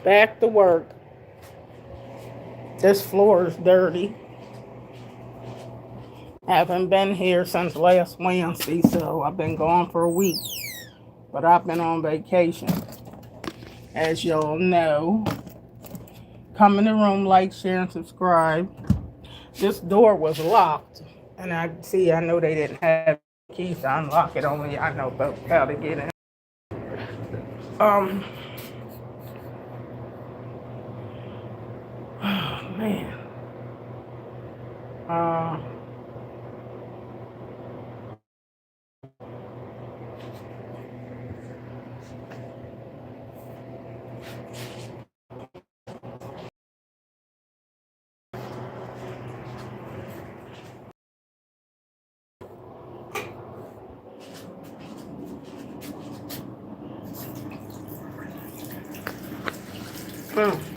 Back to work. This floor is dirty. Haven't been here since last Wednesday, so I've been gone for a week. But I've been on vacation. As y'all know, come in the room, like, share, and subscribe. This door was locked. And I know they didn't have keys to unlock it. Only I know about how to get in. Um, oh, man. Uh, mm.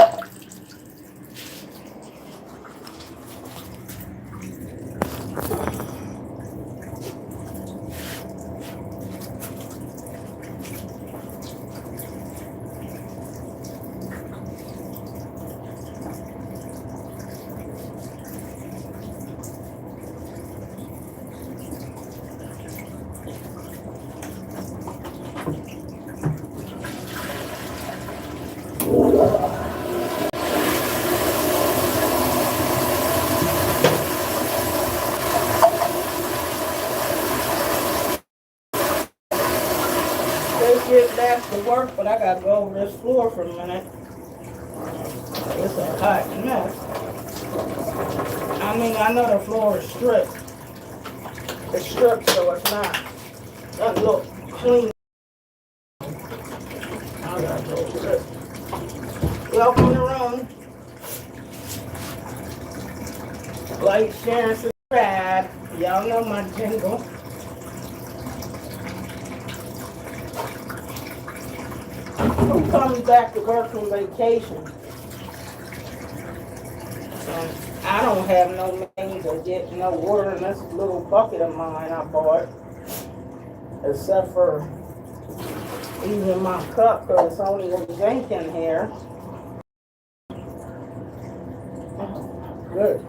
Let's get back to work, but I gotta go over this floor for a minute. It's a hot mess. I know the floor is stripped. It's stripped, so it's not. Doesn't look clean. I gotta go over this. Welcome to the room. Like, share, and subscribe. Y'all know my jingle. Who comes back to work from vacation? And I don't have no means of getting no water in this little bucket of mine I bought. Except for using my cup, because it's only a zinc in here. Good.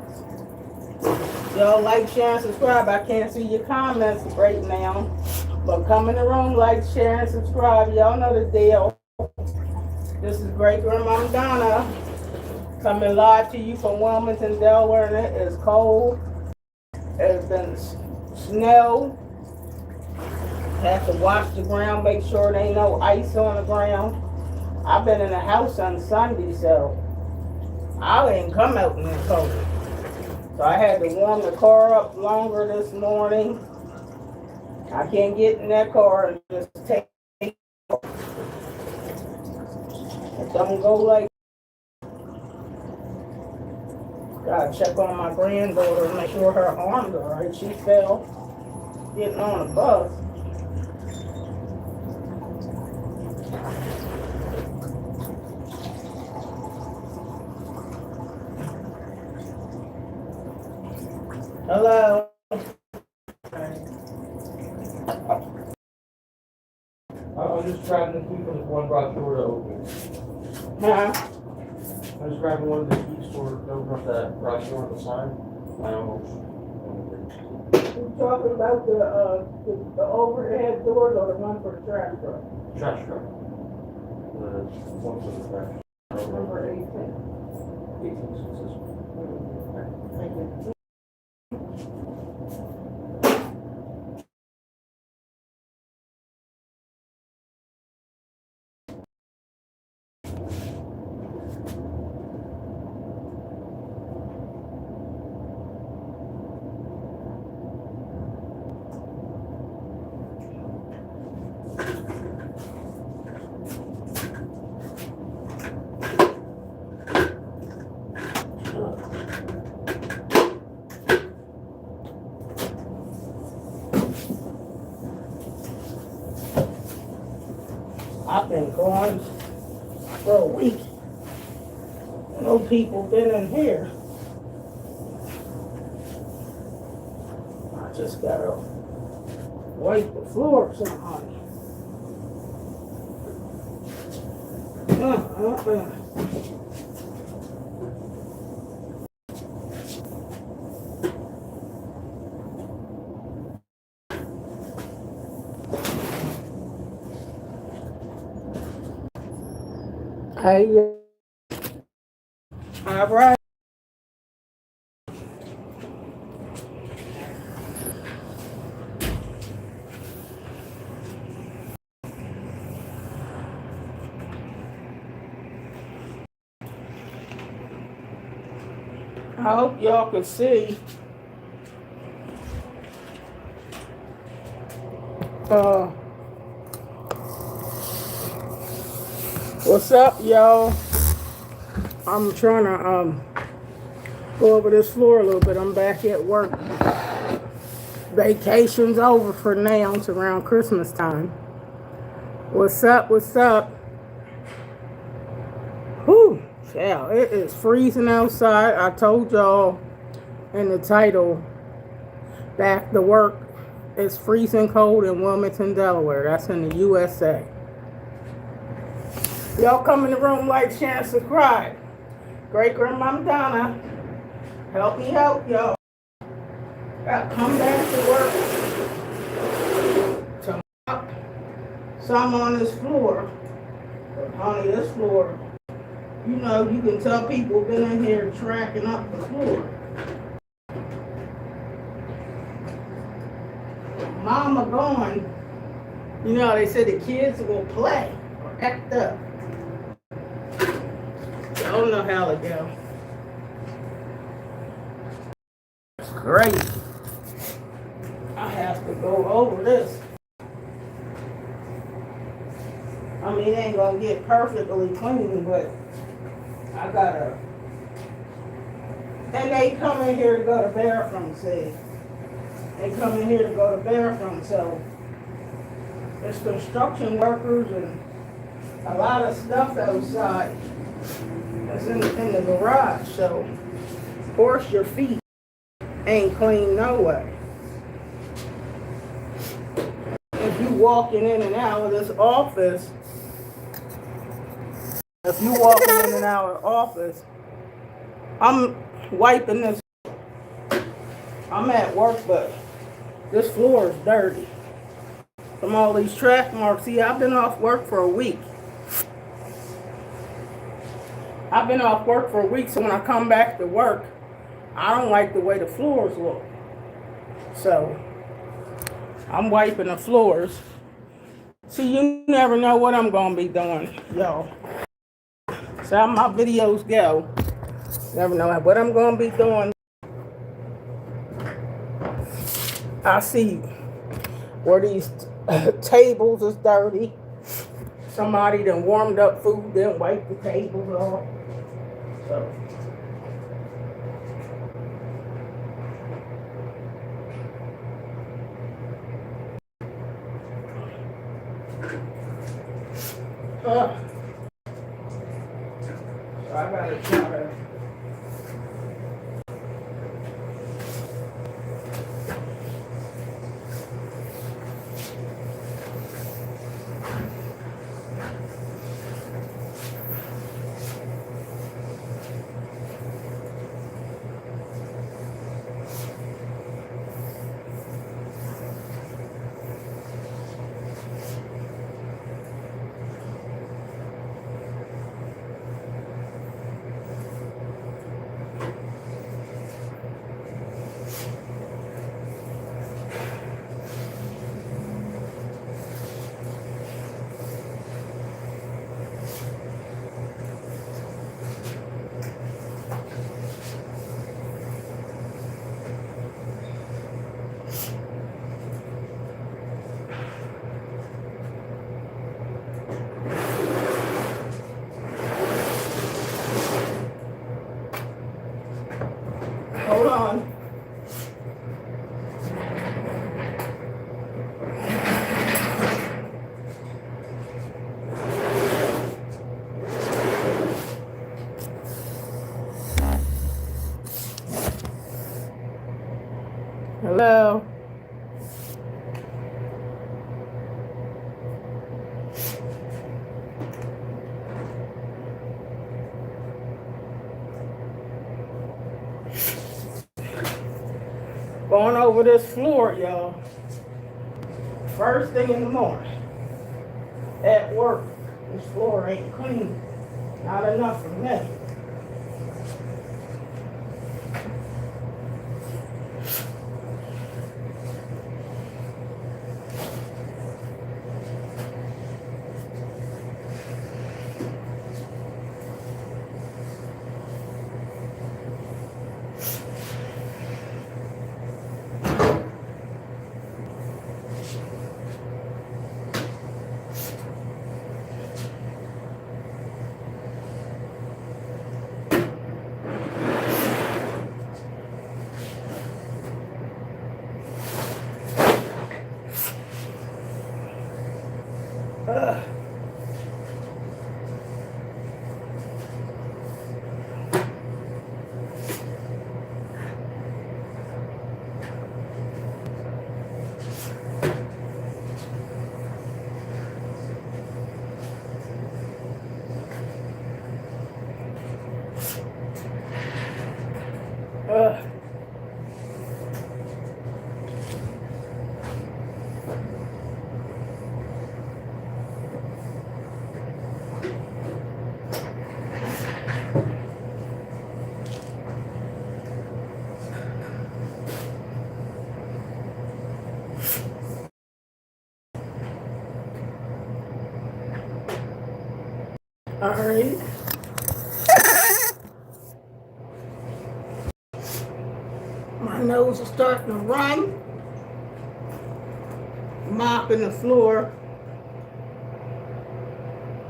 Y'all like, share, and subscribe. I can't see your comments right now. But come in the room, like, share, and subscribe. Y'all know the deal. This is Great Grandma Donna coming live to you from Wilmington, Delaware. And it is cold. There's been snow. Have to watch the ground, make sure there ain't no ice on the ground. I've been in the house on Sunday, so I didn't come out in the cold. So I had to warm the car up longer this morning. I can't get in that car and just take it. It don't go like. Gotta check on my granddaughter and make sure her arm's alright. She fell getting on a bus. Hello. I was just grabbing the key from the one garage door to open. Huh? I was grabbing one of the keys for to open up that garage door on the side. I almost. You talking about the overhead doors or the one for the trash truck? Trash truck. The one for the trash. Number 18. 18 is this one. Thank you. I've been gone for a week. No people been in here. I just gotta wipe the floor some honey. Hey, all right. I hope y'all can see. Uh, what's up, y'all? I'm trying to go over this floor a little bit. I'm back at work. Vacation's over for now. It's around Christmas time. What's up? What's up? Whew, yeah, it is freezing outside. I told y'all in the title, back to work. It's freezing cold in Wilmington, Delaware. That's in the USA. Y'all come in the room, like, share, and subscribe. Great Grandmama Donna, help me help y'all. Got come back to work to mop some on this floor. But honey, this floor, you know, you can tell people been in here tracking up the floor. Mama gone, you know, they said the kids will play or act up. I don't know how to go. It's great. I have to go over this. I mean, it ain't gonna get perfectly clean, but I gotta. And they come in here to go to bathroom, see. They come in here to go to bathroom, so there's construction workers and a lot of stuff outside that's in the garage, so of course your feet ain't clean no way. If you walking in and out of this office, I'm wiping this. I'm at work, but this floor is dirty from all these track marks. See, I've been off work for a week. So when I come back to work, I don't like the way the floors look. So I'm wiping the floors. See, you never know what I'm gonna be doing, y'all. So how my videos go. Never know what I'm gonna be doing. I see where these tables is dirty. Somebody done warmed up food, then wiped the tables off. So I gotta try to. Hold on. Hello. Going over this floor, y'all. First thing in the morning. At work. This floor ain't clean. Not enough for me. Ugh. Ugh. All right. My nose is starting to run. Mopping the floor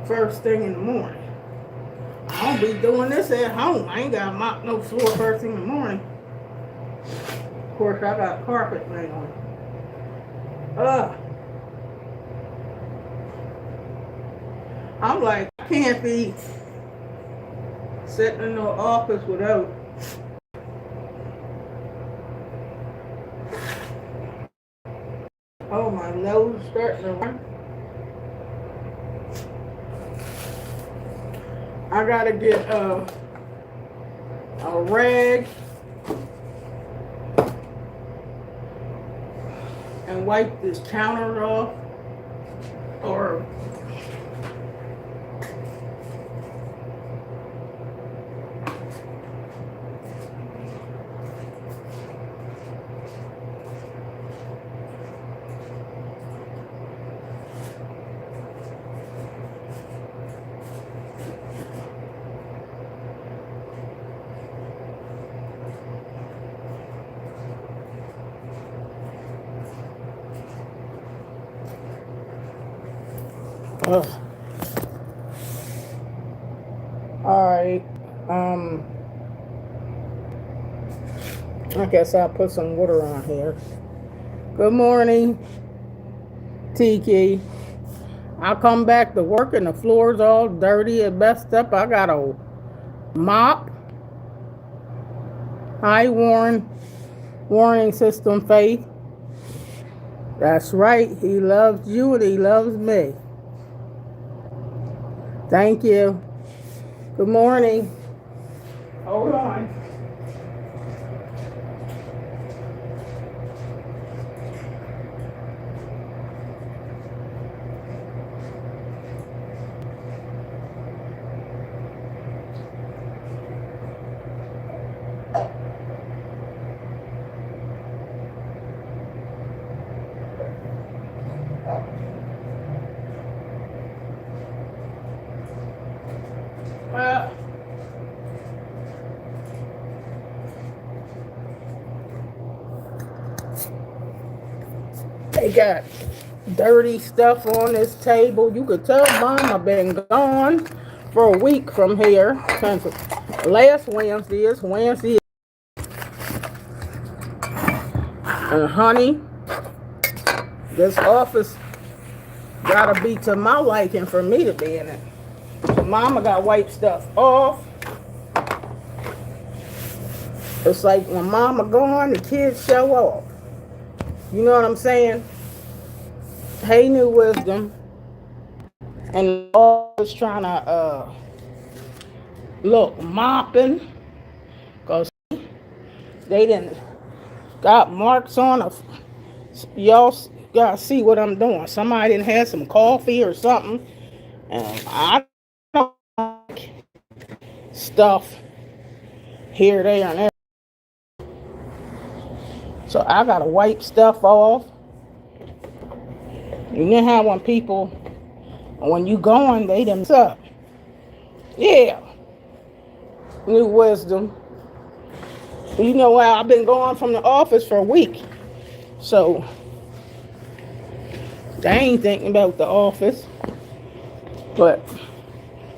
first thing in the morning. I don't be doing this at home. I ain't got to mop no floor first thing in the morning. Of course, I got carpet laying on. I'm like, I can't be sitting in the office without my nose starting to run. I gotta get a rag and wipe this counter off, or ugh. All right. I guess I'll put some water on here. Good morning, Tiki. I come back to work and the floor's all dirty and messed up. I got a mop. Hi, warning system, Faith. That's right. He loves you and he loves me. Thank you. Good morning. Hold on. They got dirty stuff on this table. You could tell Mama been gone for a week from here since last Wednesday is Wednesday. And honey, this office gotta be to my liking for me to be in it. So Mama got wipe stuff off. It's like when Mama gone, the kids show off. You know what I'm saying? Hey, New Wisdom. And always trying to look mopping, because they didn't Got marks on it. Y'all gotta see what I'm doing. Somebody didn't have some coffee or something. And I don't like stuff here, there, and there. So I gotta wipe stuff off. You know how when you going, they them up. Yeah, new wisdom. You know how I've been gone from the office for a week. So they ain't thinking about the office. But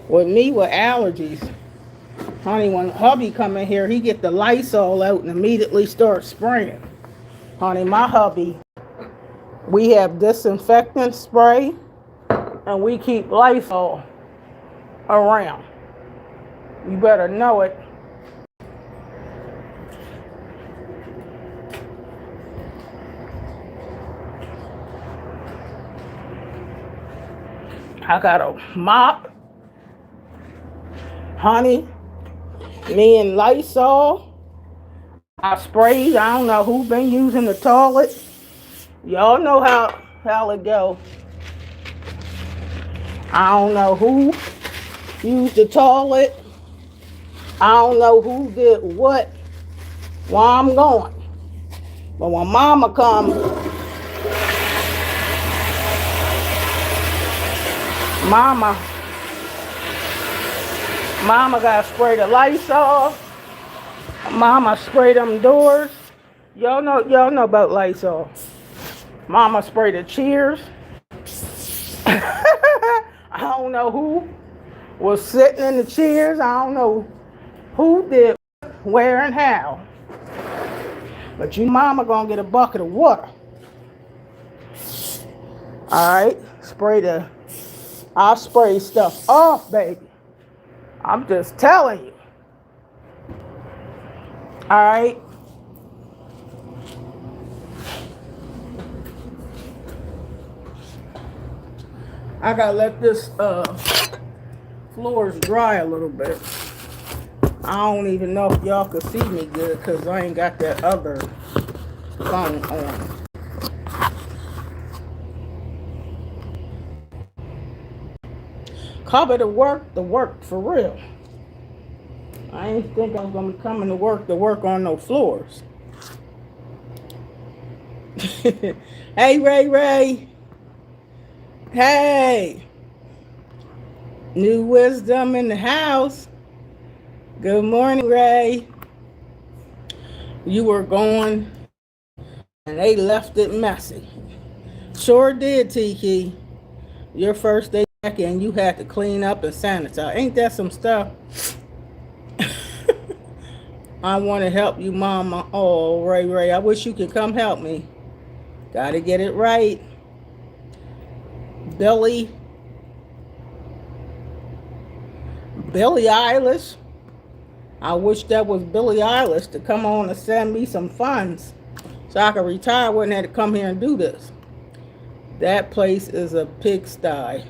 with me with allergies, honey, when hubby come in here, he get the Lysol out and immediately start spraying. Honey, my hubby, we have disinfectant spray and we keep Lysol around. You better know it. I got a mop, honey, me and Lysol. I sprayed. I don't know who been using the toilet. Y'all know how it go. I don't know who used the toilet. I don't know who did what while I'm going. But when mama come, mama got to spray the Lysol. Mama spray them doors. Y'all know about Lysol. Mama spray the chairs. I don't know who was sitting in the chairs. I don't know who did where and how. But you mama gonna get a bucket of water. Alright? I'll spray stuff off, baby. I'm just telling you. Alright? I gotta let this floors dry a little bit. I don't even know if y'all can see me good because I ain't got that other phone on. Cover the work for real. I ain't think I was gonna be coming to work on no floors. Hey, Ray. Hey. New wisdom in the house. Good morning, Ray. You were going and they left it messy. Sure did, Tiki. Your first day back and you had to clean up and sanitize. Ain't that some stuff? I want to help you, Mama. Oh, Ray, I wish you could come help me. Gotta get it right. Billie Eilish. I wish that was Billie Eilish to come on and send me some funds so I could retire. I wouldn't have to come here and do this. That place is a pigsty.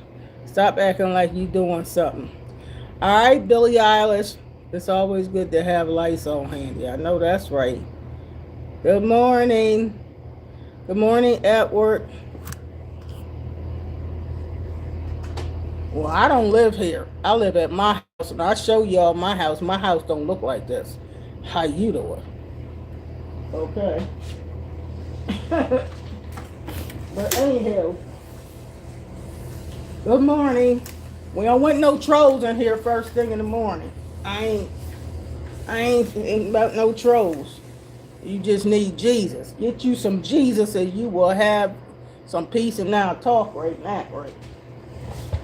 Stop acting like you doing something. All right, Billie Eilish. It's always good to have Lysol handy. I know that's right. Good morning. Good morning, Edward. Well, I don't live here. I live at my house, and I'll show y'all my house. My house don't look like this. How you doing? Okay. But anyhow, good morning. We don't want no trolls in here first thing in the morning. I ain't about no trolls. You just need Jesus. Get you some Jesus and you will have some peace and now talk right now, right?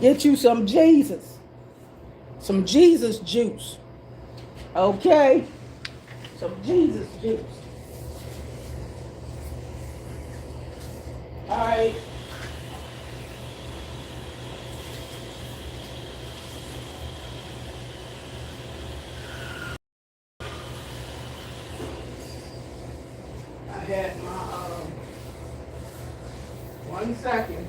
Get you some Jesus. Some Jesus juice. Okay? Some Jesus juice. Alright. I had my 1 second.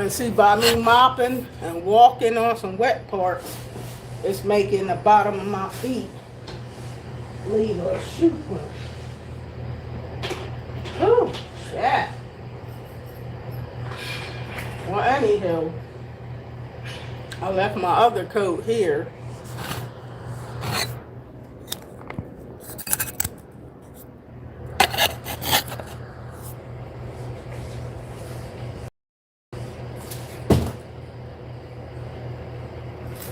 And see, by me mopping and walking on some wet parts, it's making the bottom of my feet leave a shoe print. Oh, yeah. Well, anyhow, I left my other coat here.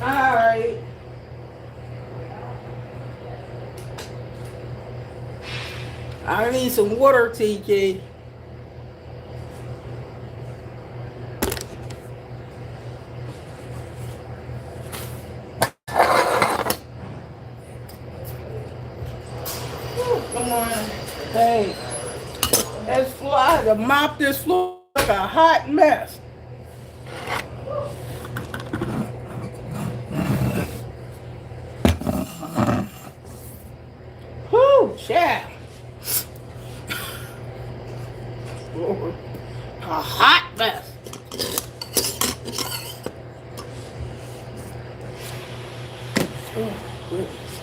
Alright. I need some water, TK. Come on. Hey, let's fly to mop this floor like a hot mess. Whoo, yeah. A hot mess. Oh, goodness.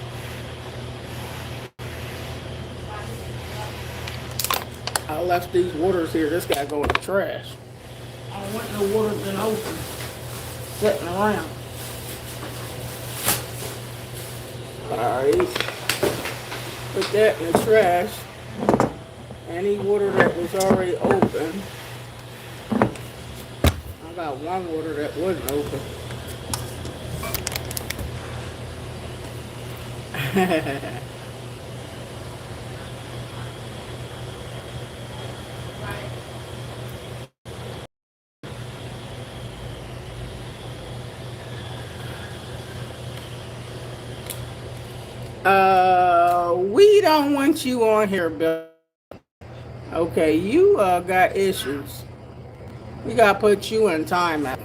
I left these waters here. This guy go in the trash. I don't want no water been open, sitting around. Alright. Put that in the trash. Any water that was already open. I got one water that wasn't open. We don't want you on here, Bill. Okay, you got issues. We gotta put you in timeout.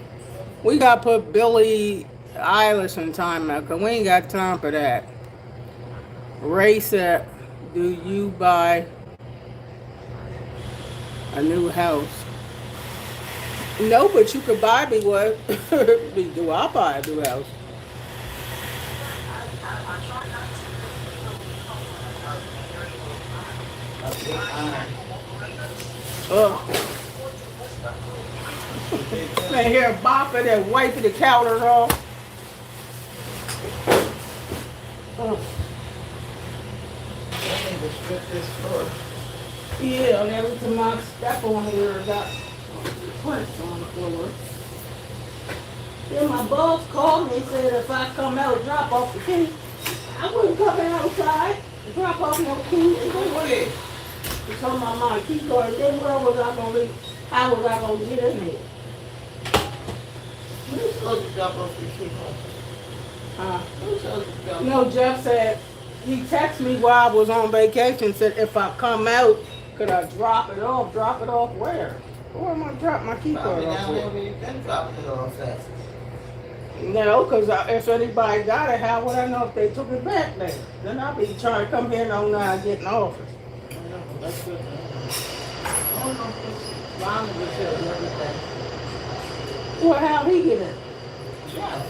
We gotta put Billie Eilish in timeout, because we ain't got time for that. Ray said, do you buy a new house? No, but you could buy me one. Do I buy a new house? Man, here bopping and wiping the counters off. Yeah, and every time I step on here, I got prints on the floor. Then my boss called me and said if I come out, drop off the key. I wouldn't come outside, drop off no key, and go away. He told my mom, key card, then where was I going to leave? How was I going to get in there? Who's supposed to drop off the key card? Who's supposed to drop off? No, Jeff said, he texted me while I was on vacation, said if I come out, could I drop it off? Drop it off where? Where am I drop my key card Probably off? down there where you been dropping it off at. No, because if anybody got it, how would I know if they took it back there? Then I'll be trying to come here and I'm get in office. That's good. I don't know if this Ron was here and everything. Well, how'd he get it? Yeah.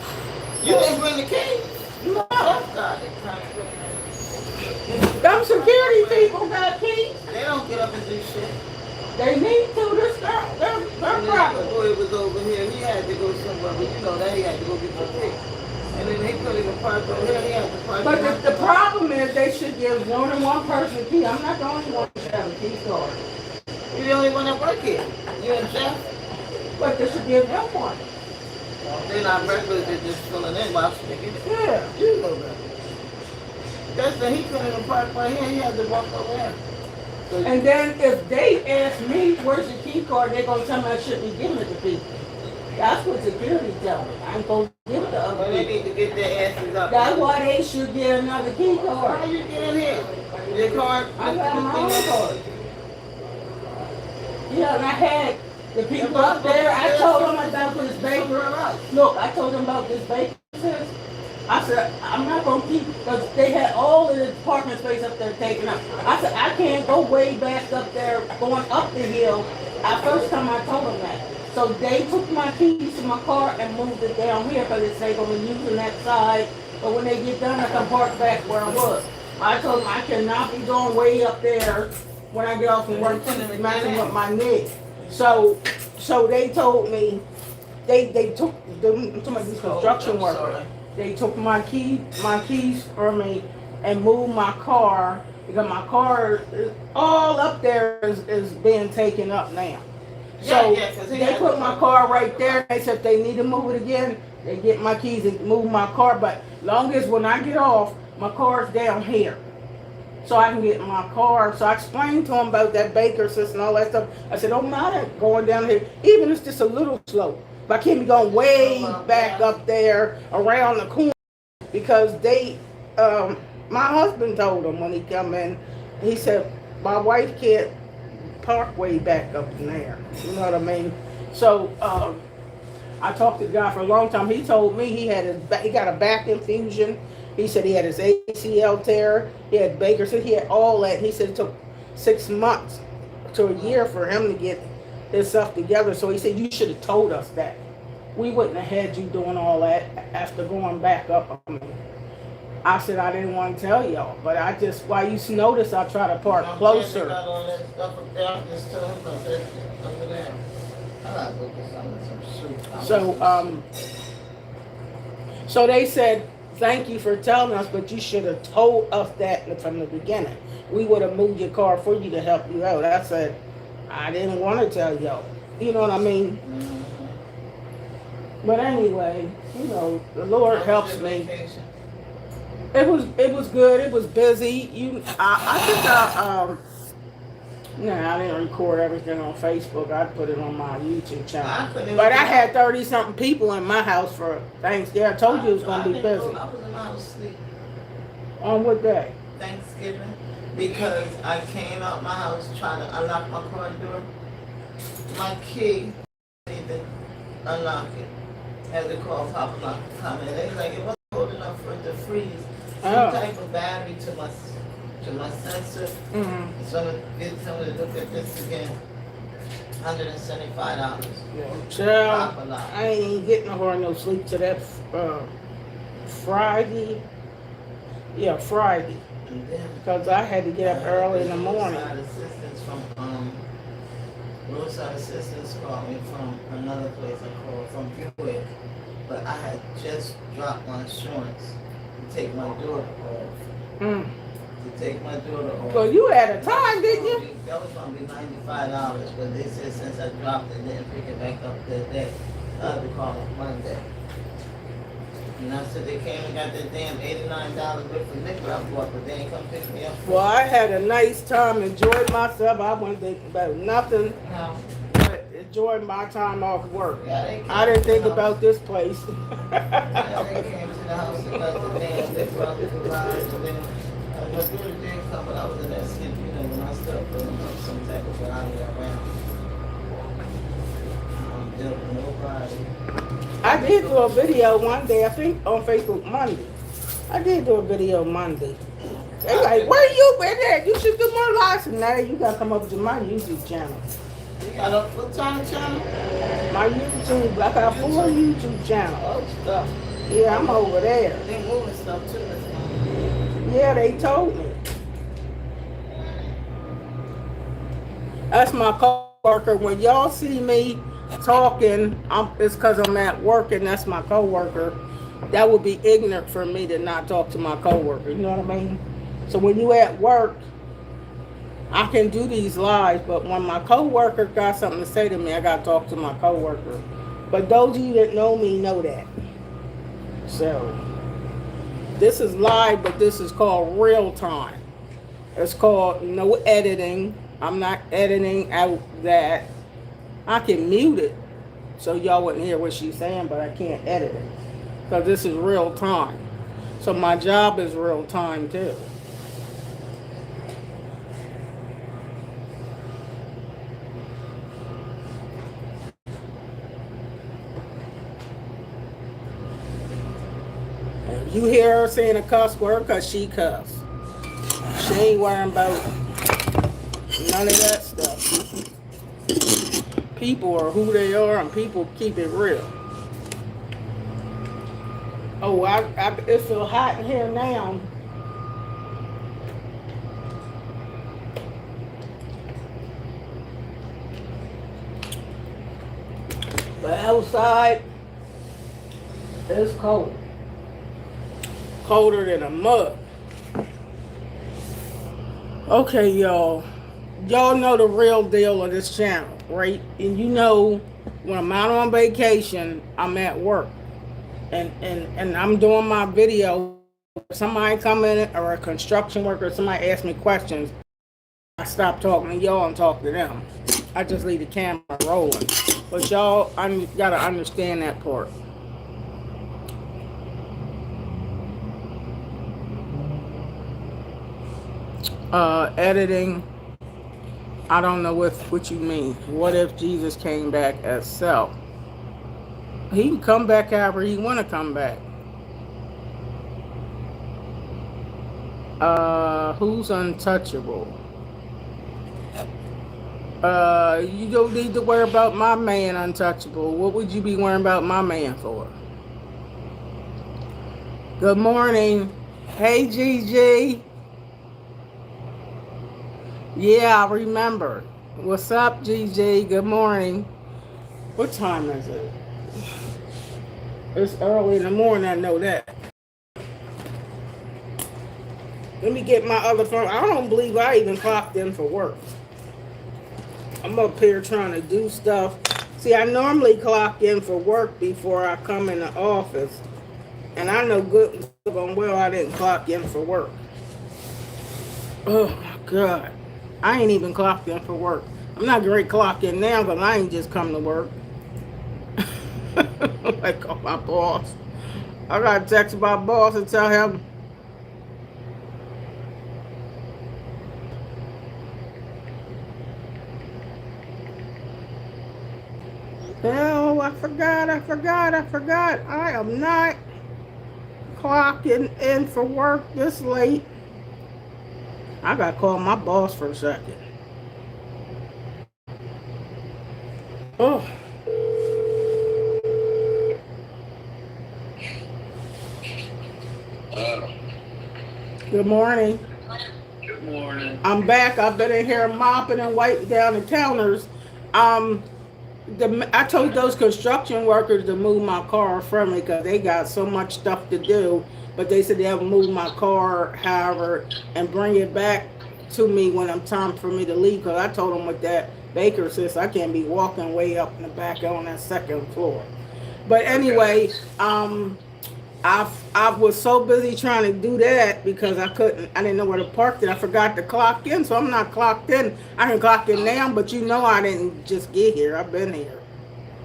You didn't bring the key? No. Oh, God, they trying to Them security people got keys. They don't get up and do shit. They need to. This their And then problem. the boy was over here, he had to go somewhere, but you know that he had to go get the key. And then he couldn't even park over here, he had to park. But the problem is they should give more than one person a key. I'm not the only one that have a key card. You're the only one that work here. You and Jeff. But they should give them one. They're not regulars, they're just filling in while they get it. Yeah. You know that. That's that he couldn't even park right here, he had to walk over here. And then if they ask me where's the key card, they're gonna tell me I shouldn't be giving it to people. That's what security tell me. I'm gonna give it to Well, other they people. need to get their asses up. That's why they should get another key How card. you get in here? Your card? I got my own card. Yeah, and I had the people up there, I told them about this baker. Look, I told them about this baker. I said, I'm not gonna keep, because they had all of the parking space up there taken up. I said, I can't go way back up there, going up the hill. First time I told them that. So they took my keys to my car and moved it down here because they say gonna use using that side. But when they get done, I can park back where I was. I told them I cannot be going way up there when I get off from work, messing with my neck. So they told me they took some of these construction workers. They took my keys from me and moved my car because my car all up there is being taken up now. So they put my car right there. They said if they need to move it again, they get my keys and move my car. But long as when I get off, my car's down here. So I can get in my car. So I explained to them about that Baker system and all that stuff. I said, don't matter going down here, even if it's just a little slope. But I can't be going way back up there around the corner because my husband told him when he come in, he said, my wife can't park way back up in there. You know what I mean? So I talked to the guy for a long time. He told me he got a back infusion. He said he had his ACL tear. He had Baker. So he had all that. He said it took 6 months to a year for him to get his stuff together. So he said you should have told us that. We wouldn't have had you doing all that after going back up on me. I said I didn't want to tell y'all, but I just, while you notice, I try to park closer. So they said, thank you for telling us, but you should have told us that from the beginning. We would have moved your car for you to help you out. I said, I didn't want to tell y'all. You know what I mean? Mm-hmm. But anyway, you know, the Lord helps me. It was good. It was busy. I didn't record everything on Facebook. I put it on my YouTube channel. But I had 30-something people in my house for Thanksgiving. I told you it was going to be busy. I was in my house asleep. On what day? Thanksgiving. Because I came out my house trying to unlock my car door. My key, I need to unlock it. I had to call Papa Lock to come in. They was like, it wasn't old enough for it to freeze. Some type of battery to my sensor. Mm-hmm. So I'm going to get someone to look at this again. $175. Child, I ain't getting no sleep to that Friday. Yeah, Friday. Because I had to get up early in the morning. Roadside assistance called me from another place I called from Buick. But I had just dropped my insurance to take my daughter off. To take my daughter off. Well, you had a time, didn't you? That was going to be $95, but they said since I dropped it, they didn't pick it back up that day. I had to call it Monday. And I said they came and got that damn $89 worth of liquor I bought, but they ain't come pick me up. Well, I had a nice time, enjoyed myself. I wasn't thinking about nothing. No. But enjoyed my time off work. Yeah, I didn't think about this place. Yeah, they came to the house and got the damn liquor out the garage, and then my daughter didn't come, but I was in that skip, you know, when I started putting up some type of body around. I'm dealing with nobody. I did do a video one day, I think on Facebook Monday. I did do a video Monday. They like, where you been at? You should do more lives. And now you gotta come up to my YouTube channel. You got a full-time channel? My YouTube, I got 4 YouTube channels. Oh, stuff. Yeah, I'm over there. They moving stuff too. Yeah, they told me. That's my coworker. When y'all see me talking, it's because I'm at work and that's my coworker. That would be ignorant for me to not talk to my coworker. You know what I mean? So when you at work, I can do these lives, but when my coworker got something to say to me, I got to talk to my coworker. But those of you that know me know that. So this is live, but this is called real time. It's called no editing. I'm not editing out that. I can mute it so y'all wouldn't hear what she's saying, but I can't edit it because this is real time. So my job is real time too. You hear her saying a cuss word because she cuss. She ain't worrying about none of that stuff. people are who they are, and people keep it real. Oh, it feel hot in here now. But outside, it's cold. Colder than a mug. Okay, y'all. Y'all know the real deal of this channel, right? And you know when I'm out on vacation, I'm at work. And I'm doing my video. Somebody come in or a construction worker, somebody ask me questions. I stop talking to y'all and talk to them. I just leave the camera rolling. But y'all, I gotta understand that part. Editing. I don't know what you mean. What if Jesus came back as self? He can come back however he want to come back. Who's untouchable? You don't need to worry about my man untouchable. What would you be worrying about my man for? Good morning. Hey, Gigi. Yeah, I remember. What's up, Gigi? Good morning. What time is it? It's early in the morning, I know that. Let me get my other phone. I don't believe I even clocked in for work. I'm up here trying to do stuff. See, I normally clock in for work before I come in the office. And I know good and well I didn't clock in for work. Oh, my God. I ain't even clocked in for work. I'm not going to clock in now because I ain't just come to work. Like, oh, my boss. I got to text my boss and tell him, no, I forgot. I am not clocking in for work this late. I got to call my boss for a second. Oh. Good morning. Good morning. I'm back. I've been in here mopping and wiping down the counters. I told those construction workers to move my car from me because they got so much stuff to do. But they said they'll move my car, however, and bring it back to me when it's time for me to leave. Because I told them with that baker sis, I can't be walking way up in the back on that second floor. But anyway, I was so busy trying to do that because I didn't know where to park it. I forgot to clock in, so I'm not clocked in. I can clock in now, but you know I didn't just get here. I've been here.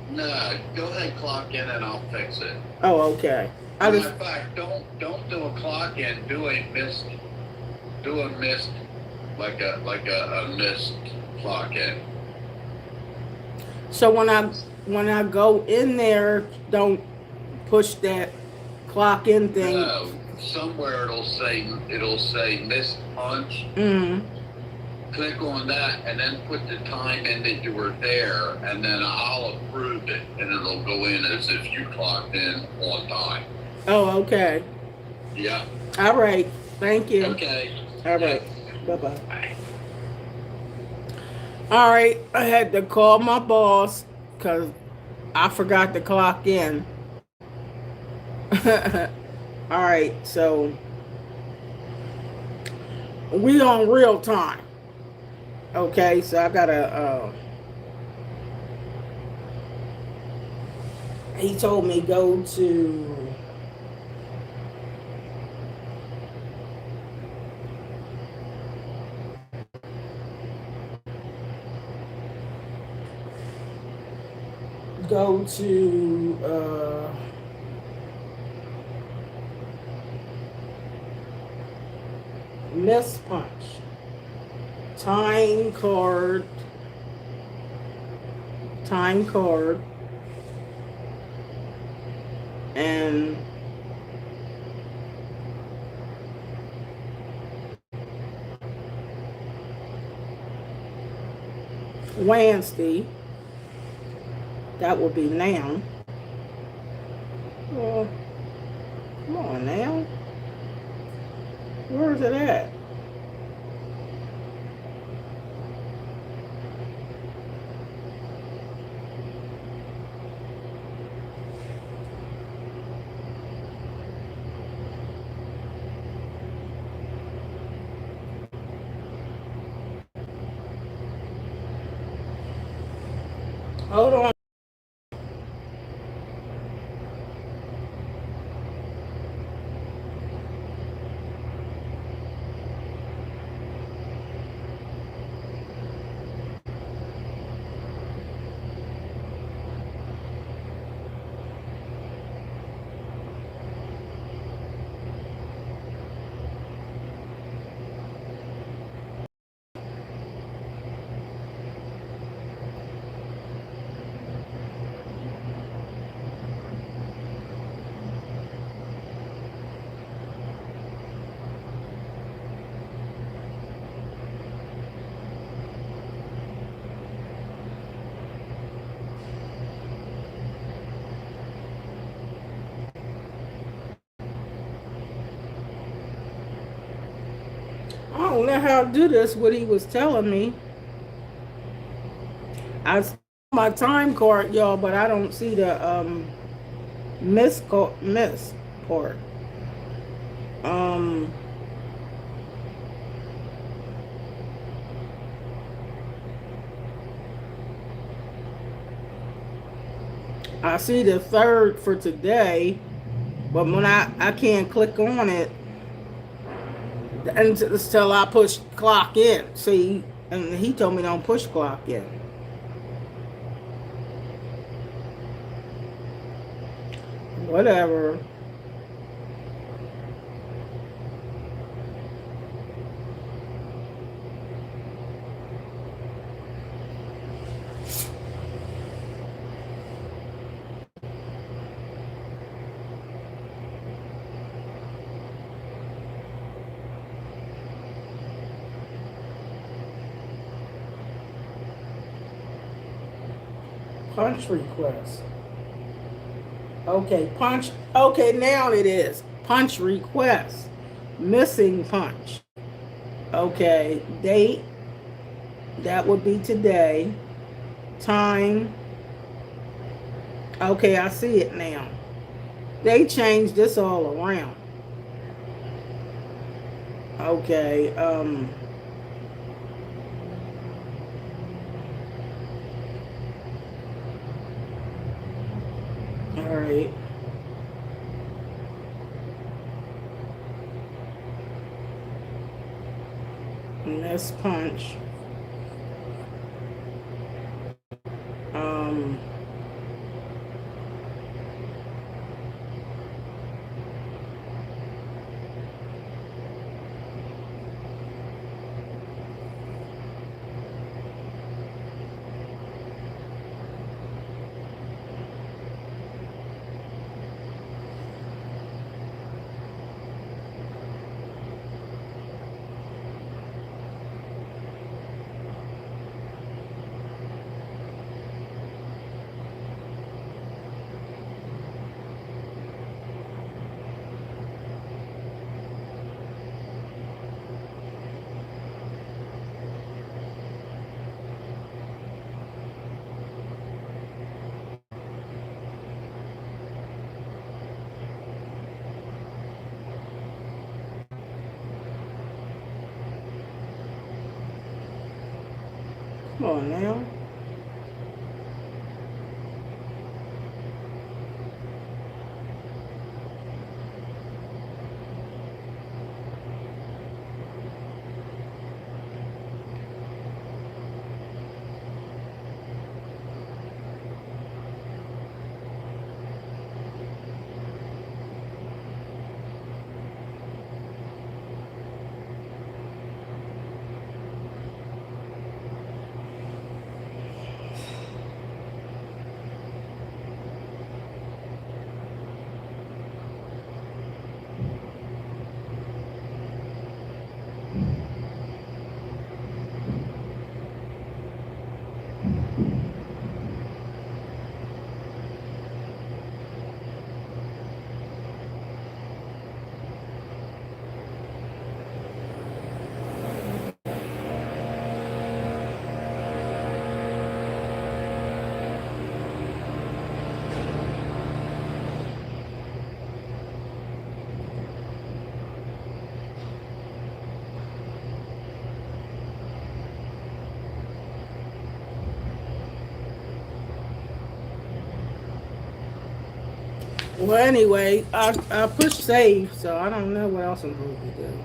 No, go ahead and clock in and I'll fix it. Oh, okay. In fact, don't do a clock in, do a missed, like a missed clock in. So when I go in there, don't push that clock in thing. No, somewhere it'll say missed punch. Mm-hmm. Click on that and then put the time in that you were there, and then I'll approve it, and it'll go in as if you clocked in on time. Oh, okay. Yeah. All right. Thank you. Okay. All right. Bye-bye. Bye. All right. I had to call my boss because I forgot to clock in. All right. So we on real time. Okay. So I gotta, he told me go to miss punch, time card, and Wednesday. That would be now. Well, come on now. Where is it at? Hold on. I don't know how to do this, what he was telling me. I see my time card, y'all, but I don't see the miss part. Um, I see the third for today, but when I can't click on it until I push clock in. See, and he told me don't push clock in. Whatever. Punch request. Okay, punch. Okay, now it is. Punch request. Missing punch. Okay, date. That would be today. Time. Okay, I see it now. They changed this all around. Okay, all right. Miss punch. Um, come on now. Well, anyway, I pushed save, so I don't know what else I'm going to do.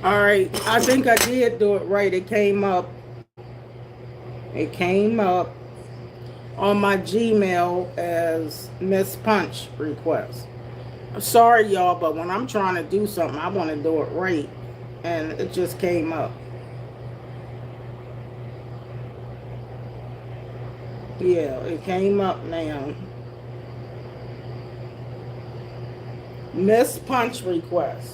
All right, I think I did do it right. It came up. It came up on my Gmail as Miss Punch request. I'm sorry, y'all, but when I'm trying to do something, I want to do it right, and it just came up. Yeah, it came up now. Miss Punch request.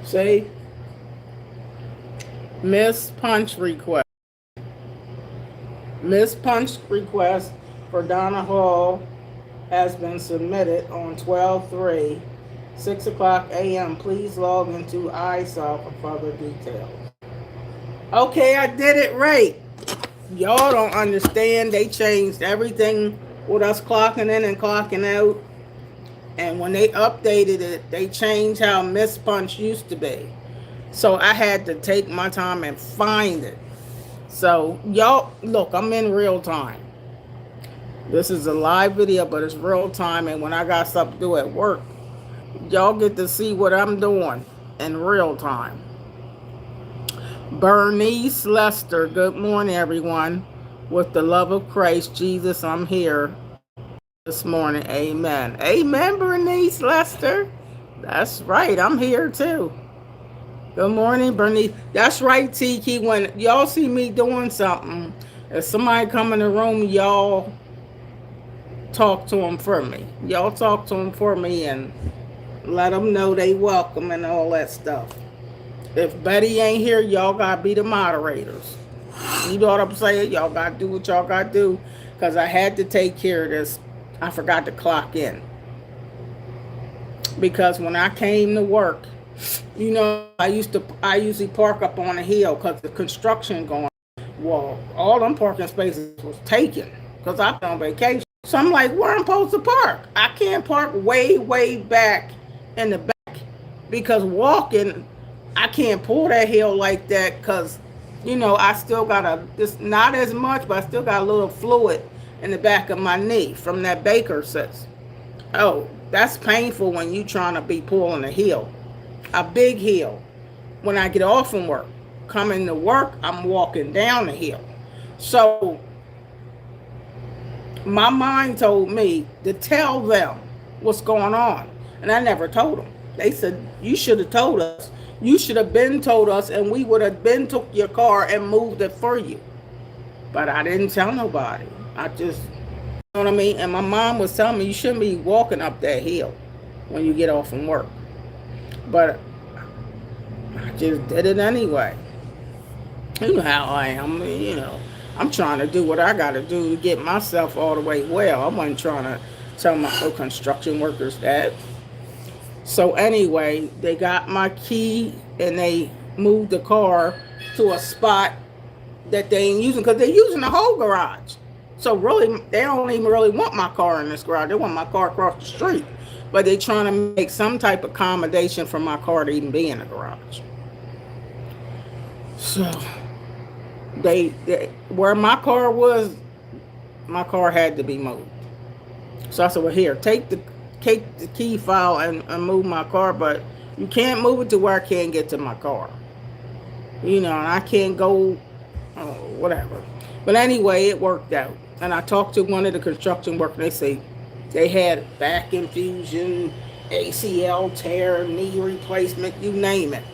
See? Miss Punch request. Miss Punch request for Donna Hall has been submitted on 12/3, 6 o'clock a.m. Please log into iSolve for further details. Okay, I did it right. Y'all don't understand. They changed everything with us clocking in and clocking out. And when they updated it, they changed how Miss Punch used to be. So I had to take my time and find it. So y'all, look, I'm in real time. This is a live video, but it's real time. And when I got stuff to do at work, y'all get to see what I'm doing in real time. Bernice Lester, good morning, everyone. With the love of Christ Jesus, I'm here this morning. Amen. Amen, Bernice Lester. That's right. I'm here too. Good morning, Bernice. That's right, Tiki. When y'all see me doing something, if somebody come in the room, y'all talk to them for me. Y'all talk to them for me and let them know they welcome and all that stuff. If Betty ain't here, y'all gotta be the moderators. You know what I'm saying? Y'all gotta do what y'all gotta do, because I had to take care of this. I forgot to clock in. Because when I came to work, you know, I usually park up on a hill because the construction going. Well, all them parking spaces was taken because I've been on vacation. So I'm like, where am I supposed to park? I can't park way, way back in the back because walking, I can't pull that hill like that because, you know, I still got just not as much, but I still got a little fluid in the back of my knee from that baker cyst. Oh, that's painful when you trying to be pulling a hill, a big hill. When I get off from work, coming to work, I'm walking down the hill. So my mind told me to tell them what's going on, and I never told them. They said, you should have told us. You should have been told us, and we would have been took your car and moved it for you. But I didn't tell nobody. I just, you know what I mean? And my mom was telling me you shouldn't be walking up that hill when you get off from work. But I just did it anyway. You know how I am, I'm trying to do what I got to do to get myself all the way well. I wasn't trying to tell my construction workers that. So anyway, they got my key and they moved the car to a spot that they ain't using because they're using the whole garage. So really, they don't even really want my car in this garage. They want my car across the street. But they're trying to make some type of accommodation for my car to even be in the garage. So they where my car was, my car had to be moved. So I said, well, here, take the key file and move my car, but you can't move it to where I can't get to my car. And I can't go, whatever. But anyway, it worked out. And I talked to one of the construction workers. They say they had back infusion, ACL tear, knee replacement, you name it.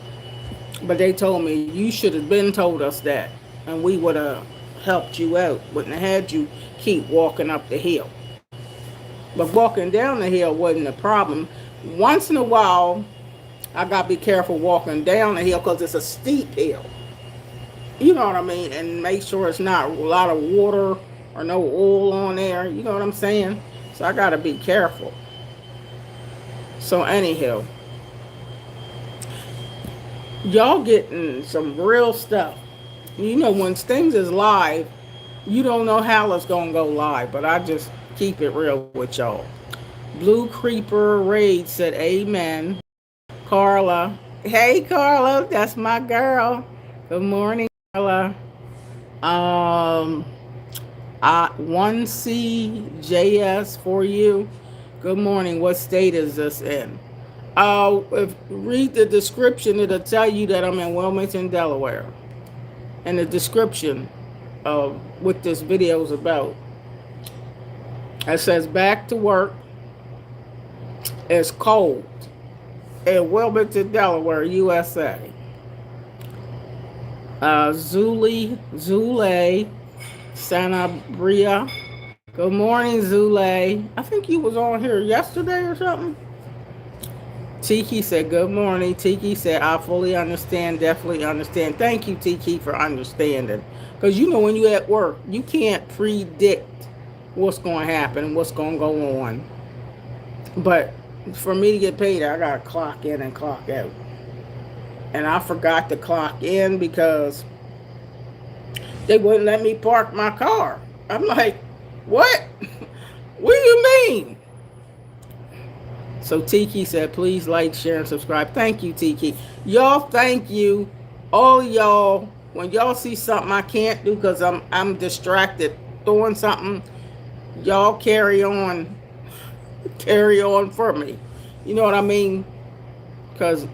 But they told me, you should have been told us that, and we would have helped you out. Wouldn't have had you keep walking up the hill. But walking down the hill wasn't a problem. Once in a while, I got to be careful walking down the hill because it's a steep hill. You know what I mean? And make sure it's not a lot of water or no oil on there. You know what I'm saying? So I got to be careful. So anyhow, y'all getting some real stuff. When things is live, you don't know how it's going to go live. But I just keep it real with y'all. Blue Creeper Raid said amen. Carla. Hey, Carla. That's my girl. Good morning, Carla. 1CJS for you. Good morning. What state is this in? If read the description, it'll tell you that I'm in Wilmington, Delaware. And the description of what this video is about. It says back to work. It's cold in Wilmington, Delaware, USA. Zule, Santa Bria. Good morning, Zule. I think you was on here yesterday or something. Tiki said, good morning. Tiki said, I fully understand, definitely understand. Thank you, Tiki, for understanding. Because when you're at work, you can't predict what's going to happen, what's going to go on. But for me to get paid, I got to clock in and clock out. And I forgot to clock in because they wouldn't let me park my car. I'm like, what? What do you mean? So Tiki said, please like, share, and subscribe. Thank you, Tiki. Y'all, thank you. All y'all, when y'all see something I can't do because I'm distracted doing something, y'all carry on for me. You know what I mean? Because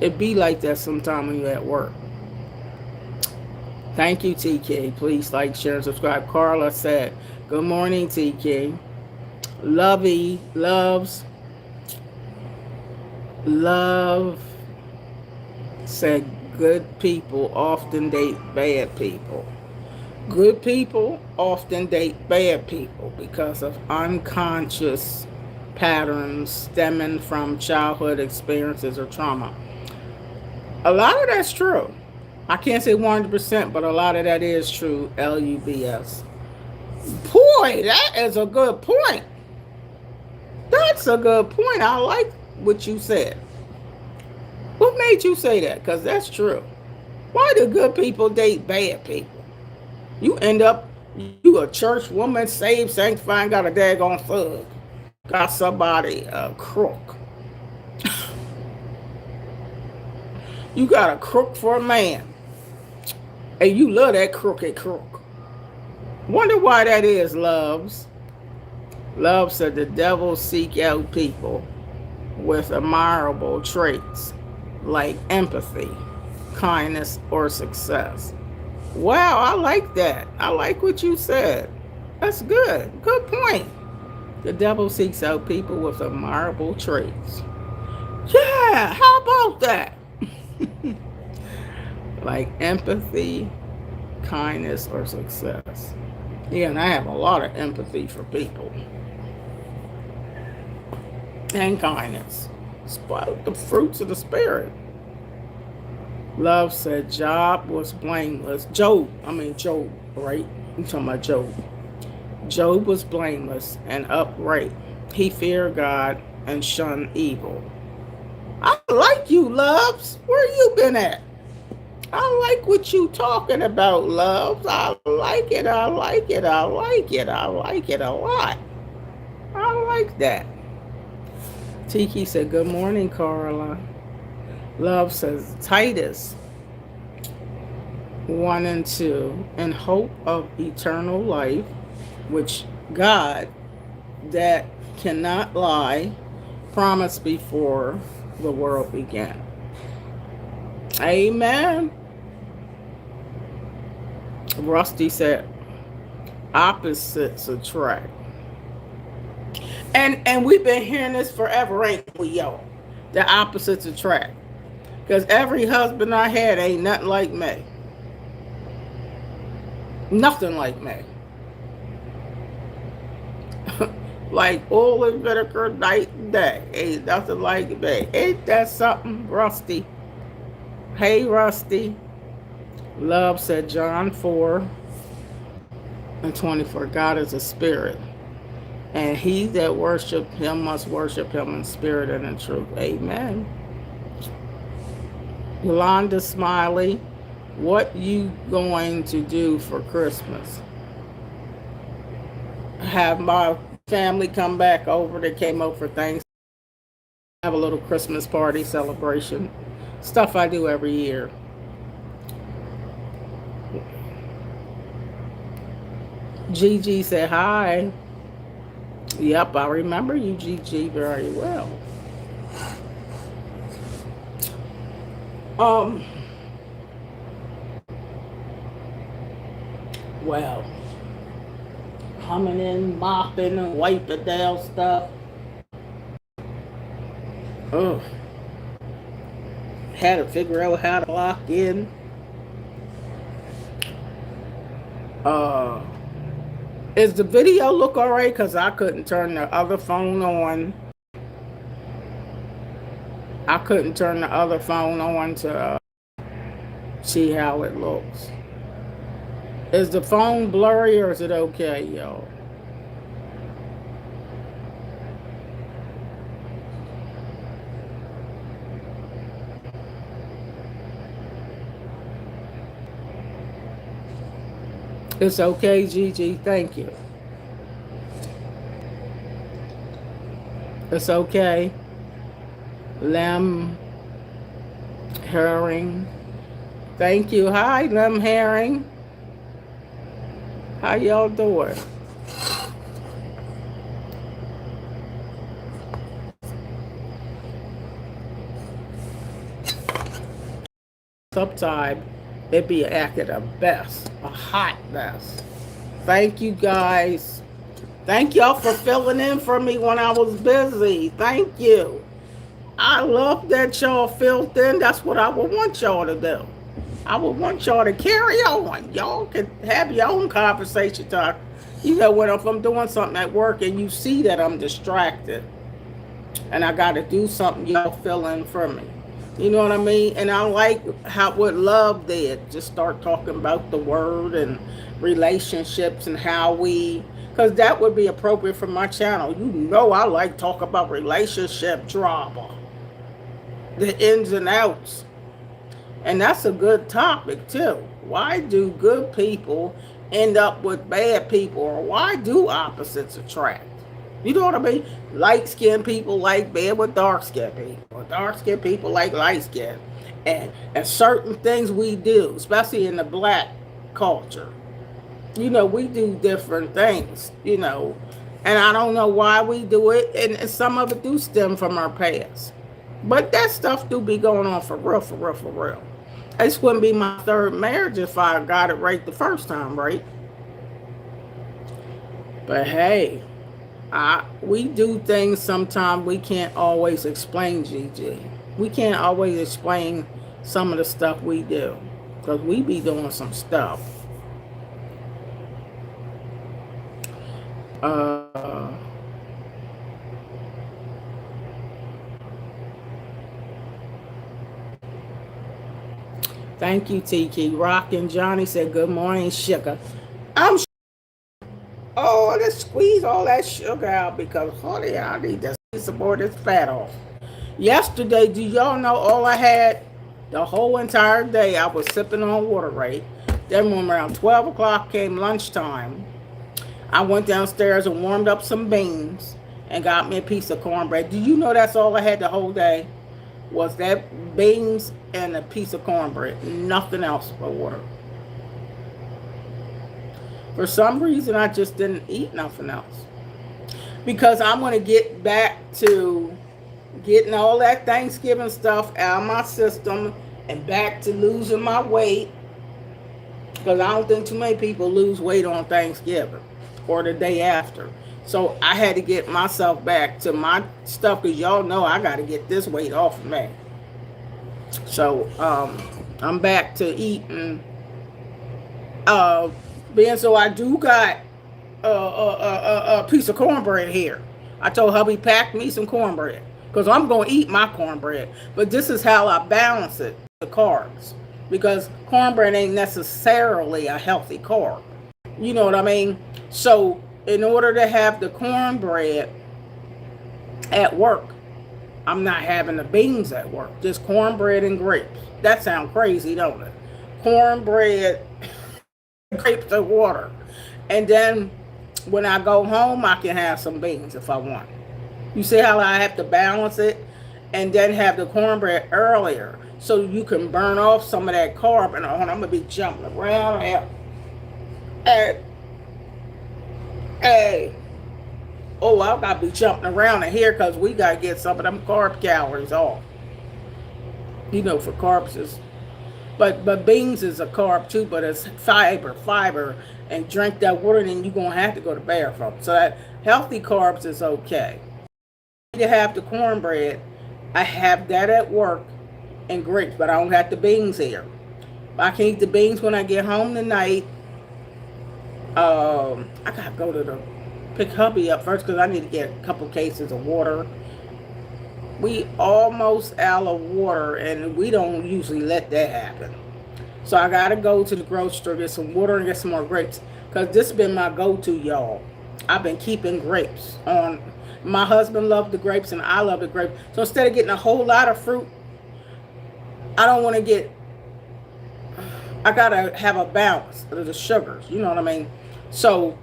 it be like that sometime when you're at work. Thank you, TK. Please like, share, and subscribe. Carla said, good morning, TK. Love said, good people often date bad people. Good people often date bad people because of unconscious patterns stemming from childhood experiences or trauma. A lot of that's true. I can't say 100%, but a lot of that is true. LUBS. Boy, that is a good point. That's a good point. I like what you said. What made you say that? Because that's true. Why do good people date bad people? You end up, you a church woman, saved, sanctified, got a daggone thug. Got somebody a crook. You got a crook for a man. And you love that crooked crook. Wonder why that is, loves. Love said the devil seek out people with admirable traits like empathy, kindness, or success. Wow, I like that. I like what you said. That's good. Good point. The devil seeks out people with admirable traits. Yeah, how about that? Like empathy, kindness, or success. Yeah, and I have a lot of empathy for people. And kindness. Spoiled the fruits of the spirit. Love said Job was blameless. Job, right? I'm talking about Job. Job was blameless and upright. He feared God and shunned evil. I like you, loves. Where you been at? I like what you talking about, loves. I like it. I like it. I like it. I like it a lot. I like that. Tiki said, good morning, Carla. Love says, Titus 1 and 2, in hope of eternal life, which God, that cannot lie, promised before the world began. Amen. Rusty said, opposites attract. And we've been hearing this forever, ain't we, y'all? The opposites attract. Because every husband I had ain't nothing like me. Nothing like me. Like oil and vinegar night and day. Ain't nothing like me. Ain't that something, Rusty? Hey, Rusty. Love said John 4 and 24. God is a spirit. And he that worship him must worship him in spirit and in truth. Amen. Yolanda Smiley, what you going to do for Christmas? Have my family come back over. They came over for Thanksgiving. Have a little Christmas party celebration. Stuff I do every year. Gigi said hi. Yep, I remember you, Gigi, very well. Well, coming in, mopping and wiping down stuff. Oh, had to figure out how to lock in. Is the video look all right? Because I couldn't turn the other phone on. I couldn't turn the other phone on to see how it looks. Is the phone blurry or is it okay, y'all? It's okay, Gigi. Thank you. It's okay. Lem Herring. Thank you. Hi, Lem Herring. How y'all doing? Sometime it be acting a mess, a hot mess. Thank you guys. Thank y'all for filling in for me when I was busy. Thank you. I love that y'all filled in. That's what I would want y'all to do. I would want y'all to carry on. Y'all can have your own conversation talk. You know, when if I'm doing something at work and you see that I'm distracted and I got to do something, y'all fill in for me. You know what I mean? And I like what Love did. Just start talking about the word and relationships and how we, because that would be appropriate for my channel. You know I like talk about relationship drama, the ins and outs. And that's a good topic too. Why do good people end up with bad people? Or why do opposites attract? You know what I mean? Light-skinned people like being with dark-skinned people. Dark-skinned people like light-skinned. And certain things we do, especially in the black culture. You know, we do different things, you know. And I don't know why we do it. And some of it do stem from our past. But that stuff do be going on for real, for real, for real. This wouldn't be my third marriage if I got it right the first time, right? But hey, we do things sometimes we can't always explain, Gigi. We can't always explain some of the stuff we do. Because we be doing some stuff. Thank you, Tiki. Rock and Johnny said, good morning, sugar. I'm oh, let's squeeze all that sugar out because, honey, I need to squeeze some more of this fat off. Yesterday, do y'all know all I had the whole entire day? I was sipping on water, right? Then when around 12 o'clock came lunchtime, I went downstairs and warmed up some beans and got me a piece of cornbread. Do you know that's all I had the whole day? Was that beans and a piece of cornbread. Nothing else but water. For some reason, I just didn't eat nothing else. Because I'm going to get back to getting all that Thanksgiving stuff out of my system and back to losing my weight. Because I don't think too many people lose weight on Thanksgiving or the day after. So I had to get myself back to my stuff because y'all know I got to get this weight off of me. So I'm back to eating. Being so I do got a piece of cornbread here. I told hubby pack me some cornbread because I'm going to eat my cornbread. But this is how I balance it, the carbs. Because cornbread ain't necessarily a healthy carb. You know what I mean? So in order to have the cornbread at work, I'm not having the beans at work. Just cornbread and grapes. That sounds crazy, don't it? Cornbread, grapes and water. And then when I go home, I can have some beans if I want. You see how I have to balance it? And then have the cornbread earlier so you can burn off some of that carb. And I'm going to be jumping around here. Hey. Oh, I got to be jumping around in here because we got to get some of them carb calories off. You know, for carbs is... But beans is a carb too, but it's fiber. And drink that water, then you're going to have to go to the bathroom. So that healthy carbs is okay. To have the cornbread, I have that at work and grapes, but I don't have the beans here. I can eat the beans when I get home tonight. I gotta go to pick hubby up first because I need to get a couple cases of water. We almost out of water, and we don't usually let that happen. So I gotta go to the grocery store, get some water and get some more grapes because this has been my go-to, y'all. I've been keeping grapes on. My husband loved the grapes and I love the grapes. So instead of getting a whole lot of fruit, I don't want to get, I got to have a balance of the sugars. You know what I mean? So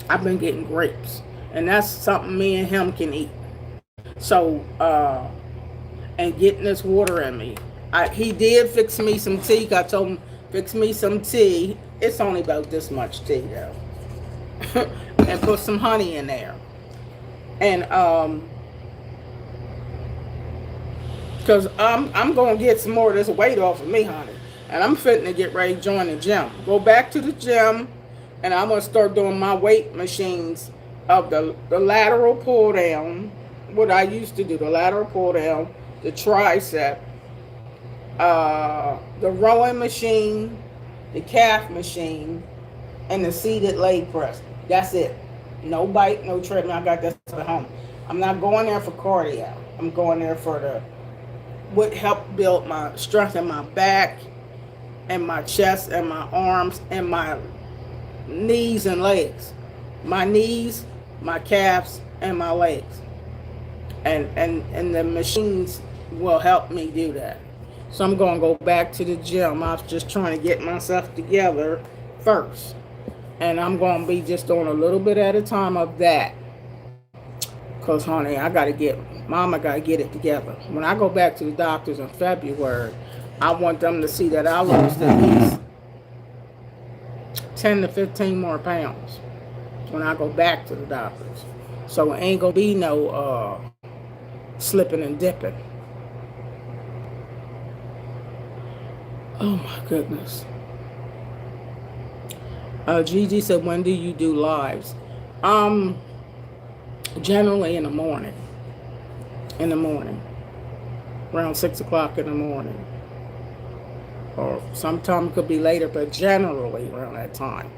I've been getting grapes. And that's something me and him can eat. So, and getting this water in me. He did fix me some tea. I told him, fix me some tea. It's only about this much tea though. And put some honey in there. And because I'm going to get some more of this weight off of me, honey. And I'm fitting to get ready to join the gym. Go back to the gym, and I'm going to start doing my weight machines of the lateral pull down, what I used to do, the lateral pull down, the tricep, the rowing machine, the calf machine, and the seated leg press. That's it. No bike, no treadmill. I got that at home. I'm not going there for cardio. I'm going there for what help build my strength in my back and my chest and my arms and my knees and legs. My knees, my calves, and my legs. And the machines will help me do that. So I'm going to go back to the gym. I was just trying to get myself together first. And I'm going to be just doing a little bit at a time of that. Because, honey, Mama got to get it together. When I go back to the doctors in February, I want them to see that I lose at least 10 to 15 more pounds when I go back to the doctors. So it ain't going to be no slipping and dipping. Oh, my goodness. Gigi said, when do you do lives? Generally in the morning. Around 6 o'clock in the morning. Or sometime it could be later, but generally around that time.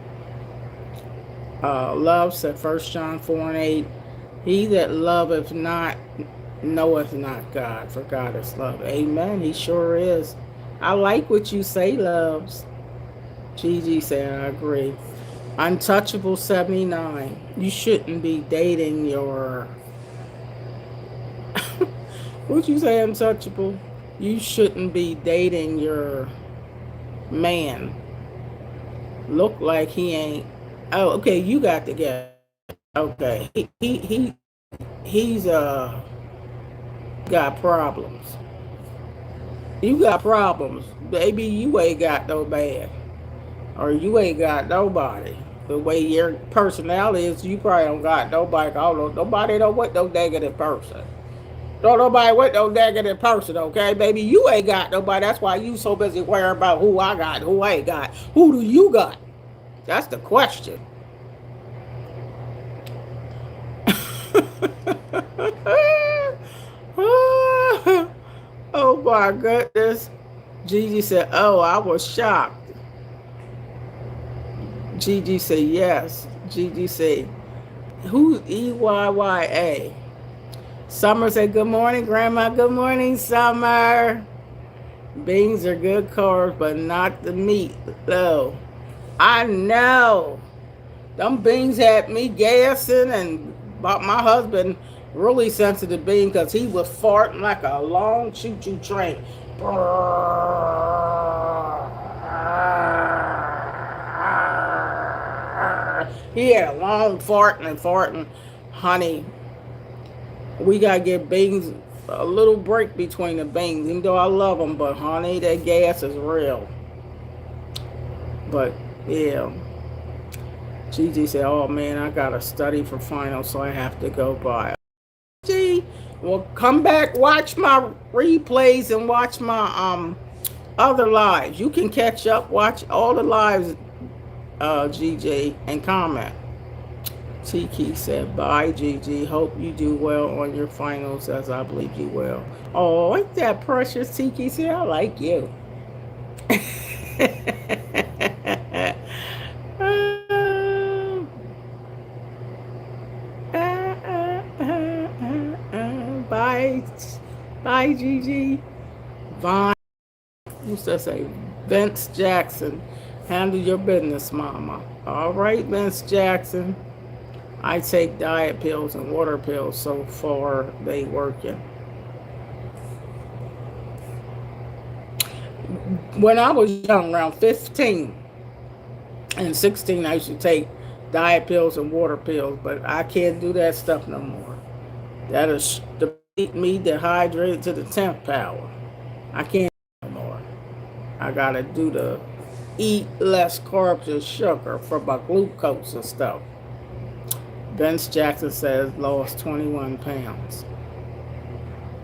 Love said 1 John 4:8. He that loveth not knoweth not God, for God is love. Amen. He sure is. I like what you say, loves. Gigi said, I agree. Untouchable 79. You shouldn't be dating your. What'd you say, untouchable? You shouldn't be dating your man. Look like he ain't. Oh, okay, you got together. Okay. He's got problems. You got problems. Baby, you ain't got no man. Or you ain't got nobody. The way your personality is, you probably don't got nobody. I don't know. Nobody don't want no negative person. Don't nobody want no negative person, okay, baby? You ain't got nobody. That's why you so busy worrying about who I got, who I ain't got. Who do you got? That's the question. Oh my goodness. Gigi said, oh, I was shocked. Gigi said, yes. Gigi said, who's EYYA? Summer said, good morning, Grandma. Good morning, Summer. Beans are good carbs, but not the meat, though. I know. Them beans had me gassing, and my husband really sensitive bean because he was farting like a long choo-choo train. He had a long farting. Honey, we got to give beans a little break between the beans. Even though I love them, but honey, that gas is real. But, yeah. Gigi said, oh man, I got to study for finals, so I have to go by. Gigi, well, come back, watch my replays and watch my other lives. You can catch up, watch all the lives, Gigi, and comment. Tiki said, bye, Gigi. Hope you do well on your finals, as I believe you will. Oh, ain't that precious, Tiki said? I like you. Bye, bye, Gigi. Vine, used to say, Vince Jackson, handle your business, mama. All right, Vince Jackson. I take diet pills and water pills, so far they working. When I was young, around 15 and 16, I used to take diet pills and water pills, but I can't do that stuff no more. That is me dehydrated to the 10th power. I can't no more. I gotta do the eat less carbs and sugar for my glucose and stuff. Vince Jackson says lost 21 pounds.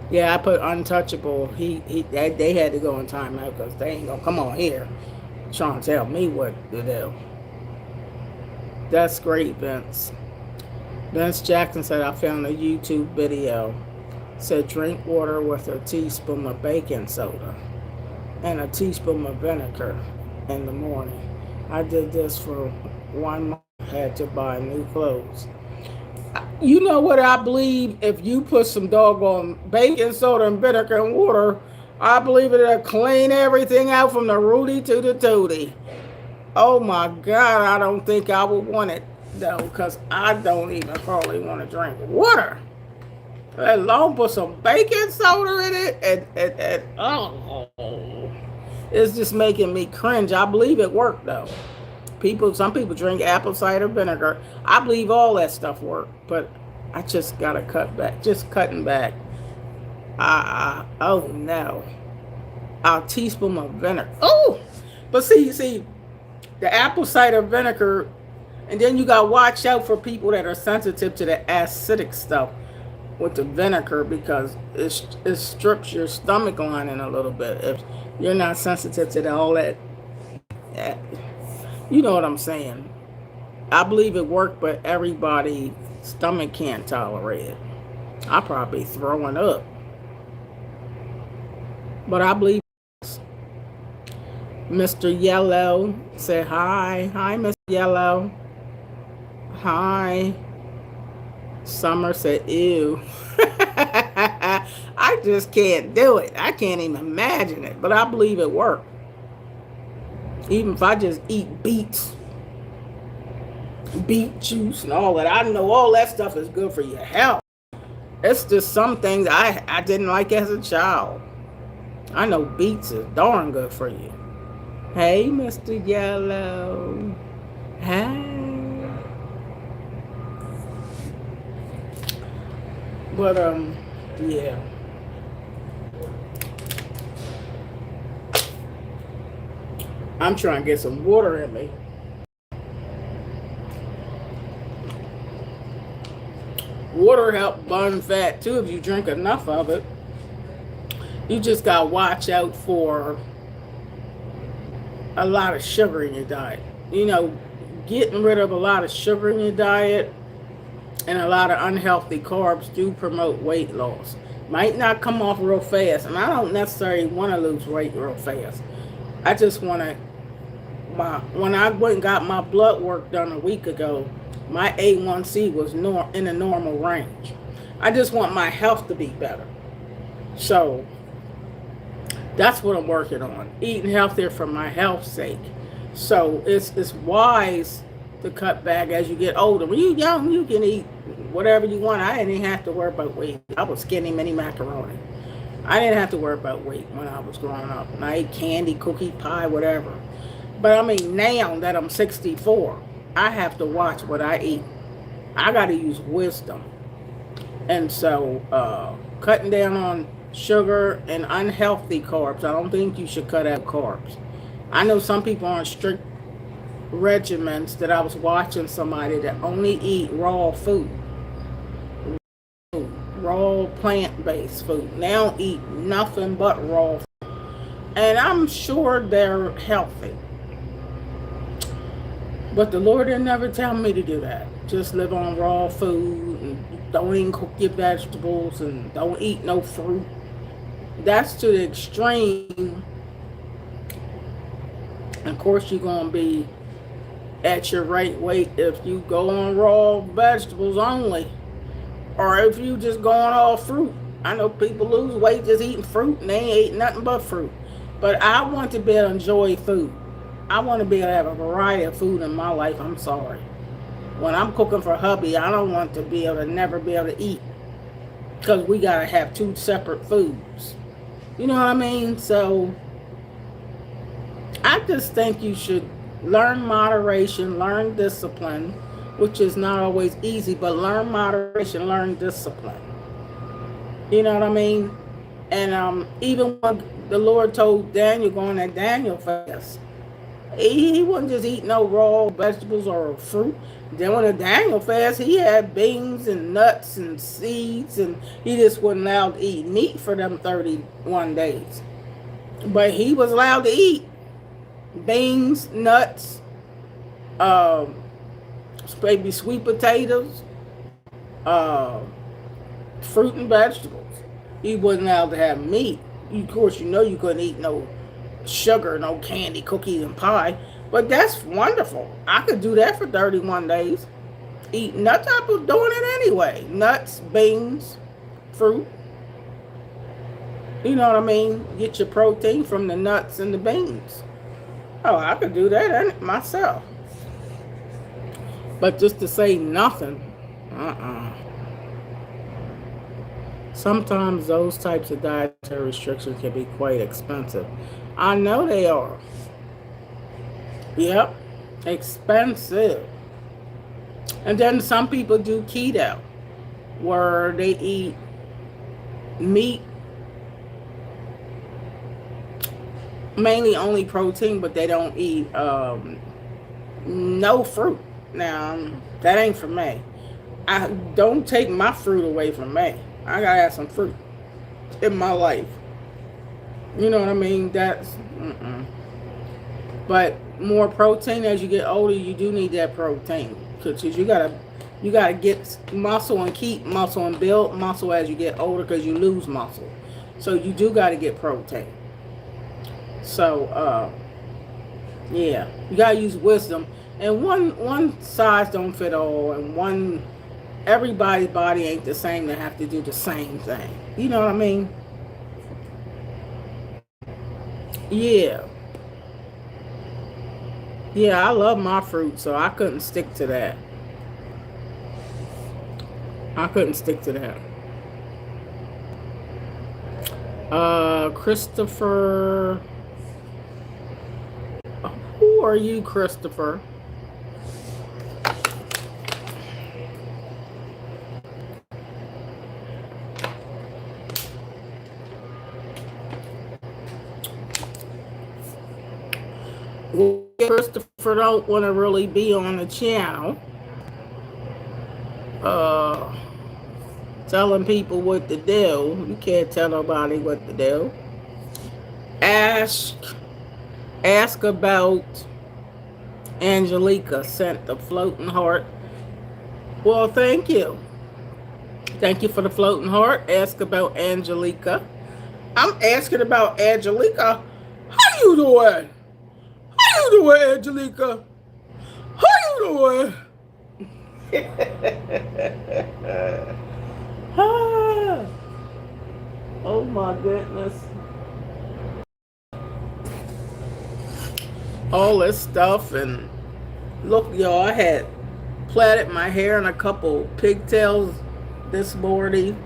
Yeah, I put untouchable. They had to go in timeout because they ain't gonna come on here trying to tell me what to do. That's great, Vince. Vince Jackson said, I found a YouTube video. Said drink water with a teaspoon of baking soda and a teaspoon of vinegar in the morning. I did this for 1 month. Had to buy new clothes. You know what I believe? If you put some doggone baking soda and vinegar and water, I believe it'll clean everything out from the rooty to the tooty. Oh my God, I don't think I would want it though, because I don't even hardly want to drink water. Let alone put some baking soda in it, and oh, it's just making me cringe. I believe it worked though. Some people drink apple cider vinegar. I believe all that stuff worked, but I just gotta cut back. Just cutting back. Oh no, a teaspoon of vinegar. Oh, but see, the apple cider vinegar, and then you gotta watch out for people that are sensitive to the acidic stuff with the vinegar because it strips your stomach lining a little bit. If you're not sensitive to all that. You know what I'm saying. I believe it worked, but everybody's stomach can't tolerate it. I'm probably throwing up. But I believe Mr. Yellow said hi. Hi, Mr. Yellow. Hi. Summer said, ew. I just can't do it. I can't even imagine it, but I believe it works. Even if I just eat beets, beet juice and all that, I know all that stuff is good for your health. It's just some things I didn't like as a child. I know beets is darn good for you. Hey, Mr. Yellow. Hey. But, yeah. I'm trying to get some water in me. Water helps burn fat too if you drink enough of it. You just got to watch out for a lot of sugar in your diet. You know, getting rid of a lot of sugar in your diet and a lot of unhealthy carbs do promote weight loss. Might not come off real fast, and I don't necessarily want to lose weight real fast. I just want to, when I went and got my blood work done a week ago, my A1C was in a normal range. I just want my health to be better. So that's what I'm working on, eating healthier for my health's sake. So it's wise to cut back as you get older. When you're young, you can eat whatever you want. I didn't have to worry about weight. I was skinny mini macaroni. I didn't have to worry about weight when I was growing up. And I ate candy, cookie, pie, whatever. But I mean, now that I'm 64, I have to watch what I eat. I got to use wisdom. And so cutting down on sugar and unhealthy carbs. I don't think you should cut out carbs. I know some people on strict regimens that I was watching somebody that only eat raw food. Raw plant-based food. They don't eat nothing but raw food. And I'm sure they're healthy. But the Lord didn't never tell me to do that. Just live on raw food and don't even cook your vegetables and don't eat no fruit. That's to the extreme. Of course, you're going to be at your right weight if you go on raw vegetables only. Or if you just go on all fruit. I know people lose weight just eating fruit and they ain't eating nothing but fruit. But I want to be able to enjoy food. I want to be able to have a variety of food in my life. I'm sorry. When I'm cooking for hubby, I don't want to be able to never be able to eat. Because we got to have two separate foods. You know what I mean? So I just think you should learn moderation, learn discipline, which is not always easy, but learn moderation, learn discipline. You know what I mean? And even when the Lord told Daniel going at Daniel fast, he wasn't just eating no raw vegetables or fruit. Then when the Daniel fast, he had beans and nuts and seeds, and he just wasn't allowed to eat meat for them 31 days. But he was allowed to eat beans, nuts, maybe sweet potatoes, fruit and vegetables. He wasn't allowed to have meat. Of course, you know you couldn't eat no sugar, no candy, cookies, and pie. But that's wonderful. I could do that for 31 days. Eat nuts. I was doing it anyway. Nuts, beans, fruit. You know what I mean? Get your protein from the nuts and the beans. Oh, I could do that myself. But just to say nothing, Sometimes those types of dietary restrictions can be quite expensive. I know they are. Yep, expensive. And then some people do keto, where they eat meat, mainly only protein, but they don't eat no fruit. Now, that ain't for me. I don't take my fruit away from me. I gotta have some fruit in my life. You know what I mean? That's But more protein as you get older. You do need that protein because you gotta get muscle and keep muscle and build muscle as you get older because you lose muscle. So you do got to get protein. So yeah, you gotta use wisdom. And one size don't fit all, and everybody's body ain't the same to have to do the same thing. You know what I mean? Yeah. Yeah, I love my fruit, so I couldn't stick to that. I couldn't stick to that. Christopher. Who are you, Christopher? Well, Christopher don't want to really be on the channel. Uh, Telling people what to do. You can't tell nobody what to do. Ask about Angelica sent the floating heart. Well, thank you. Thank you for the floating heart. Ask about Angelica. I'm asking about Angelica. How you doing? How you doing, Angelica? How you doing? Oh my goodness. All this stuff, and look, y'all, I had plaited my hair in a couple pigtails this morning.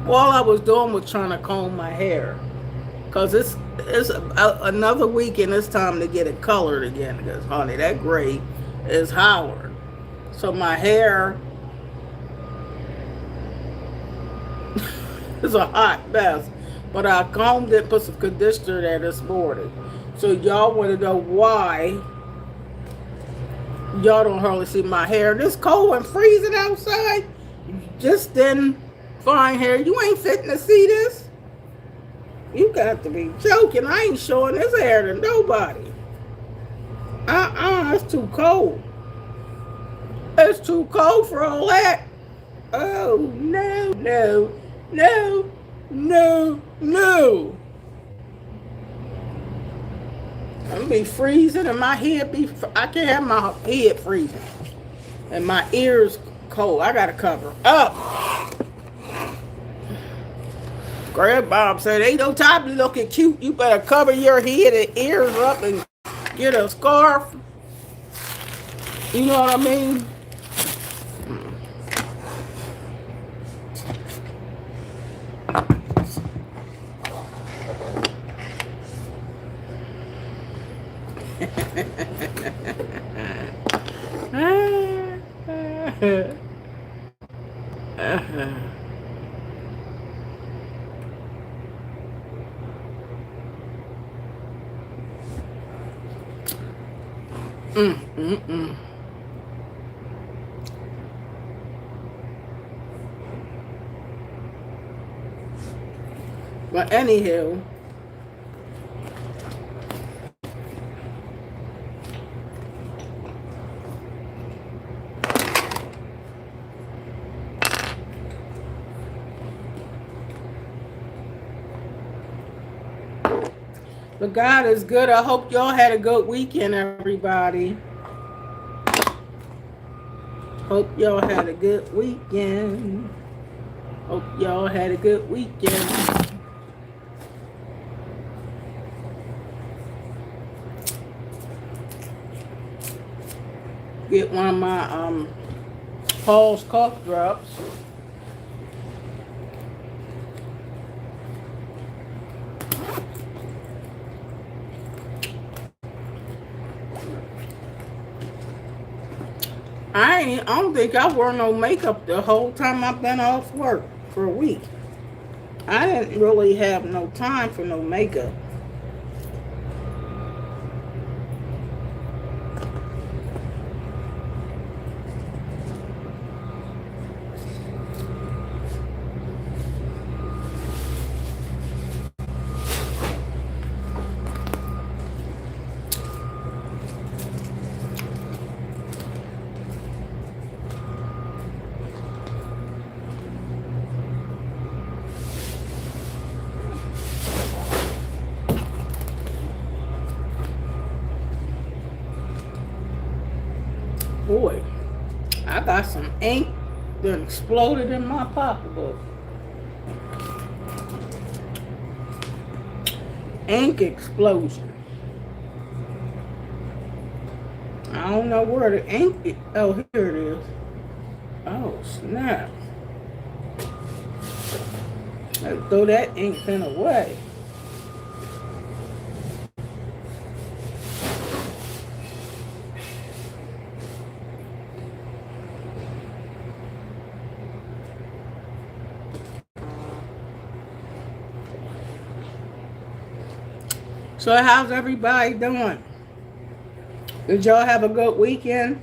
All I was doing was trying to comb my hair, because it's another week and it's time to get it colored again, because honey, that gray is Howard. So my hair is a hot mess, but I combed it, put some conditioner there this morning. So y'all want to know why y'all don't hardly see my hair. This cold and freezing outside. Just didn't find hair. You ain't fitting to see this. You got to be joking. I ain't showing this hair to nobody. It's too cold. It's too cold for all that. Oh, no, no, no, no, no. I'm gonna be freezing and my head I can't have my head freezing. And my ears cold. I gotta cover up. Grandma said, ain't no time to looking cute. You better cover your head and ears up and get a scarf. You know what I mean? But anywho, but God is good. I hope y'all had a good weekend, everybody. Hope y'all had a good weekend. Hope y'all had a good weekend. Get one of my Paul's cough drops. I don't think I wore no makeup the whole time I've been off work for a week. I didn't really have no time for no makeup. Boy, I got some ink that exploded in my pocketbook. ink explosion. I don't know where the ink is. Oh, here it is. Oh, snap. Let's throw that ink pen away. So how's everybody doing? Did y'all have a good weekend?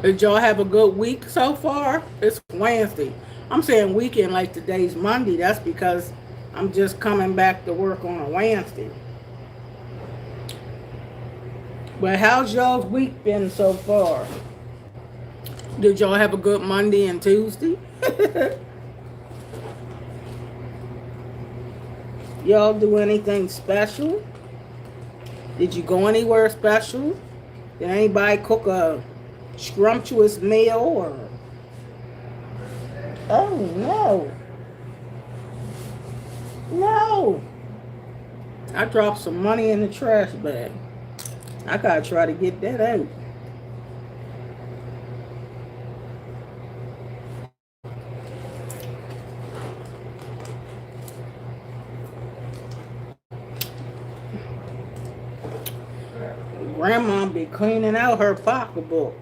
Did y'all have a good week so far? It's Wednesday. I'm saying weekend like today's Monday. That's because I'm just coming back to work on a Wednesday. But how's y'all's week been so far? Did y'all have a good Monday and Tuesday? Y'all do anything special? Did you go anywhere special? Did anybody cook a scrumptious meal or? Oh no. No. I dropped some money in the trash bag. I gotta try to get that out. Grandma be cleaning out her pocketbook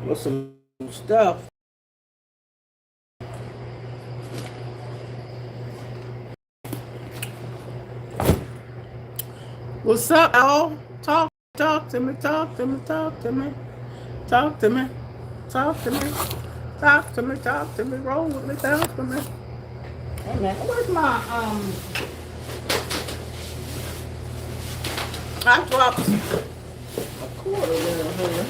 with some stuff. What's up, y'all? Talk to me, talk to me, talk to me, talk to me, talk to me, talk to me, talk to me, roll with me, talk to me. Hey man, where's my I dropped a quarter in here.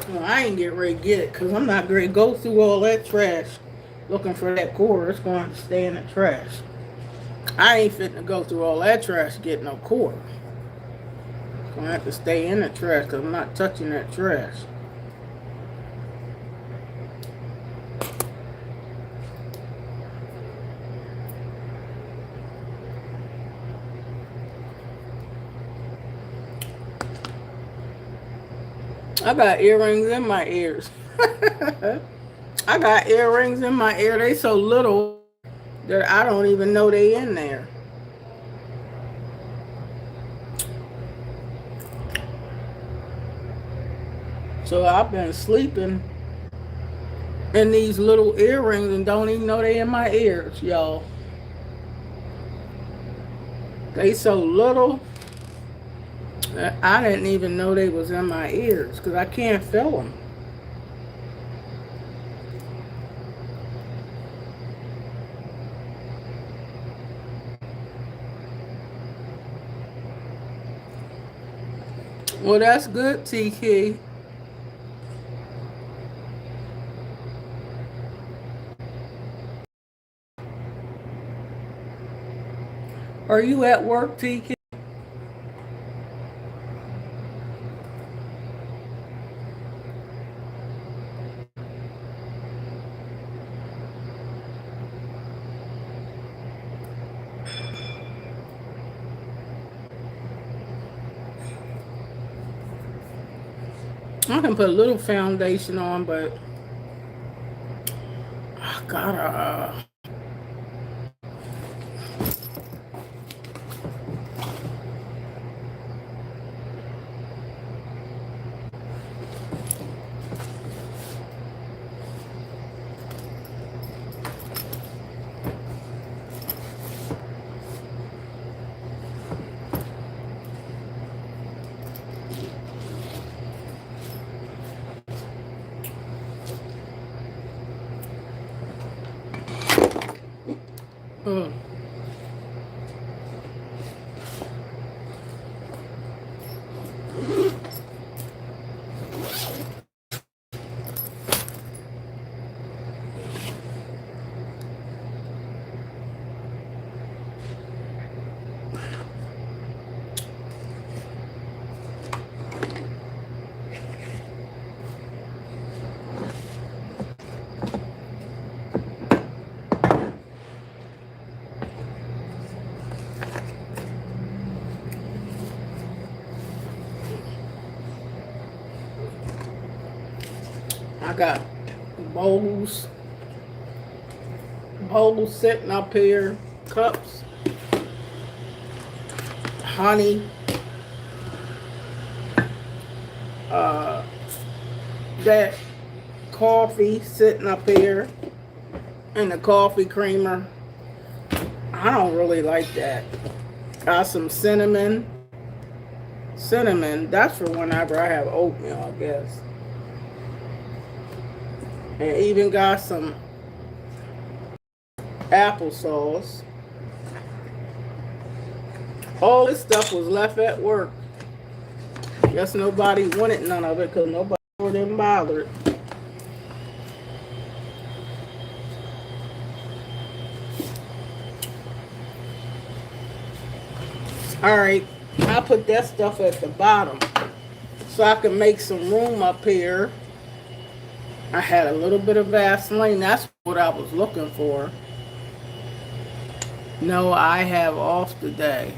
Well, I ain't getting ready to get it because I'm not ready to go through all that trash looking for that quarter. It's going to stay in the trash. I ain't fitting to go through all that trash to get no quarter. It's going to have to stay in the trash because I'm not touching that trash. I got earrings in my ears. I got earrings in my ear. They so little that I don't even know they in there. So I've been sleeping in these little earrings and don't even know they in my ears, y'all. They so little that I didn't even know they was in my ears because I can't feel them. Well, that's good, TK. Are you at work, TK? I can put a little foundation on, but I gotta. I got bowls sitting up here, cups, honey, that coffee sitting up here, and the coffee creamer. I don't really like that. Got some cinnamon. Cinnamon, that's for whenever I have oatmeal, I guess. And even got some applesauce. All this stuff was left at work. Guess nobody wanted none of it because nobody didn't bother it. Alright, I put that stuff at the bottom so I can make some room up here. I had a little bit of Vaseline. That's what I was looking for. No, I have off today.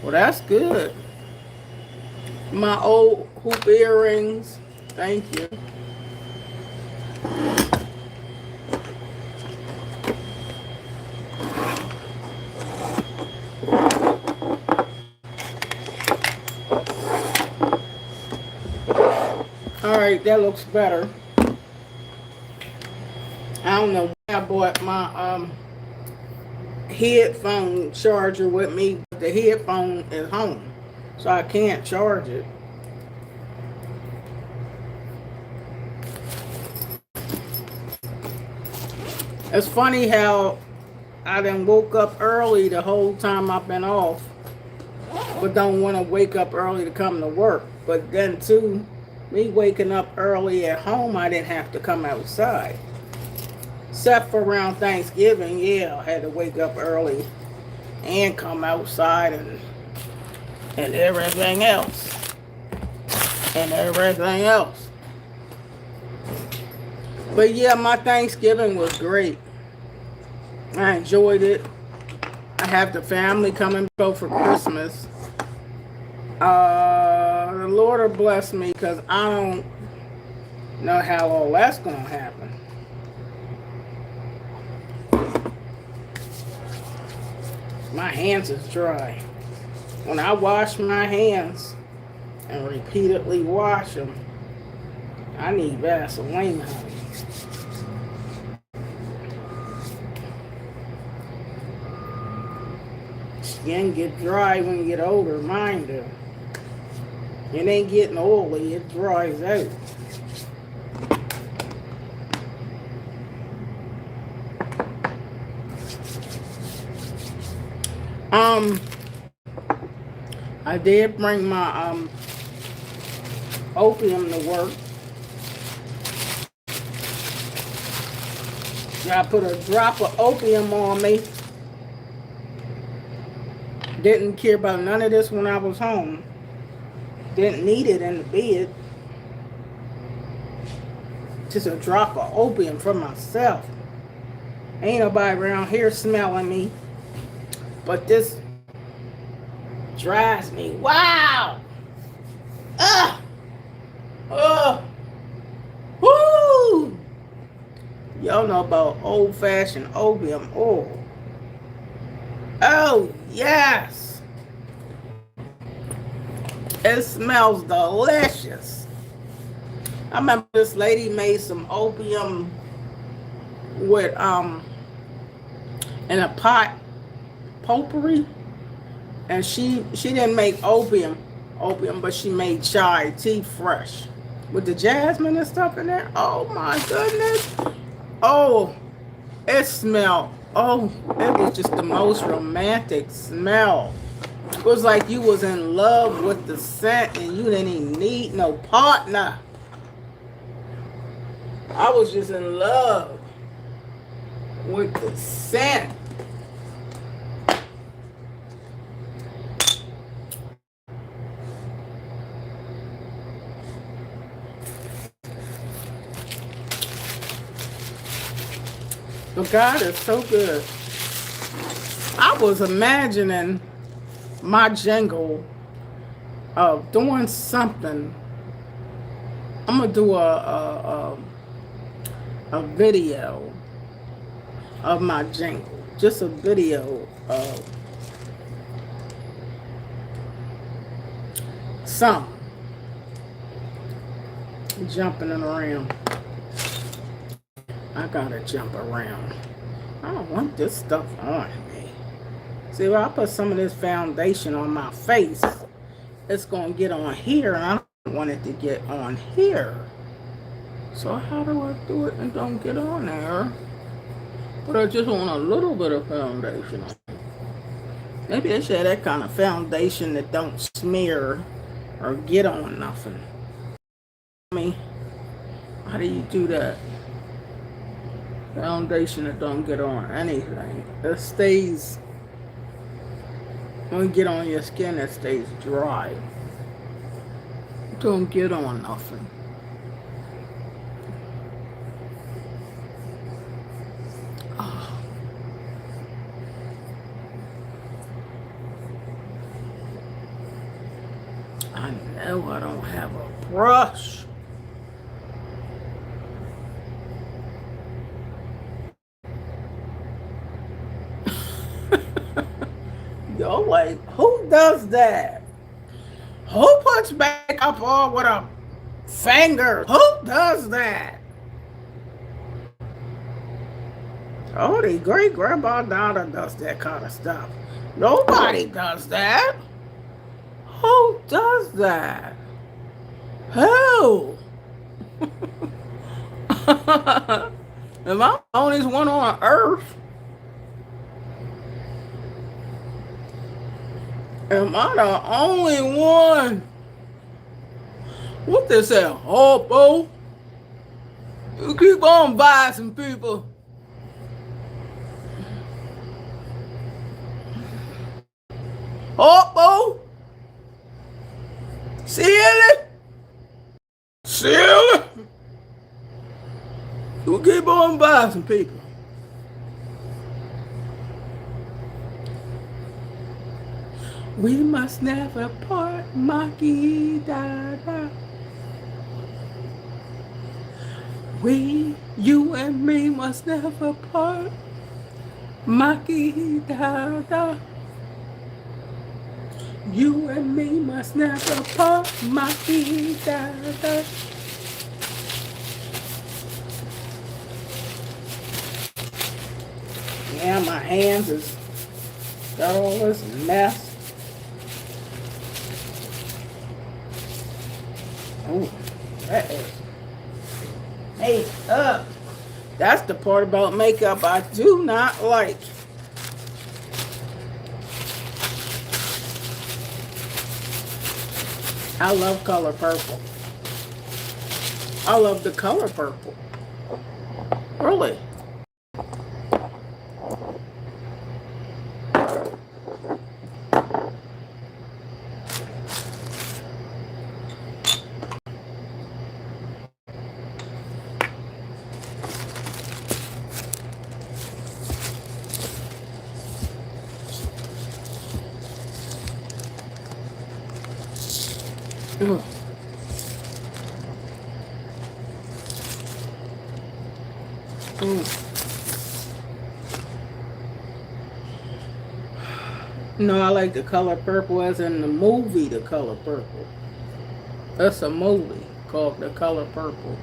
Well, that's good. My old hoop earrings. Thank you. Alright, that looks better. I don't know why I bought my headphone charger with me. The headphone is home, so I can't charge it. It's funny how I done woke up early the whole time I've been off, but don't want to wake up early to come to work. But then too, me waking up early at home, I didn't have to come outside. Except for around Thanksgiving, yeah, I had to wake up early and come outside and everything else. And everything else. But yeah, my Thanksgiving was great. I enjoyed it. I have the family coming over for Christmas. The Lord will bless me because I don't know how all that's going to happen. My hands is dry. When I wash my hands and repeatedly wash them, I need Vaseline, honey. Skin get dry when you get older, mine do. It ain't getting oily, it dries out. I did bring my opium to work. I put a drop of opium on me. Didn't care about none of this when I was home. Didn't need it in the bed. Just a drop of opium for myself. Ain't nobody around here smelling me. But this drives me. Wow! Ugh! Ugh! Woo! Y'all know about old-fashioned opium oil. Oh, yes! It smells delicious. I remember this lady made some opium with, in a pot, potpourri. And she didn't make opium, but she made chai tea fresh. With the jasmine and stuff in there. Oh my goodness. Oh, it smelled. Oh, it was just the most romantic smell. It was like you was in love with the scent and you didn't even need no partner. I was just in love with the scent. But God is so good. I was imagining my jingle of doing something I'm gonna do a video of my jingle. Just a video of some jumping around. I gotta jump around. I don't want this stuff on me. See, if I put some of this foundation on my face, it's gonna get on here, and I don't want it to get on here. So how do I do it and don't get on there? But I just want a little bit of foundation on. Maybe they should have that kind of foundation that don't smear or get on nothing. I mean, how do you do that? Foundation that don't get on anything. It stays, when you get on your skin, it stays dry. Don't get on nothing. Oh. I know I don't have a brush. Yo, like, who does that? Who puts makeup on with a finger? Who does that? Oh, the great grandma Donna does that kind of stuff. Nobody does that. Who does that? Who? Am I the only one on earth? Am I the only one? What they say? Hopo? You keep on biasing people. Hopo? Silly? Silly? You keep on biasing people. We must never part, Maki Dada. You and me must never part, Maki Dada. You and me must never part, Maki Dada. Yeah, my hands is got all this mess. Oh, that is makeup. That's the part about makeup I do not like. I love color purple. I love the color purple. Really. Ugh. No, I like the color purple as in the movie The Color Purple. That's a movie called The Color Purple.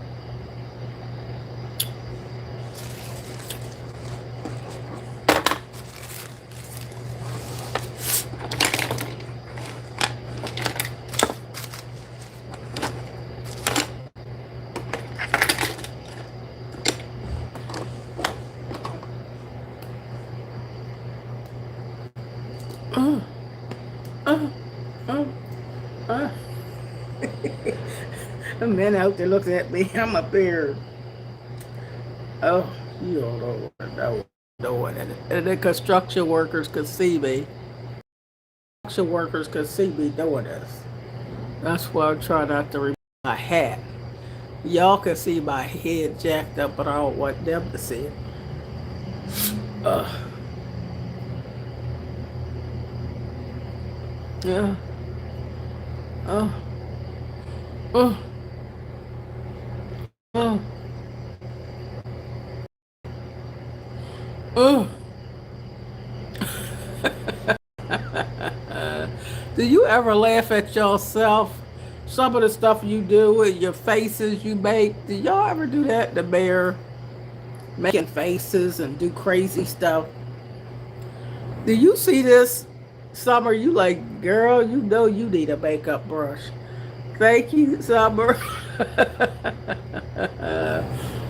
A man out there looking at me. I'm up here. Oh, you all don't know doing it. And the construction workers could see me. Construction workers could see me doing this. That's why I'm trying not to remove my hat. Y'all can see my head jacked up, but I don't want them to see it. Yeah. Mm, mm. Do you ever laugh at yourself? Some of the stuff you do with your faces you make. Do y'all ever do that? The bear making faces and do crazy stuff. Do you see this, Summer? You like, girl, you know you need a makeup brush. Thank you, Summer.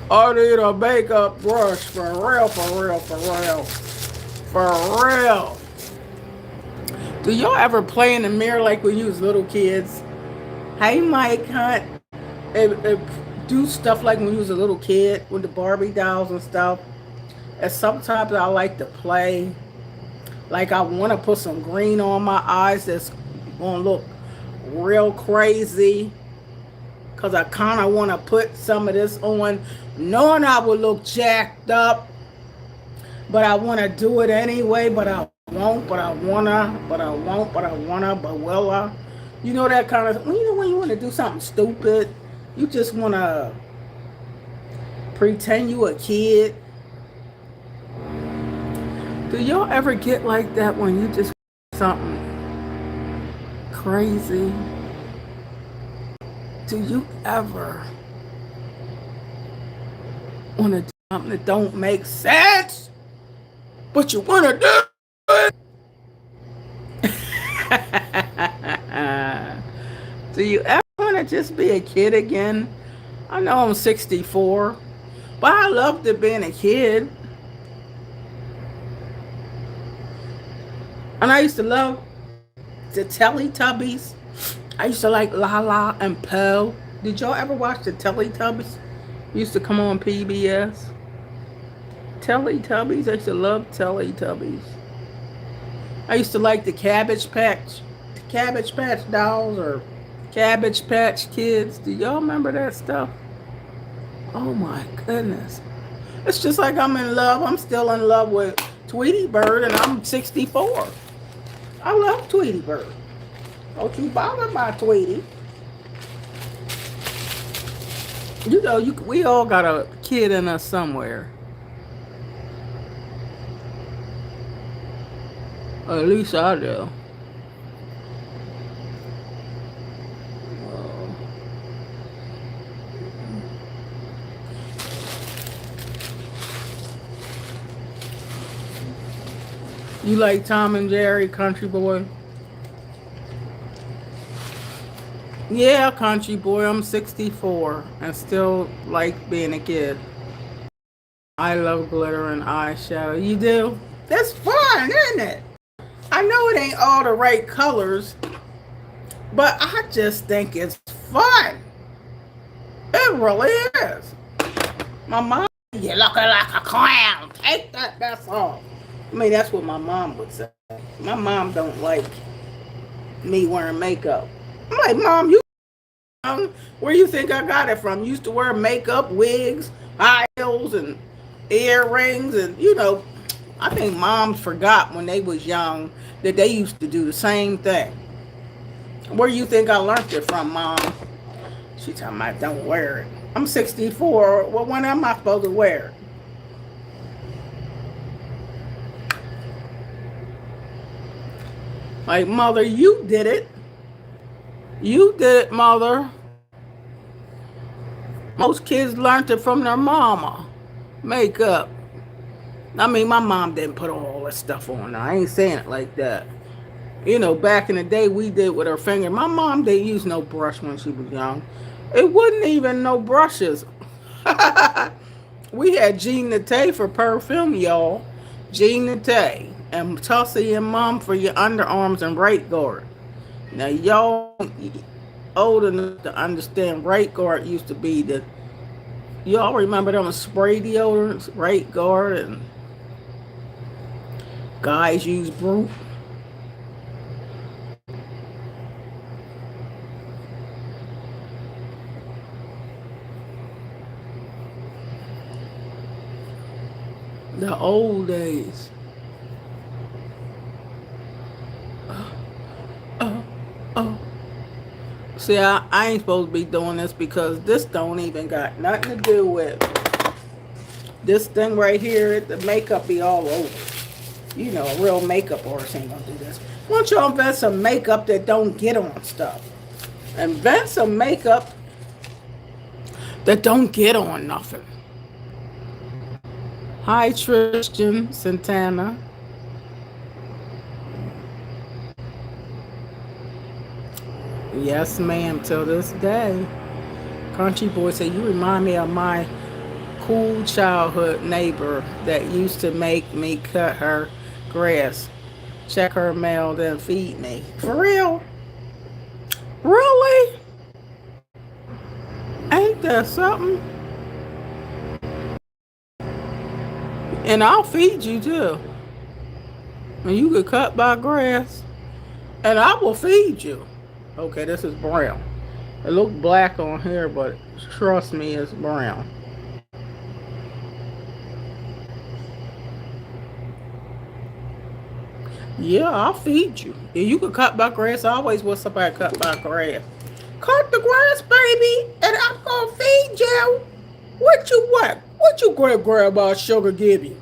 I need a makeup brush for real, for real, for real. For real. Do y'all ever play in the mirror like when you was little kids? Hey, Mike Hunt. Do stuff like when you was a little kid with the Barbie dolls and stuff. And sometimes I like to play. Like I want to put some green on my eyes that's going to look real crazy. Because I kind of want to put some of this on, knowing I would look jacked up. But I want to do it anyway, but I won't, but I want to, but I won't, but I want to, but will I? You know that kind of, you know when you want to do something stupid, you just want to pretend you a kid. Do y'all ever get like that when you just something crazy? Do you ever want to do something that don't make sense, but you want to do it? Do you ever want to just be a kid again? I know I'm 64, but I loved it being a kid. And I used to love the Teletubbies. I used to like Lala and Poe. Did y'all ever watch the Teletubbies? Used to come on PBS. Teletubbies. I used to love Teletubbies. I used to like the Cabbage Patch dolls or Cabbage Patch Kids. Do y'all remember that stuff? Oh my goodness. It's just like I'm in love. I'm still in love with Tweety Bird and I'm 64. I love Tweety Bird. Don't you bother my Tweety. You know, we all got a kid in us somewhere. At least I do. You like Tom and Jerry, Country Boy? Yeah, Country Boy. I'm 64 and still like being a kid. I love glitter and eyeshadow. You do? That's fun, isn't it? I know it ain't all the right colors, but I just think it's fun. It really is. My mom, you're looking like a clown. Take that mess off. I mean, that's what my mom would say. My mom don't like me wearing makeup. I'm like, Mom, you where you think I got it from? Used to wear makeup, wigs, high heels, and earrings, and you know, I think moms forgot when they was young that they used to do the same thing. Where you think I learned it from, Mom? She talking about don't wear it. I'm 64. Well, when am I supposed to wear it? Like, Mother, you did it. You did it, Mother. Most kids learned it from their mama. Makeup. I mean, my mom didn't put all that stuff on. I ain't saying it like that. You know, back in the day, we did with her finger. My mom didn't use no brush when she was young. It wasn't even no brushes. We had Jean Naté for perfume, y'all. Jean Naté. And Tussie and Mom for your underarms and right guard. Now, y'all old enough to understand right guard used to be the... Y'all remember them spray deodorants? Right guard and... Guys use Brute. The old days. See, I ain't supposed to be doing this because this don't even got nothing to do with this thing right here. The makeup be all over. You know, a real makeup artist ain't gonna do this. Why don't y'all invent some makeup that don't get on stuff? Invent some makeup that don't get on nothing. Hi, Tristan Santana. Yes, ma'am, till this day. Country boy said, you remind me of my cool childhood neighbor that used to make me cut her grass, check her mail, then feed me. For real? Really? Ain't that something? And I'll feed you too. And you could cut my grass. And I will feed you. Okay, this is brown. It looks black on here, but trust me, it's brown. Yeah, I'll feed you. If you could cut my grass, I always want somebody to cut my grass. Cut the grass, baby, and I'm gonna feed you. What you want? What you grandma sugar give you?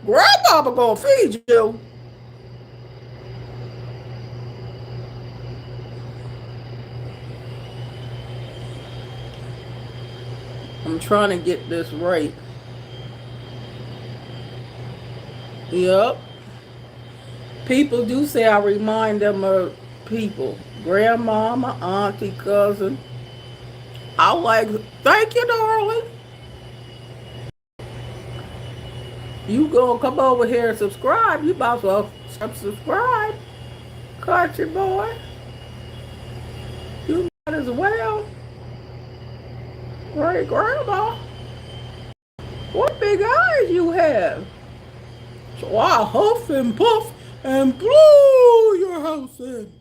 Grandmama gonna feed you. I'm trying to get this right. Yep. People do say I remind them of people. Grandmama, auntie, cousin. I like, thank you, darling. You gonna come over here and subscribe. You might as well subscribe. Country boy. You might as well. Great grandma. What big eyes you have. So I huff and puff and blow your house in.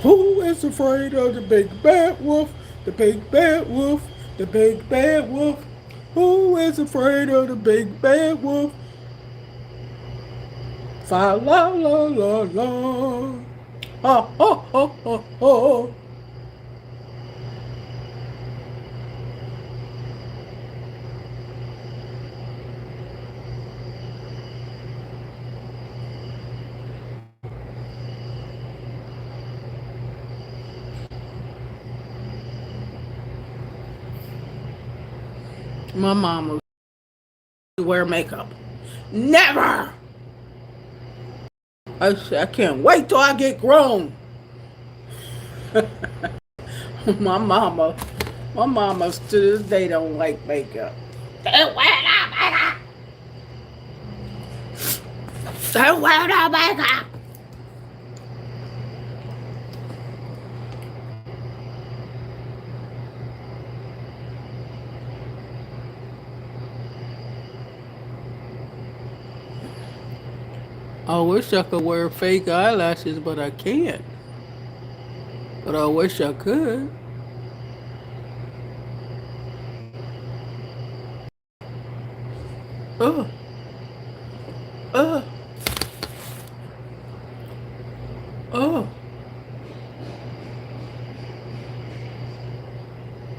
Who is afraid of the big bad wolf? The big bad wolf. The big bad wolf. Who is afraid of the big bad wolf? Fa la la la la. Ha ha ha ha ha. My mama used to wear makeup. Never! I can't wait till I get grown. my mama to this day don't like makeup. Don't wear no makeup. Don't wear no makeup. I wish I could wear fake eyelashes, but I can't. But I wish I could. Oh. Oh. Oh.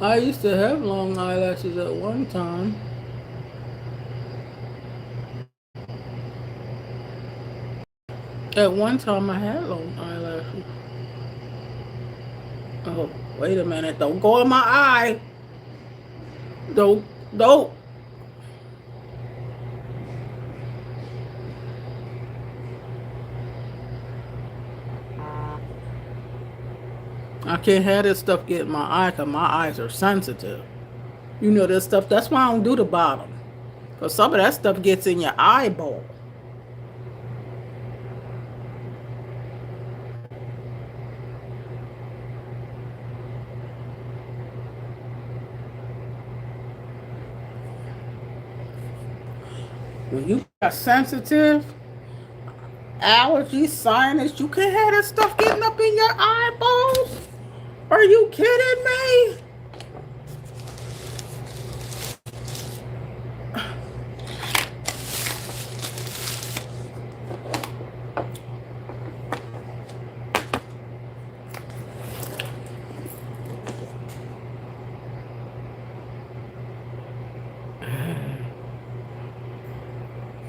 I used to have long eyelashes at one time. At one time I had long eyelashes. Oh, wait a minute. Don't go in my eye. Don't. I can't have this stuff get in my eye because my eyes are sensitive. You know this stuff. That's why I don't do the bottom. Because some of that stuff gets in your eyeball. When you got sensitive, allergy, sinus, you can't have that stuff getting up in your eyeballs. Are you kidding me?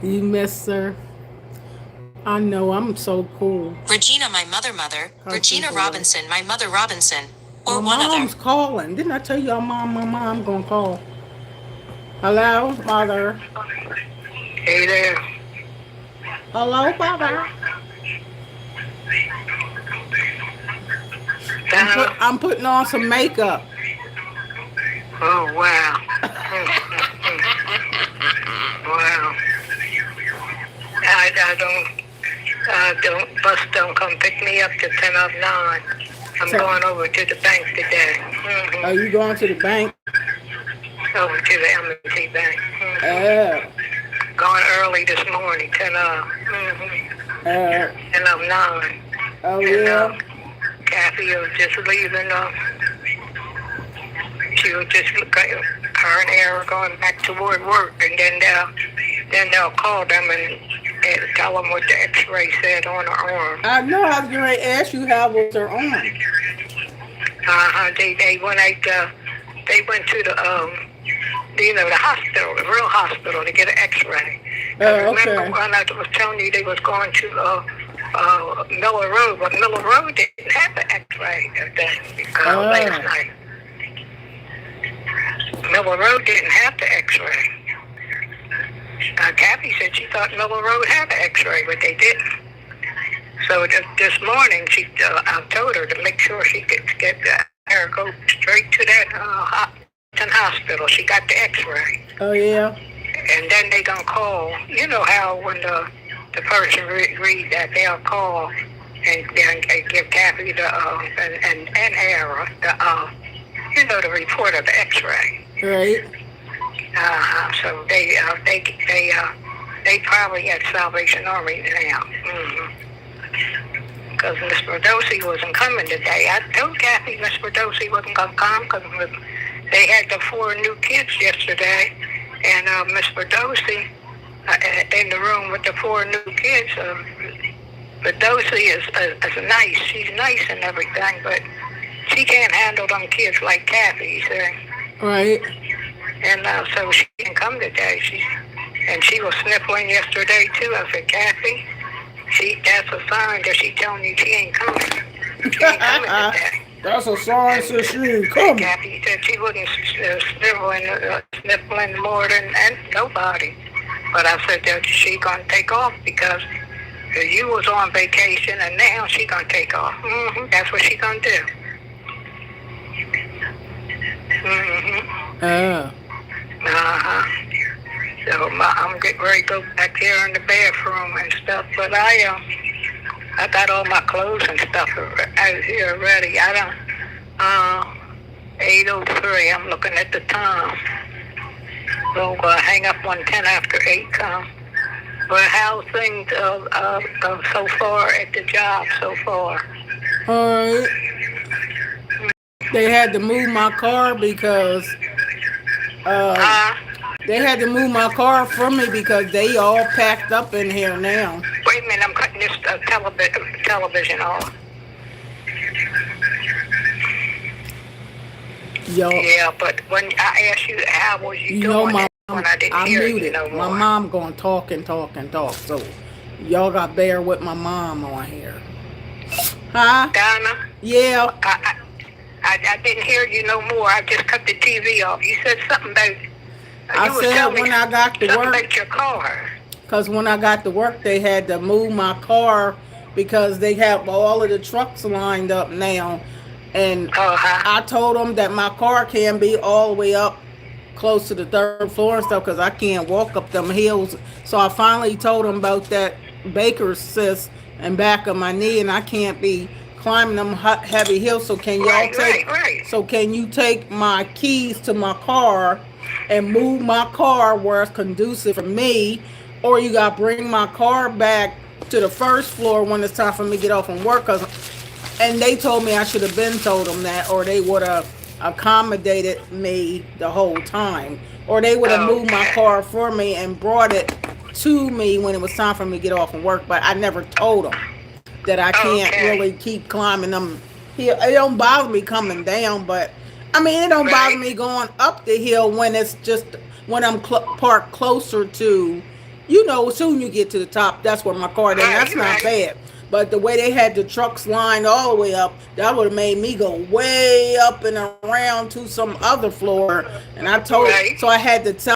You miss her. I know, I'm so cool. Regina, my mother, How Regina people are. Robinson, my mother Robinson, My or one mom's other. calling. Didn't I tell you my mom gonna call? Hello, mother. Hey there. Hello, mother. I'm putting on some makeup. Oh, wow. Wow. Bus don't come pick me up till 10 of 9. I'm going over to the bank today. Mm-hmm. Are you going to the bank? Over to the M&T Bank. Mm-hmm. Going early this morning, 10 of. Mm-hmm. 10 of 9. Oh, yeah. Kathy was just leaving. She was just, her and Aaron were going back toward work, and then they'll call them and tell them what the X-ray said on her arm. I know. I was going to ask you how was her arm. They went to the the hospital, the real hospital, to get an X-ray. Remember when I was telling you they was going to Miller Road, but Miller Road didn't have an X-ray last night. Miller Road didn't have the X-ray. Kathy said she thought Miller Road had an X-ray, but they didn't. So this morning, I told her to make sure she could go straight to that hospital. She got the X-ray. Oh, yeah. And then they gonna call. You know how when the person read that, they'll call and give Kathy and Ara the report of the X-ray. Right. So they probably at Salvation Army now. Because Miss Berdosi wasn't coming today. I told Kathy Miss Berdosi wasn't gonna come because they had the 4 new kids yesterday, and Miss Berdosi in the room with the 4 new kids. Berdosi is nice. She's nice and everything, but she can't handle them kids like Kathy, you see. Right. And so she didn't come today. She was sniffling yesterday too. I said, Kathy, that's a sign that she telling you she ain't coming. She ain't coming today. That's a sign that she ain't coming. Kathy said she wasn't sniffling more than nobody. But I said that she gonna take off because you was on vacation and now she gonna take off. That's what she gonna do. So I'm getting ready to go back there in the bathroom and stuff, but I got all my clothes and stuff out here ready. 8:03, I'm looking at the time. So I'm going to hang up 1:10 after 8 come. But how things so far at the job so far? Alright. They had to move my car because they had to move my car from me because they all packed up in here now. Wait a minute, I'm cutting this television off. Yo. Yeah, but when I asked you how was you doing when I didn't hear muted. You no more. My mom going to talk. So y'all got to bear with my mom on here. Huh? Donna? Yeah. I didn't hear you no more. I just cut the TV off. You said something about... I said when I got to work... about your car. Because when I got to work, they had to move my car because they have all of the trucks lined up now. And I told them that my car can't be all the way up close to the 3rd floor and stuff because I can't walk up them hills. So I finally told them about that Baker's cyst and back of my knee, and I can't be climbing them heavy hills. So can y'all So can you take my keys to my car and move my car where it's conducive for me, or you got to bring my car back to the 1st floor when it's time for me to get off from work? And they told me I should have been told them that, or they would have accommodated me the whole time, or they would have moved my car for me and brought it to me when it was time for me to get off from work. But I never told them that I can't really keep climbing them. It don't bother me coming down, but I mean, it don't bother me going up the hill when it's just when I'm parked closer to, you know, soon you get to the top, that's where my car, then that's not bad. But the way they had the trucks lined all the way up, that would have made me go way up and around to some other floor. And I told, Right. so I had to tell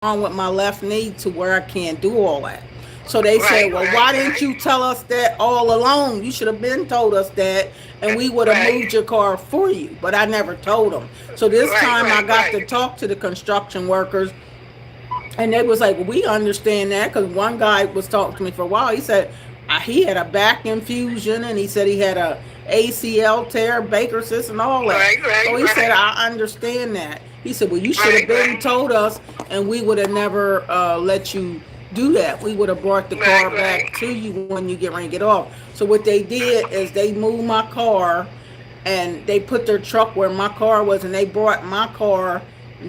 on with my left knee to where I can't do all that. So they said, well, why didn't you tell us that all along? You should have been told us that, and we would have moved your car for you. But I never told them. So this time I got to talk to the construction workers, and they was like, well, we understand that, because one guy was talking to me for a while. He said he had a back infusion, and he said he had a ACL tear, Baker cyst, and all that. So he said, I understand that. He said, well, you should have been told us, and we would have never let you do that. We would have brought the car back to you when you get ready to get off. So what they did is they moved my car, and they put their truck where my car was, and they brought my car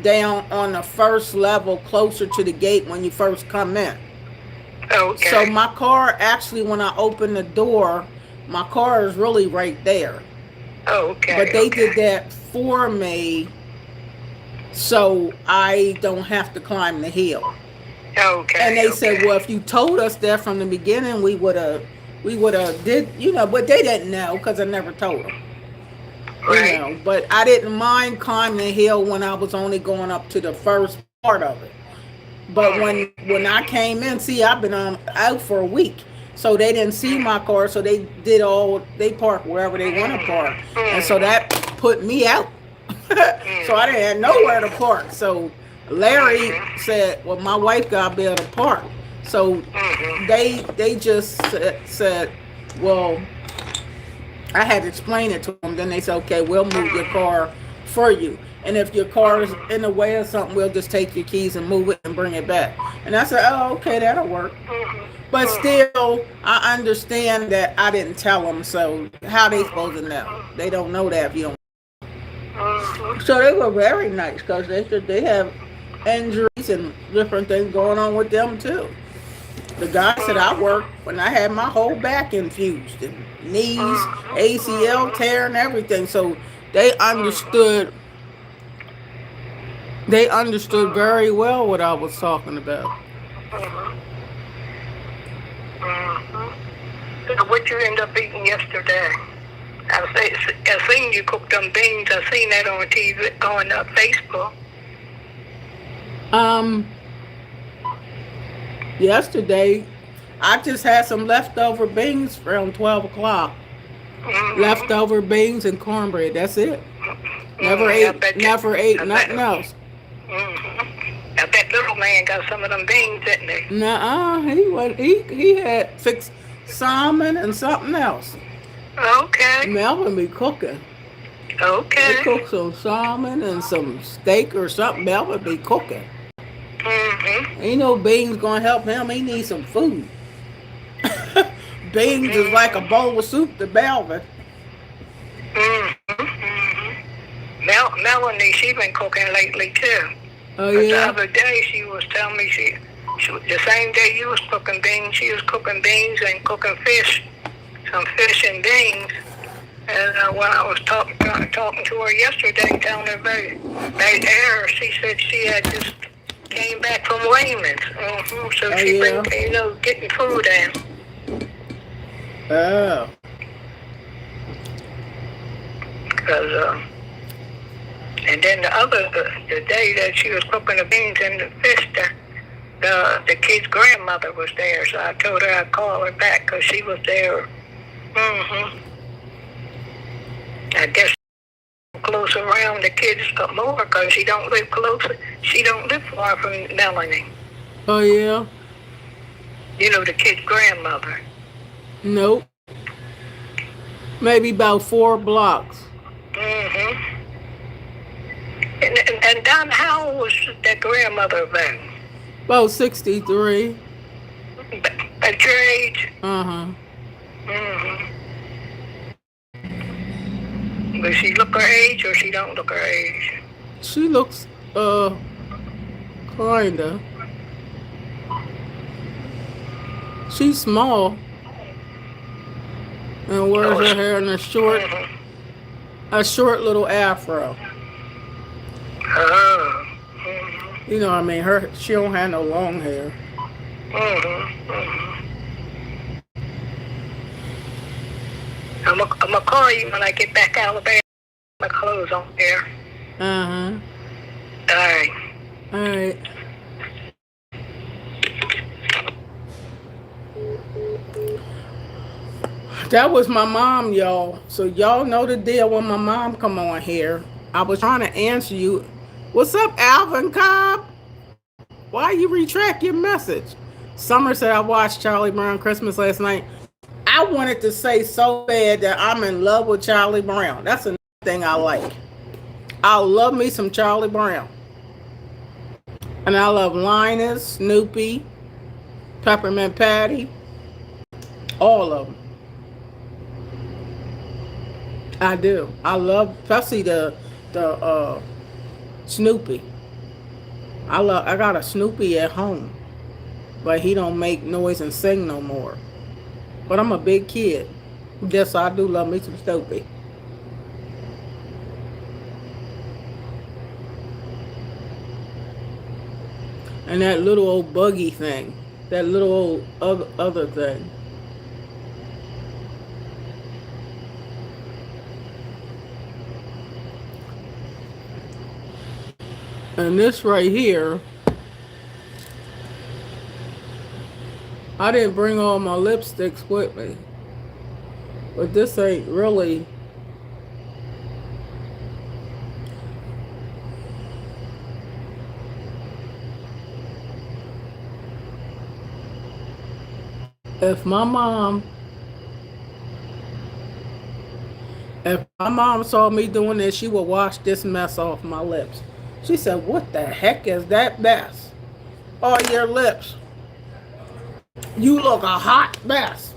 down on the first level closer to the gate when you first come in. Okay. So my car, actually, when I opened the door, my car is really right there. Okay. But they did that for me, so I don't have to climb the hill. Okay. And they said, well, if you told us that from the beginning, we would have did, you know, but they didn't know because I never told them. Right. You know, but I didn't mind climbing the hill when I was only going up to the first part of it. But when I came in, see, I've been out for a week. So they didn't see my car, so they parked wherever they want to park. And so that put me out. So I didn't have nowhere to park. So Larry said, well, my wife got to be able to park. So they just said, well, I had to explain it to them. Then they said, okay, we'll move your car for you. And if your car is in the way or something, we'll just take your keys and move it and bring it back. And I said, oh, okay, that'll work. But still, I understand that I didn't tell them. So how they supposed to know? They don't know that if you don't. So they were very nice, because they said they have injuries and different things going on with them too. The guy said I worked when I had my whole back infused, and knees, ACL tear, and everything. So they understood. They understood very well what I was talking about. So what you end up eating yesterday? I seen you cook them beans. I seen that on TV, on Facebook. Yesterday, I just had some leftover beans around 12 o'clock. Leftover beans and cornbread. That's it. Never ate nothing else. I bet little man got some of them beans, didn't he? Nuh-uh. He had fixed salmon and something else. Okay. Melvin be cooking. Okay. He cooked some salmon and some steak or something. Melvin be cooking. Ain't no beans gonna help him. He needs some food. Beans is like a bowl of soup to Melvin. Melanie, she been cooking lately too. Oh But yeah. the other day she was telling me she the same day you was cooking beans, she was cooking beans and cooking fish, some fish and beans. And when I was talking to her yesterday down there by air, she said she had just came back from Wilmington. So she been, getting food in. Oh. Cause, and then the day that she was cooking the beans and the fish, the kid's grandmother was there, so I told her I'd call her back because she was there. I guess close around the kids more because she don't live close. She don't live far from Melanie. Oh yeah. You know, the kid's grandmother. Nope. Maybe about 4 blocks. And Don, how old was that grandmother then? About 63. At your age? Does she look her age or she don't look her age? She looks kinda. She's small. And wears her hair in a short little afro. You know what I mean? She don't have no long hair. I'm gonna call you when I get back to Alabama. My clothes on there. Uh-huh. All right. All right. That was my mom, y'all. So y'all know the deal when my mom come on here. I was trying to answer you. What's up, Alvin Cobb? Why you retract your message? Summer said I watched Charlie Brown Christmas last night. I wanted to say so bad that I'm in love with Charlie Brown. That's another thing I like. I love me some Charlie Brown. And I love Linus, Snoopy, Peppermint Patty, all of them. I do. I love, especially the Snoopy. I got a Snoopy at home, but he don't make noise and sing no more. But I'm a big kid. Yes, I do love me some Snoopy. And that little old buggy thing, that little old other thing. And this right here, I didn't bring all my lipsticks with me. But this ain't really. If my mom saw me doing this, she would wash this mess off my lips. She said, "What the heck is that mess on your lips? You look a hot mess."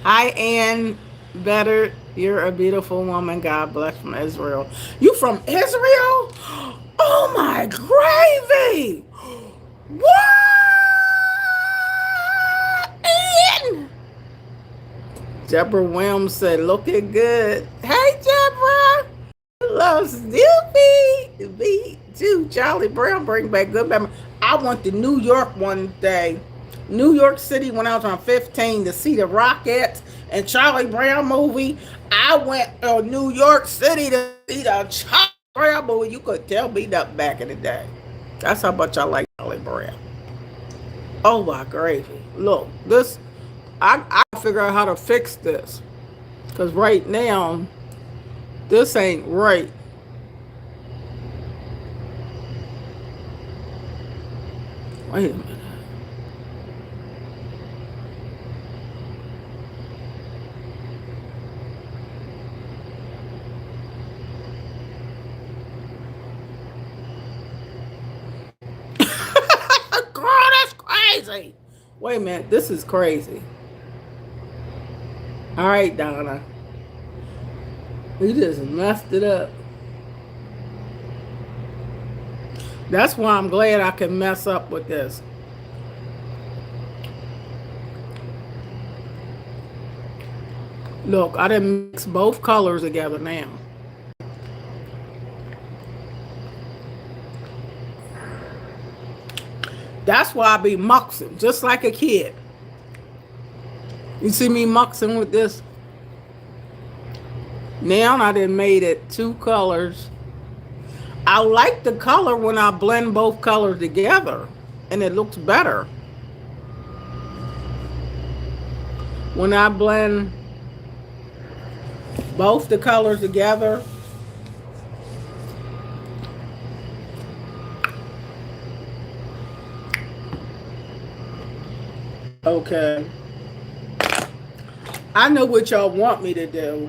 Hi, Ann. Better. You're a beautiful woman. God bless from Israel. You from Israel? Oh my gravy! What? Ian? Deborah Williams said, "Looking good." Hey, Deborah. Love Snoopy. Me too. Charlie Brown bring back good memories. I went to New York one day. New York City when I was on 15 to see the Rockettes and Charlie Brown movie. I went to New York City to see the Charlie Brown movie. You could tell me that back in the day. That's how much I like Charlie Brown. Oh my gravy. Look, this, I figure out how to fix this. Because right now, this ain't right. Wait a minute. Girl, that's crazy. Wait a minute. This is crazy. All right, Donna. We just messed it up. That's why I'm glad I can mess up with this. Look, I didn't mix both colors together now. That's why I be muxing, just like a kid. You see me muxing with this? Now I done made it two colors. I like the color when I blend both colors together, and it looks better. When I blend both the colors together, okay. I know what y'all want me to do.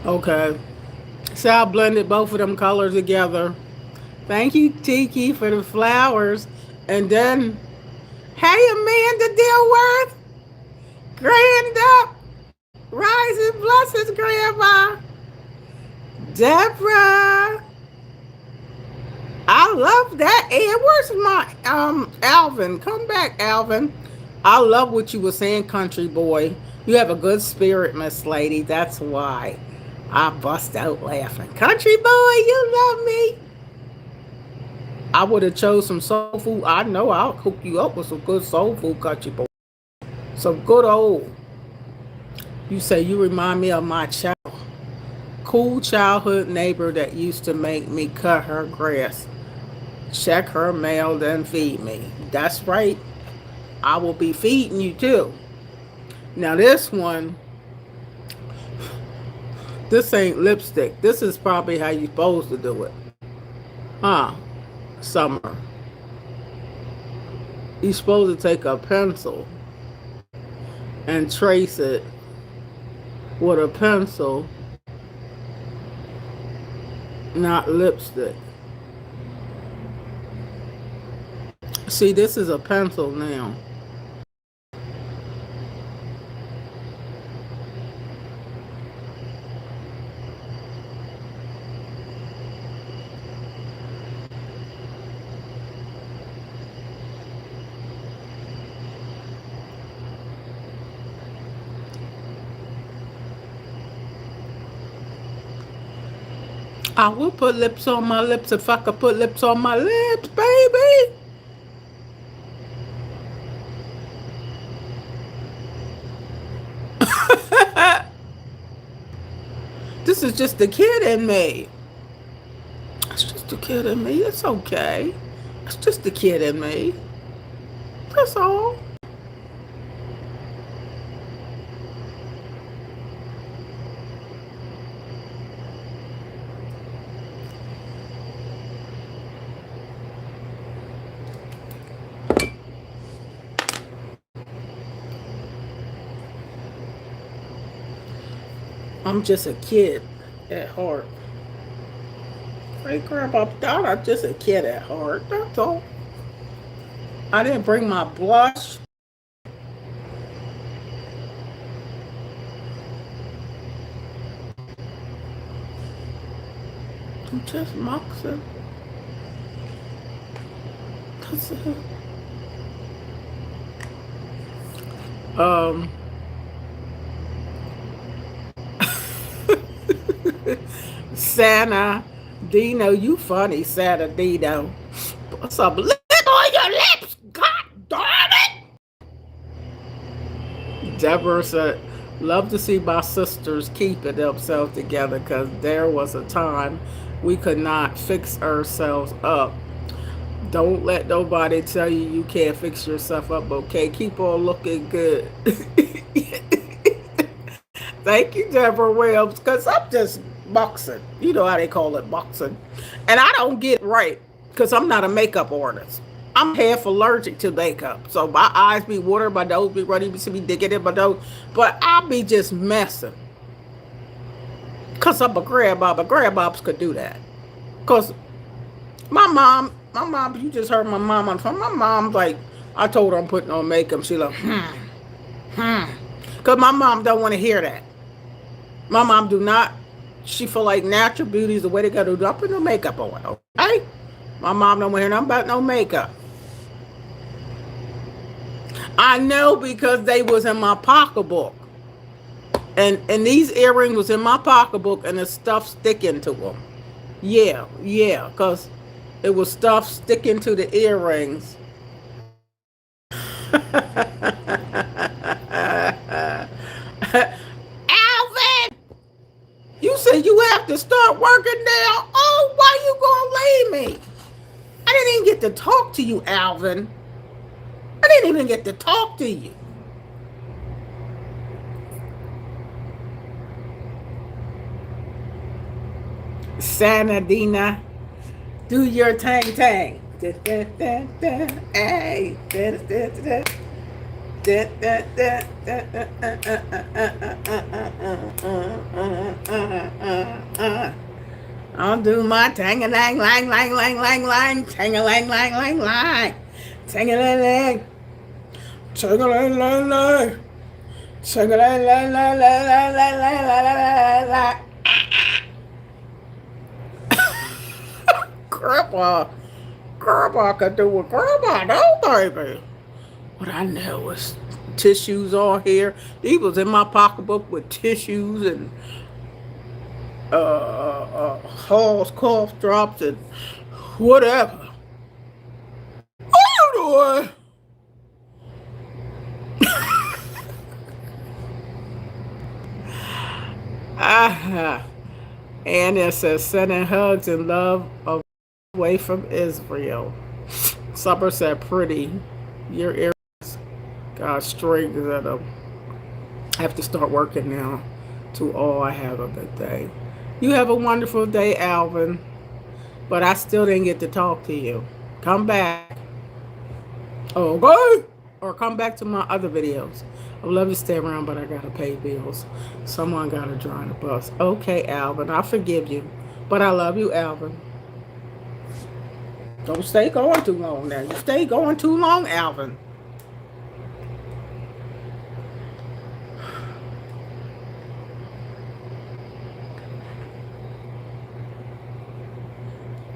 Okay. So I blended both of them colors together. Thank you, Tiki, for the flowers. And then, hey, Amanda Dilworth, grand up. Rising blessings, Grandma. Deborah. I love that. And where's my Alvin? Come back, Alvin. I love what you were saying, country boy. You have a good spirit, Miss Lady. That's why I bust out laughing. Country boy, you love me. I would have chose some soul food. I know I'll hook you up with some good soul food, country boy. Some good old. You say you remind me of my cool childhood neighbor that used to make me cut her grass, check her mail, then feed me. That's right. I will be feeding you too. Now this one, this ain't lipstick. This is probably how you supposed to do it. Huh? Summer. You're supposed to take a pencil and trace it with a pencil, not lipstick. See, this is a pencil now. I will put lips on my lips if I could put lips on my lips, baby. This is just the kid in me. It's just the kid in me. It's okay. It's just the kid in me. That's all. I'm just a kid at heart. Great grandpa thought I'm just a kid at heart. That's all. I didn't bring my blush. I'm just moxing. That's it. Santa Dino, you funny, Santa Dino. Put some lip on your lips, god darn it! Deborah said, love to see my sisters keeping themselves together because there was a time we could not fix ourselves up. Don't let nobody tell you you can't fix yourself up, okay? Keep on looking good. Thank you, Deborah Williams, because I'm just boxing. You know how they call it, boxing. And I don't get it right because I'm not a makeup artist. I'm half allergic to makeup. So my eyes be watering, my nose be running, you see me digging in my nose. But I be just messing. Because I'm a grandma, but grandmoms could do that. Because my mom, you just heard my mom on the phone. My mom's like, I told her I'm putting on makeup. She like, Because my mom don't want to hear that. My mom do not. She feel like natural beauty is the way to go. Do not put no makeup on, okay? My mom don't want to hear nothing about no makeup. I know because they was in my pocketbook. And these earrings was in my pocketbook and the stuff sticking to them. Yeah, because it was stuff sticking to the earrings. Alvin! You said you have to start working now. Oh, why you gonna leave me? I didn't even get to talk to you, Alvin. I didn't even get to talk to you. Sanadina, do your tang tang. Hey. I'll do my tang-a-lang, lang, lang, lang, lang, lang, tang-a-lang, lang, lang, lang, tang-a-lang, lang, tang-a-lang, lang, lang, Sing la la la la la la la la la la. Grandpa, Grandpa could do what Grandpa do, baby. What I know is tissues on here. These was in my pocketbook with tissues and Hall's cough drops and whatever. What are you doing? Ah, and it says sending hugs and love away from Israel. Supper said pretty. Your ears got strings in them. I have to start working now. To all, I have a good day. You have a wonderful day, Alvin. But I still didn't get to talk to you. Come back. Okay? Or come back to my other videos. I would love to stay around, but I gotta pay bills. Someone gotta drive the bus. Okay, Alvin, I forgive you. But I love you, Alvin. Don't stay going too long now. You stay going too long, Alvin.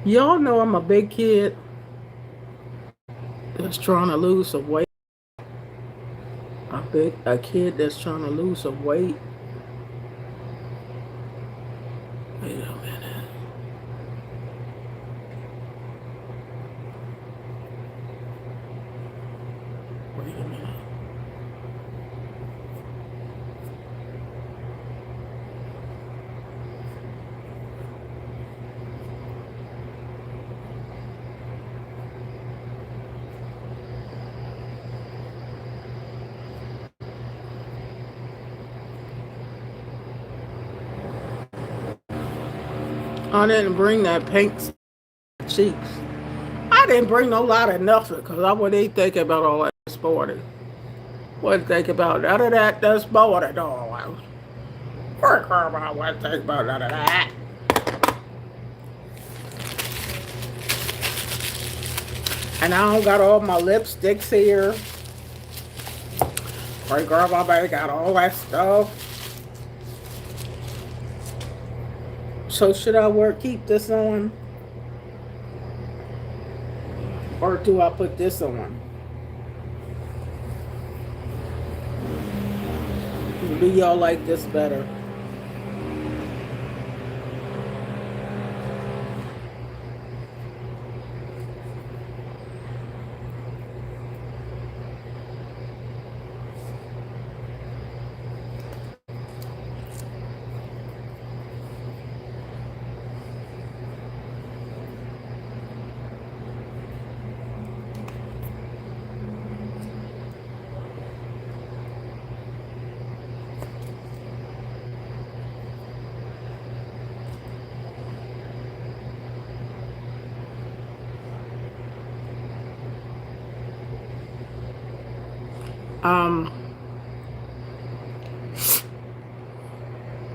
Y'all know I'm a big kid that's trying to lose some weight. A kid that's trying to lose some weight. Wait a minute. Wait a minute. I didn't bring that pink cheeks. I didn't bring no lot of nothing because I wasn't even thinking about all that sporting. Wasn't thinking about none of that this morning, all I wasn't thinking about none of that. And I don't got all my lipsticks here. Great grandma baby got all that stuff. So should I keep this on? Or do I put this on? Do y'all like this better?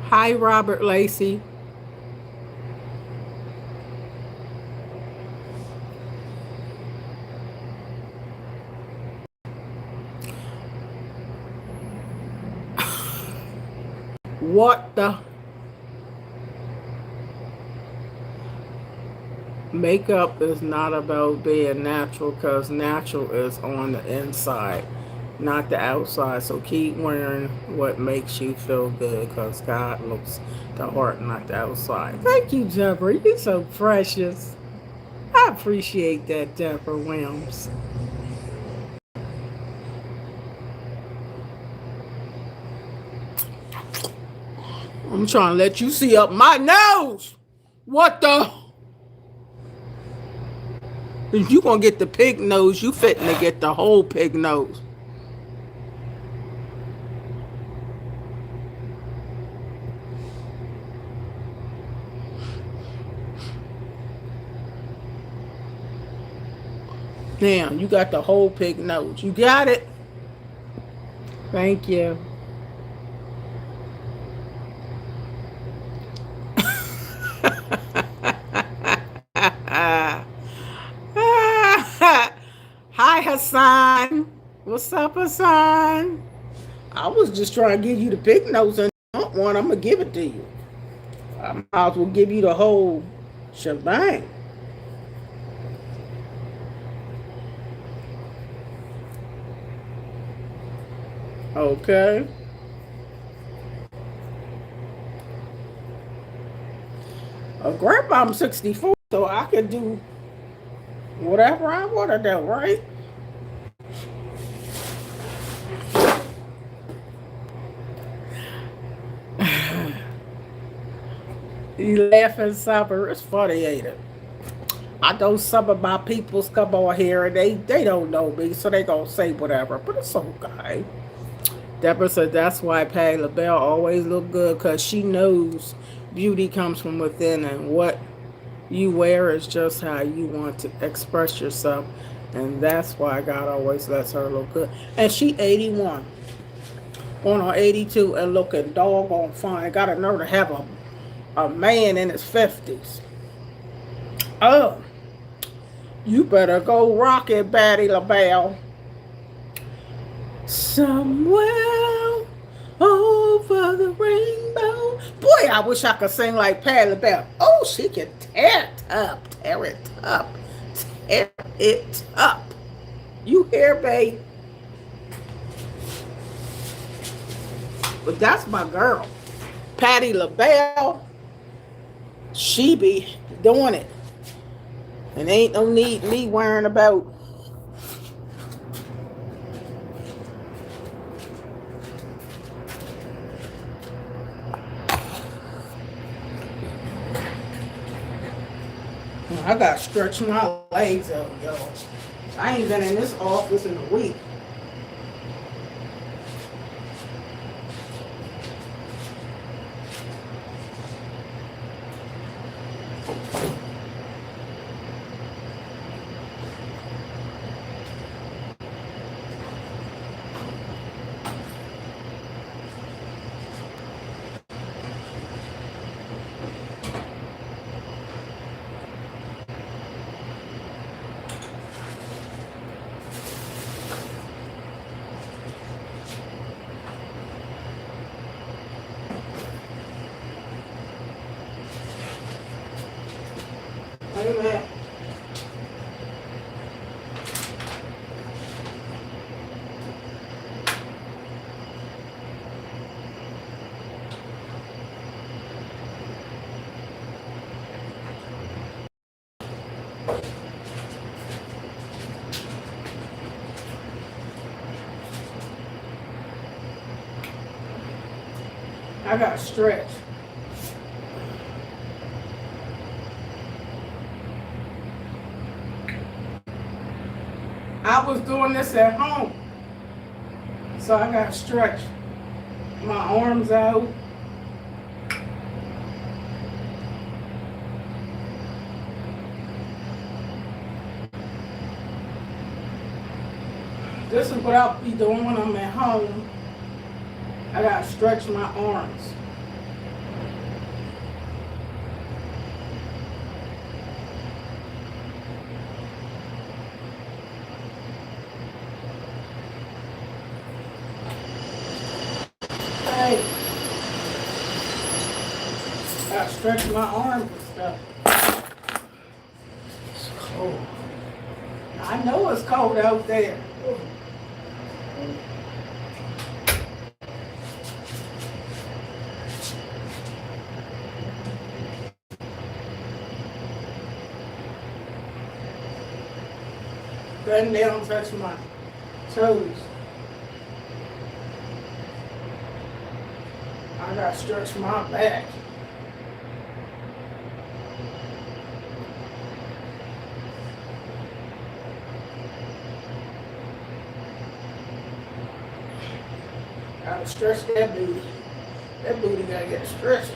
Hi, Robert Lacey. What the? Makeup is not about being natural because natural is on the inside, not the outside. So keep wearing what makes you feel good because God looks the heart, not the outside. Thank you, Deborah. You're so precious. I appreciate that, Deborah Williams. I'm trying to let you see up my nose. What the? If you gonna get the pig nose, you fitting to get the whole pig nose. Damn, you got the whole pig nose. You got it. Thank you. Hi, Hassan. What's up, Hassan? I was just trying to give you the big notes and you don't want, I'm going to give it to you. I might as well give you the whole shebang. Okay. Grandpa, I'm 64, so I can do whatever I want to do, right? You laughing, Supper? It's funny, ain't it? I know some of my peoples come on here and they don't know me, so they gonna say whatever, but it's okay. Deborah said that's why Patty LaBelle always look good, because she knows beauty comes from within, and what you wear is just how you want to express yourself. And that's why God always lets her look good. And she 81, on her 82, and looking doggone fine. Got a nerve to have a man in his 50s. Oh, you better go rock it, Patty LaBelle. Somewhere over the rainbow. Boy, I wish I could sing like Patty LaBelle. Oh, she can tear it up, tear it up, tear it up. You hear, babe? But that's my girl. Patty LaBelle, she be doing it. And ain't no need me worrying about I gotta stretch my legs out, yo. I ain't been in this office in a week. Amen. I gotta stretch. I was doing this at home, so I gotta stretch my arms out. This is what I'll be doing when I'm at home. I gotta stretch my arms. Hey, I gotta stretch my arms and stuff. It's cold. I know it's cold out there. Bend down, touch my toes. I gotta stretch my back. Gotta stretch that booty. That booty gotta get stretched.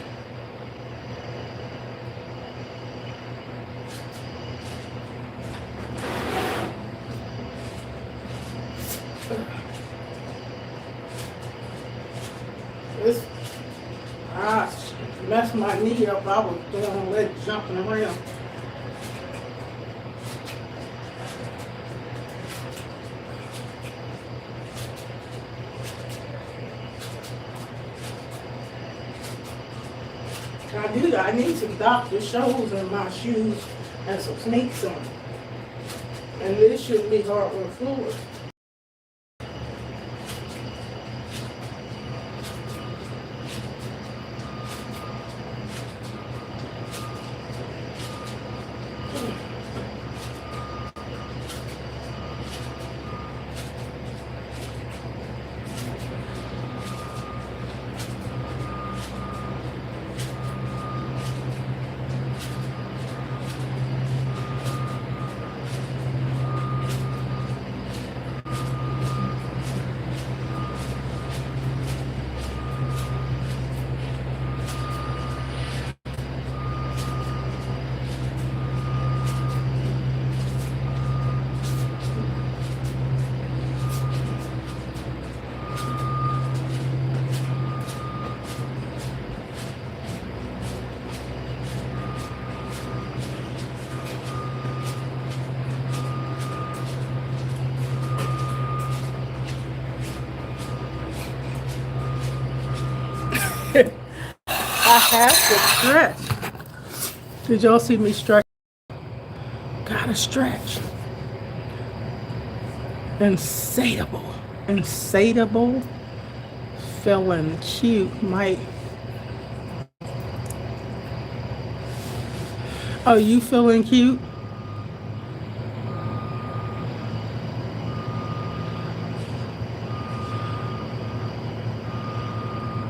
This, I messed my knee up. I was doing all that jumping around. I do that. I need some doctor shoes in my shoes and some sneaks on. And this shouldn't be hardwood floors. I have to stretch. Did y'all see me stretch? Gotta stretch. Insatiable. Insatiable. Feeling cute. Might. Oh, you feeling cute?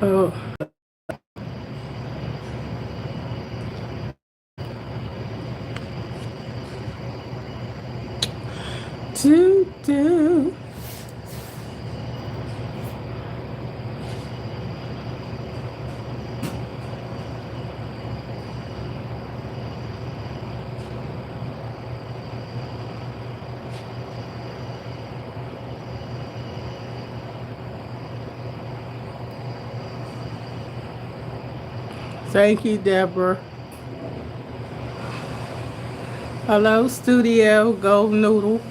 Oh. Do. Thank you, Deborah. Hello, Studio Gold Noodle.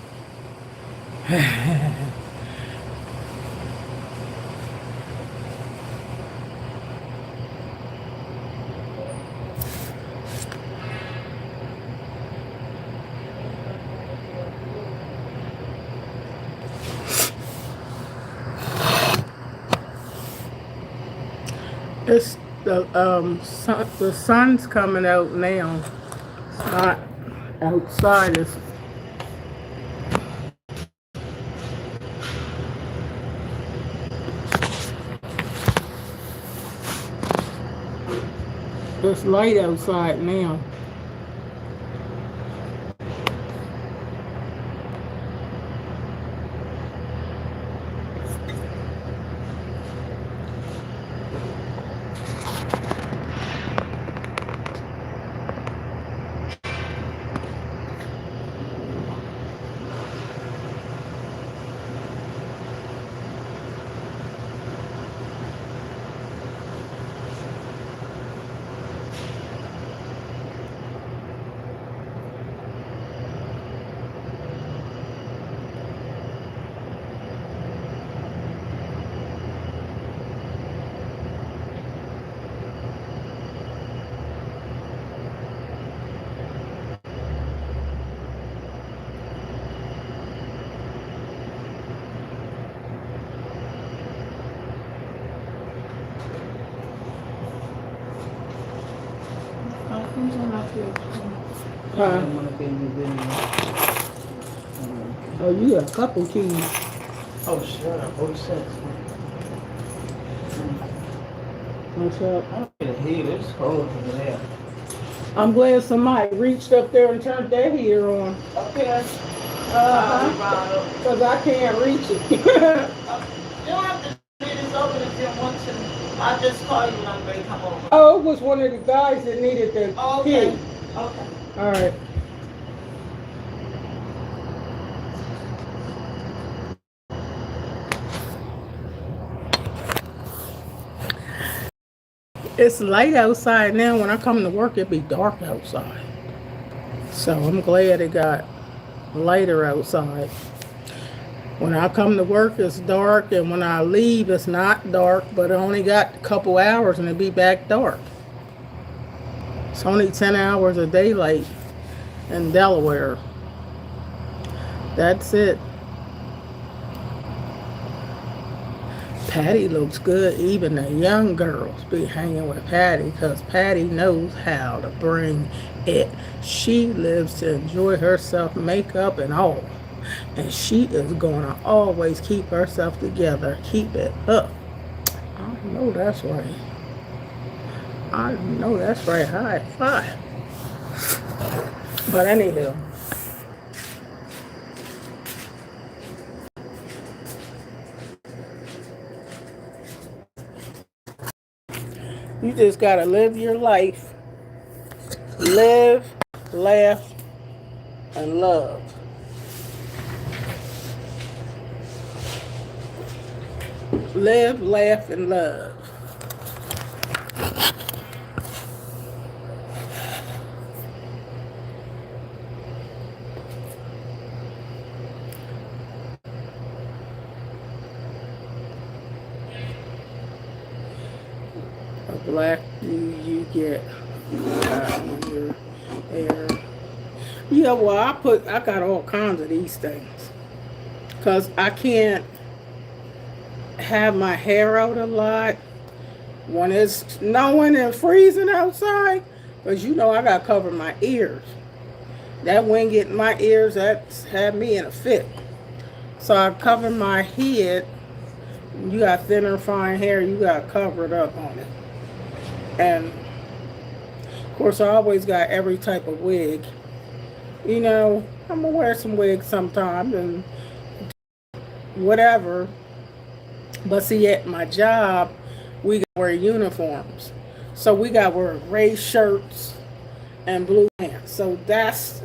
It's the sun's coming out now. It's not outside. It's light outside now. Oh, you got a couple keys. Oh, shut up. 46. What's up? I can hear it's cold in there. I'm glad somebody reached up there and turned their heater on. Okay. Because I can't reach it. You don't have to leave this open if you want to. I'll just call you when I'm ready to come over. Oh, it was one of the guys that needed the Okay. key. Okay. All right. It's light outside now. When I come to work, it'd be dark outside. So I'm glad it got lighter outside. When I come to work, it's dark, and when I leave, it's not dark, but I only got a couple hours and it'll be back dark. It's only 10 hours of daylight in Delaware. That's it. Patty looks good. Even the young girls be hanging with Patty because Patty knows how to bring it. She lives to enjoy herself, makeup and all. And she is going to always keep herself together. Keep it up. I know that's right. I know that's right. High five. But anywho. You just gotta live your life. Live, laugh, and love. Live, laugh, and love. A black you get in your hair. Yeah, well, I got all kinds of these things. Because I can't have my hair out a lot when it's snowing and freezing outside. Because you know I got to cover my ears. That wind getting my ears, that's had me in a fit. So I cover my head. You got thinner, fine hair, you got to cover it up on it. And of course, I always got every type of wig. You know, I'm gonna wear some wigs sometimes and whatever. But see, at my job, we got to wear uniforms. So we got to wear gray shirts and blue pants. So that's,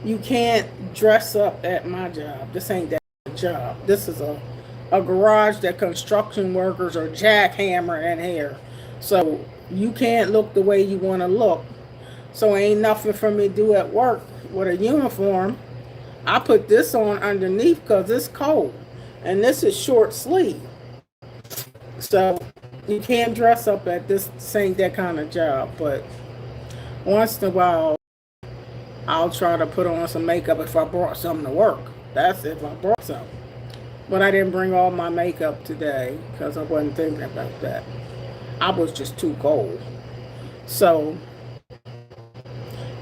you can't dress up at my job. This ain't that job. This is a garage that construction workers are jackhammering in here. So you can't look the way you want to look. So ain't nothing for me to do at work with a uniform. I put this on underneath because it's cold. And this is short sleeve. So you can't dress up at this ain't that kind of job. But once in a while, I'll try to put on some makeup if I brought something to work. That's if I brought something. But I didn't bring all my makeup today because I wasn't thinking about that. I was just too cold. So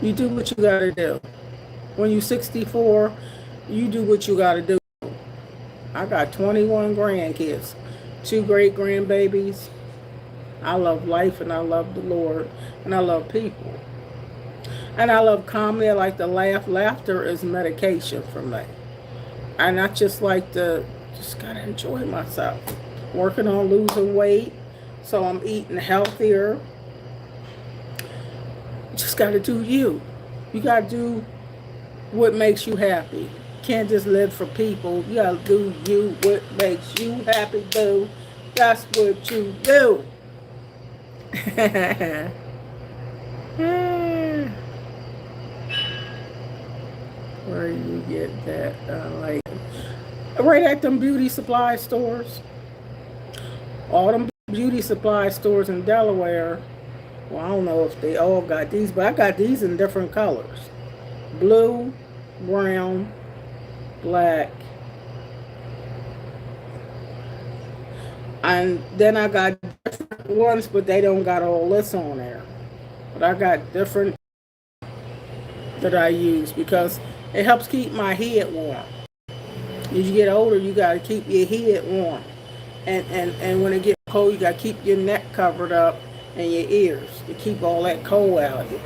you do what you gotta do. When you're 64, you do what you gotta do. I got 21 grandkids, 2 great grandbabies. I love life and I love the Lord and I love people. And I love comedy. I like to laugh. Laughter is medication for me. And I just like to, just gotta enjoy myself. Working on losing weight, so I'm eating healthier. Just gotta do you. You gotta do what makes you happy. You can't just live for people. You gotta do you, what makes you happy, boo. That's what you do. Where you get that? Like right at them beauty supply stores. All them beauty supply stores in Delaware. Well, I don't know if they all got these, but I got these in different colors. Blue, brown, black. And then I got different ones, but they don't got all this on there. But I got different that I use because it helps keep my head warm. As you get older, you got to keep your head warm. And when it gets cold, you got to keep your neck covered up and your ears to keep all that cold out of you.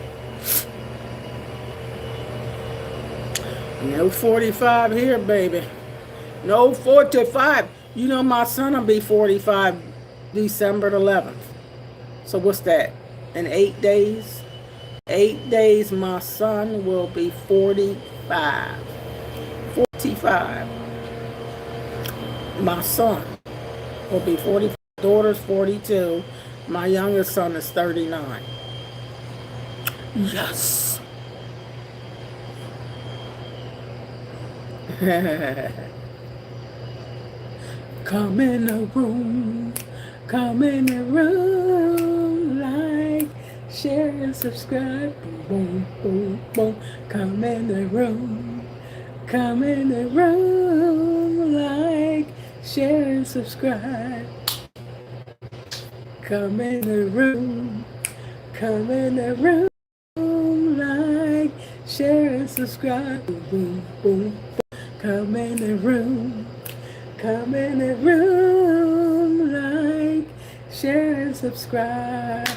No 45 here, baby. No 45. You know my son will be 45 December 11th. So what's that? In 8 days? 8 days, my son will be 45. 45. My son will be 45. Daughter's 42. My youngest son is 39. Yes. Come in the room. Come in the room like share, and subscribe. Boom, boom, boom. Come in the room. Come in the room. Like, share, and subscribe. Come in the room. Come in the room. Like, share, and subscribe. Boom, boom, boom. Come in the room. Come in the room. Like, share, and subscribe.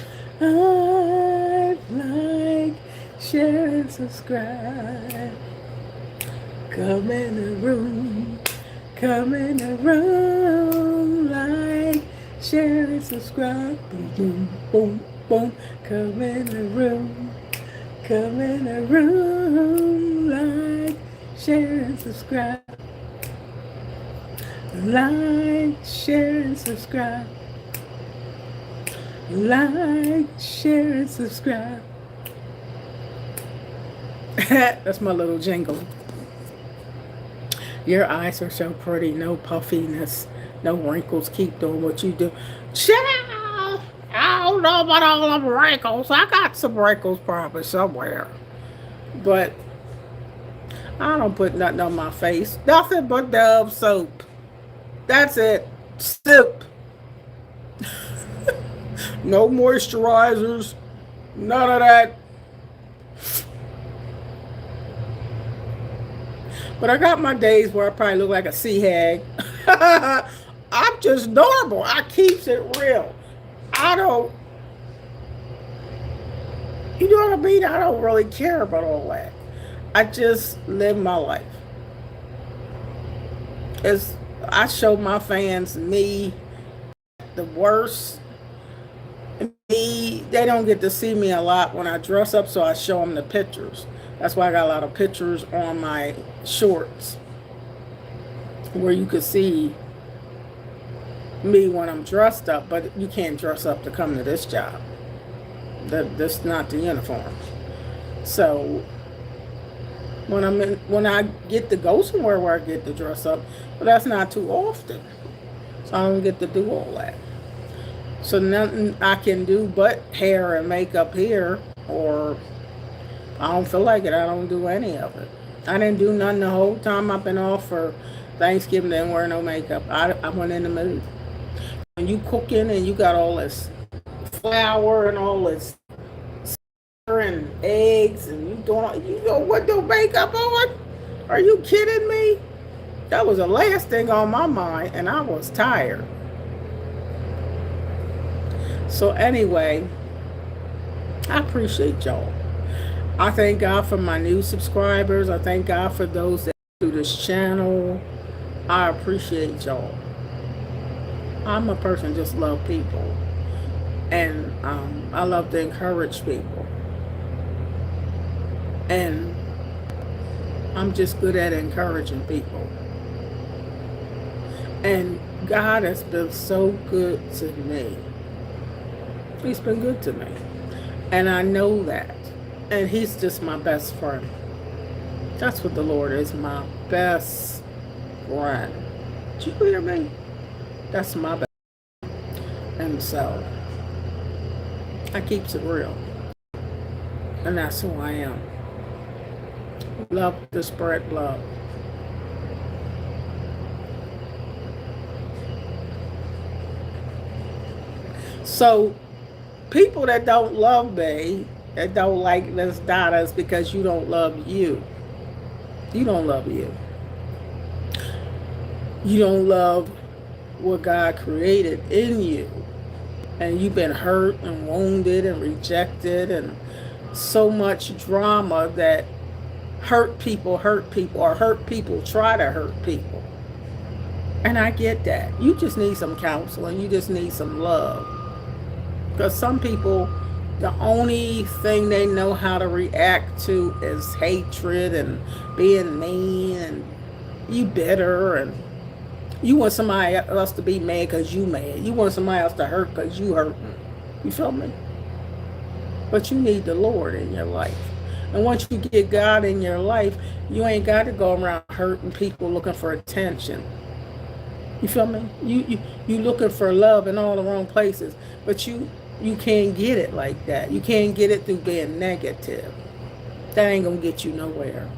Like, share, and subscribe. Come in the room. Come in the room. Like, share, and subscribe. Boom, boom, boom, boom. Come in the room. Come in the room. Like, share, and subscribe. Like, share, and subscribe. Like, share, and subscribe. That's my little jingle. Your eyes are so pretty. No puffiness. No wrinkles. Keep doing what you do. Child! I don't know about all them wrinkles. I got some wrinkles probably somewhere. But I don't put nothing on my face. Nothing but Dove soap. That's it. Soup. No moisturizers. None of that. But I got my days where I probably look like a sea hag. I'm just normal. I keeps it real. I don't, you know what I mean? I don't really care about all that. I just live my life. I show my fans me, the worst. Me, they don't get to see me a lot when I dress up, so I show them the pictures. That's why I got a lot of pictures on my shorts where you can see me when I'm dressed up, but you can't dress up to come to this job. That's not the uniform. So when I get to go somewhere where I get to dress up, but that's not too often. So I don't get to do all that. So nothing I can do but hair and makeup here, or I don't feel like it. I don't do any of it. I didn't do nothing the whole time I've been off for Thanksgiving. Didn't wear no makeup. I went in the mood. When you cooking and you got all this flour and all this and eggs and you don't what no makeup on? Are you kidding me? That was the last thing on my mind, and I was tired. So anyway, I appreciate y'all. I thank God for my new subscribers. I thank God for those that do this channel. I appreciate y'all. I'm a person just love people. And I love to encourage people. And I'm just good at encouraging people. And God has been so good to me. He's been good to me. And I know that. And he's just my best friend. That's what the Lord is, my best friend. Did you hear me? That's my best friend. And so, I keeps it real. And that's who I am. Love to spread love. So, people that don't love me, that don't like Miss Donna, is because you don't love you. You don't love you. You don't love what God created in you. And you've been hurt and wounded and rejected and so much drama that hurt people, or hurt people try to hurt people. And I get that. You just need some counseling. You just need some love. Because some people, the only thing they know how to react to is hatred and being mean and you bitter, and you want somebody else to be mad because you mad. You want somebody else to hurt because you hurting. You feel me? But you need the Lord in your life. And once you get God in your life, you ain't got to go around hurting people looking for attention. You feel me? You looking for love in all the wrong places. But you You can't get it like that. You can't get it through being negative. That ain't gonna get you nowhere.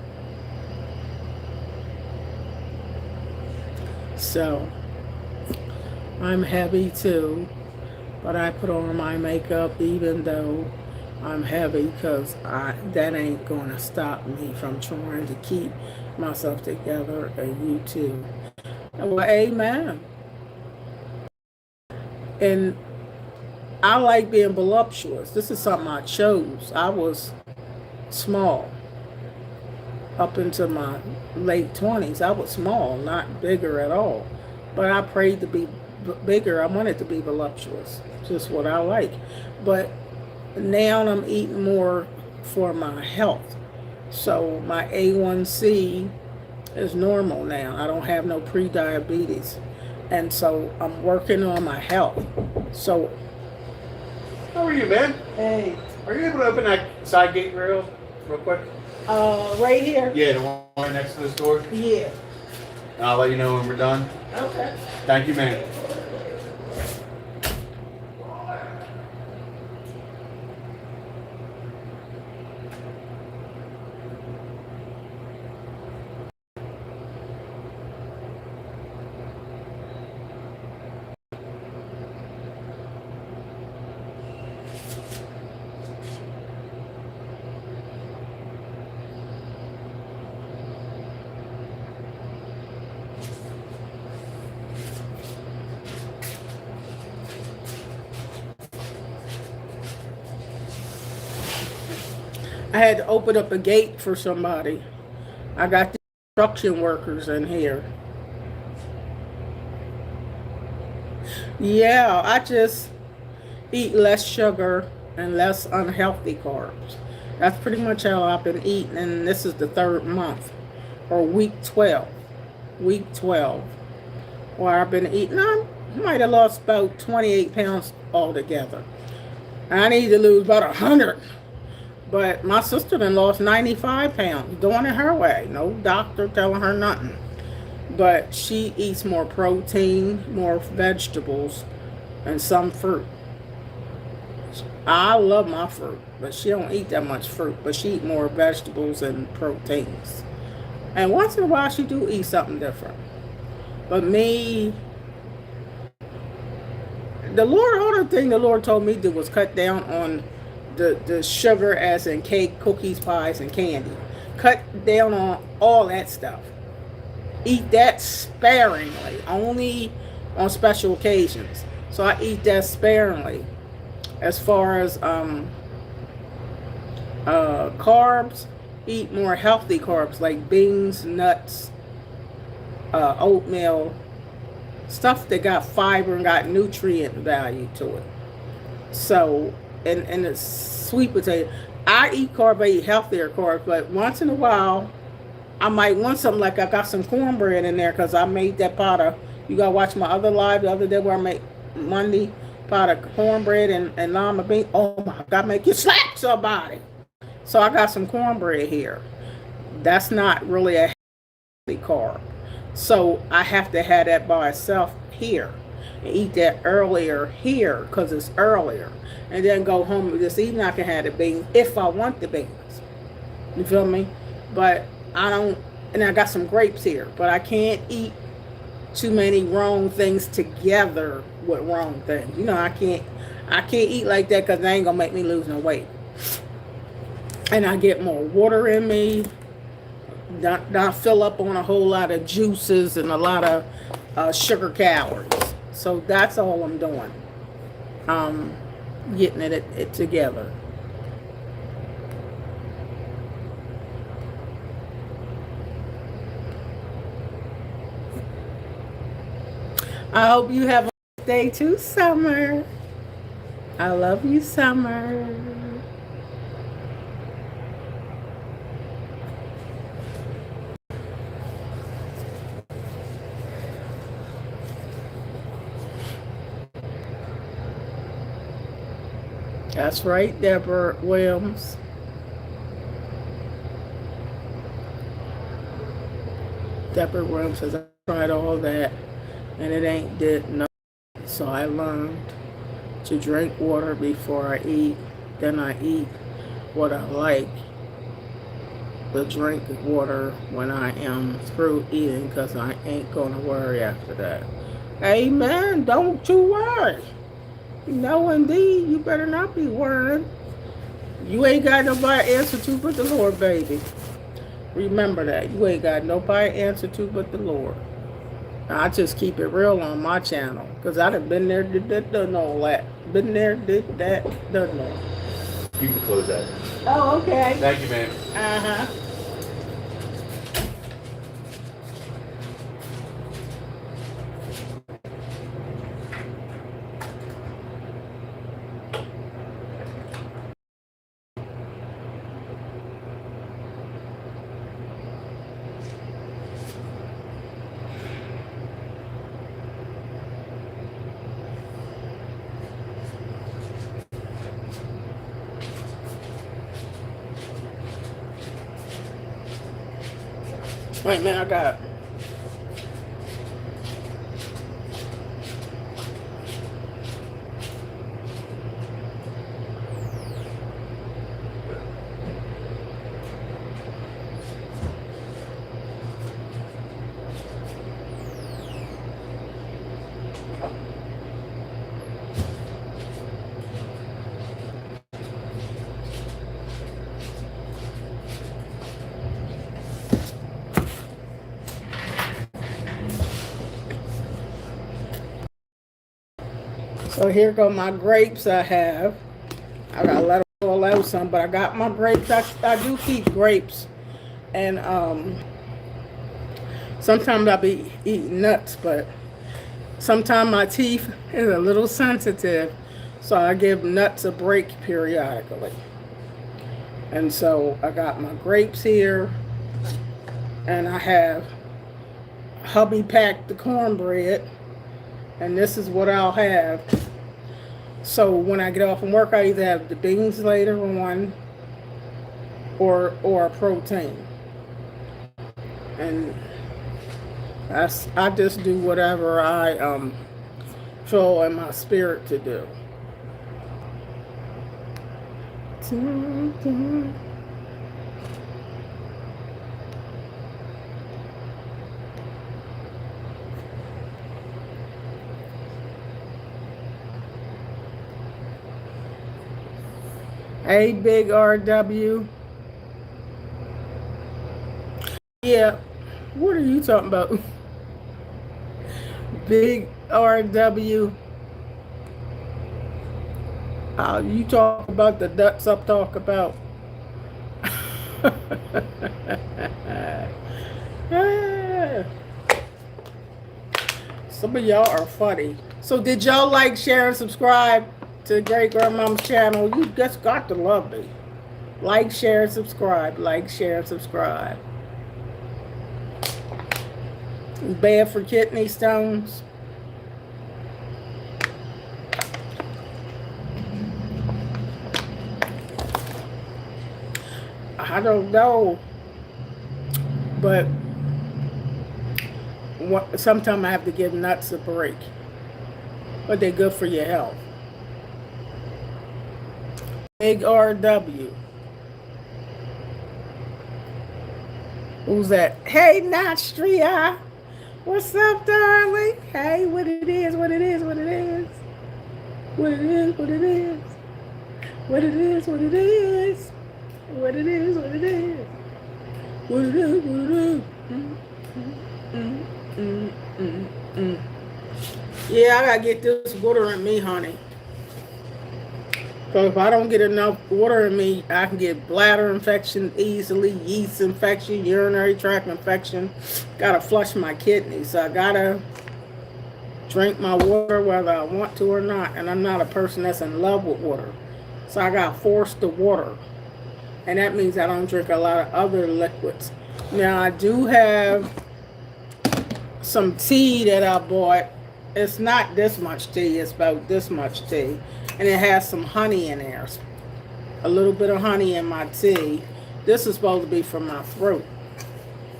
So I'm heavy too, but I put on my makeup even though I'm heavy, because that ain't gonna stop me from trying to keep myself together, and you too. Well, amen. And I like being voluptuous. This is something I chose. I was small up into my late 20s. I was small, not bigger at all. But I prayed to be bigger. I wanted to be voluptuous. Just what I like. But now I'm eating more for my health. So my A1C is normal now. I don't have no pre-diabetes. And so I'm working on my health. So, How are you, man? hey, Are you able to open that side gate rail real quick? right here? Yeah, the one right next to this door. Yeah. And I'll let you know when we're done. Okay. Thank you, man. I had to open up a gate for somebody. I got the construction workers in here. Yeah, I just eat less sugar and less unhealthy carbs. That's pretty much how I've been eating, and this is the 3rd month, or week 12. Week 12, where I've been eating. I might have lost about 28 pounds altogether. I need to lose about 100. But my sister done lost 95 pounds doing it her way. No doctor telling her nothing. But she eats more protein, more vegetables, and some fruit. I love my fruit, but she don't eat that much fruit. But she eat more vegetables and proteins. And once in a while she do eat something different. But me, the only thing the Lord told me to do was cut down on the sugar, as in cake, cookies, pies, and candy. Cut down on all that stuff. Eat that sparingly, only on special occasions. So I eat that sparingly. As far as carbs, eat more healthy carbs like beans, nuts, oatmeal, stuff that got fiber and got nutrient value to it. So, and the sweet potato. I eat carbs, I eat healthier carbs, but once in a while, I might want something like I got some cornbread in there because I made that pot of, you got to watch my other live the other day where I made Monday, pot of cornbread and lima bean. Oh my God, make you slap somebody. So I got some cornbread here. That's not really a healthy carb. So I have to have that by itself here. And eat that earlier here because it's earlier. And then go home this evening. I can have the beans if I want the beans. You feel me? But I don't, and I got some grapes here. But I can't eat too many wrong things together with wrong things. You know, I can't eat like that because they ain't gonna make me lose no weight. And I get more water in me. Not fill up on a whole lot of juices and a lot of sugar calories. So that's all I'm doing. Getting it together. I hope you have a good day too, Summer. I love you, Summer. That's right, Deborah Williams. Deborah Williams says, I tried all that and it ain't did no. So I learned to drink water before I eat. Then I eat what I like to drink water when I am through eating, because I ain't gonna worry after that. Amen. Don't you worry. No, indeed, you better not be worrying. You ain't got nobody to answer to but the Lord, baby. Remember that. You ain't got nobody to answer to but the Lord. I just keep it real on my channel, because I done been there, did that, done all that. Been there, did that, done that. You can close that. Oh, okay. Thank you, man. Uh-huh. Wait a minute, I got. So here go my grapes I have. I gotta let them fall out some, but I got my grapes. I do keep grapes. And sometimes I'll be eating nuts, but sometimes my teeth is a little sensitive. So I give nuts a break periodically. And so I got my grapes here. And I have hubby packed the cornbread. And this is what I'll have. So when I get off from work, I either have the beans later on or a protein. And I just do whatever I feel in my spirit to do. Hey, big RW. Yeah, what are you talking about? Big RW. You talk about the nuts I'm talking about. Some of y'all are funny. So did y'all like, share, and subscribe to Great Grandmama's channel? You just got to love me. Like, share, and subscribe. Like, share, and subscribe. It's bad for kidney stones. I don't know. But sometimes I have to give nuts a break. But they're good for your health. Big RW. Who's that? Hey, Nastria. What's up, darling? Hey, what it is, what it is, what it is. What it is, what it is. What it is, what it is. What it is, what it is. What it is, what it is. Yeah, I gotta get this water in me, honey. So if I don't get enough water in me, I can get bladder infection easily, yeast infection, urinary tract infection. Gotta flush my kidneys. So I gotta drink my water whether I want to or not. And I'm not a person that's in love with water. So I gotta force the water. And that means I don't drink a lot of other liquids. Now I do have some tea that I bought. It's not this much tea, it's about this much tea. And it has some honey in there. A little bit of honey in my tea. This is supposed to be for my throat.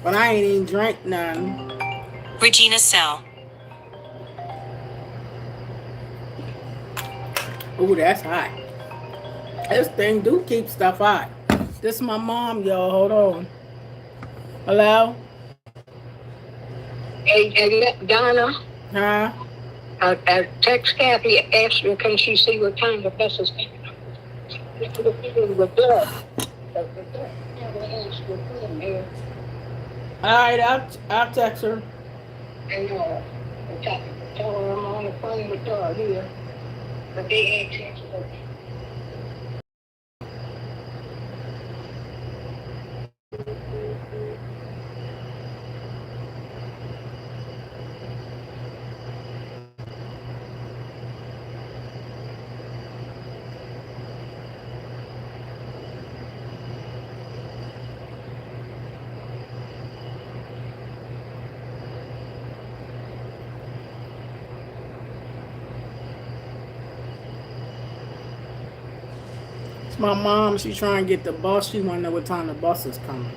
But I ain't even drank none. Regina Cell. Ooh, that's hot. This thing do keep stuff hot. This is my mom, y'all. Hold on. Hello? Hey, Donna, Huh? text Kathy, ask her, can she see what time the bus is coming up? Alright, I'll text her. And tell her I'm on the phone with her here. But they asked her. It's my mom. She's trying to get the bus. She want to know what time the bus is coming.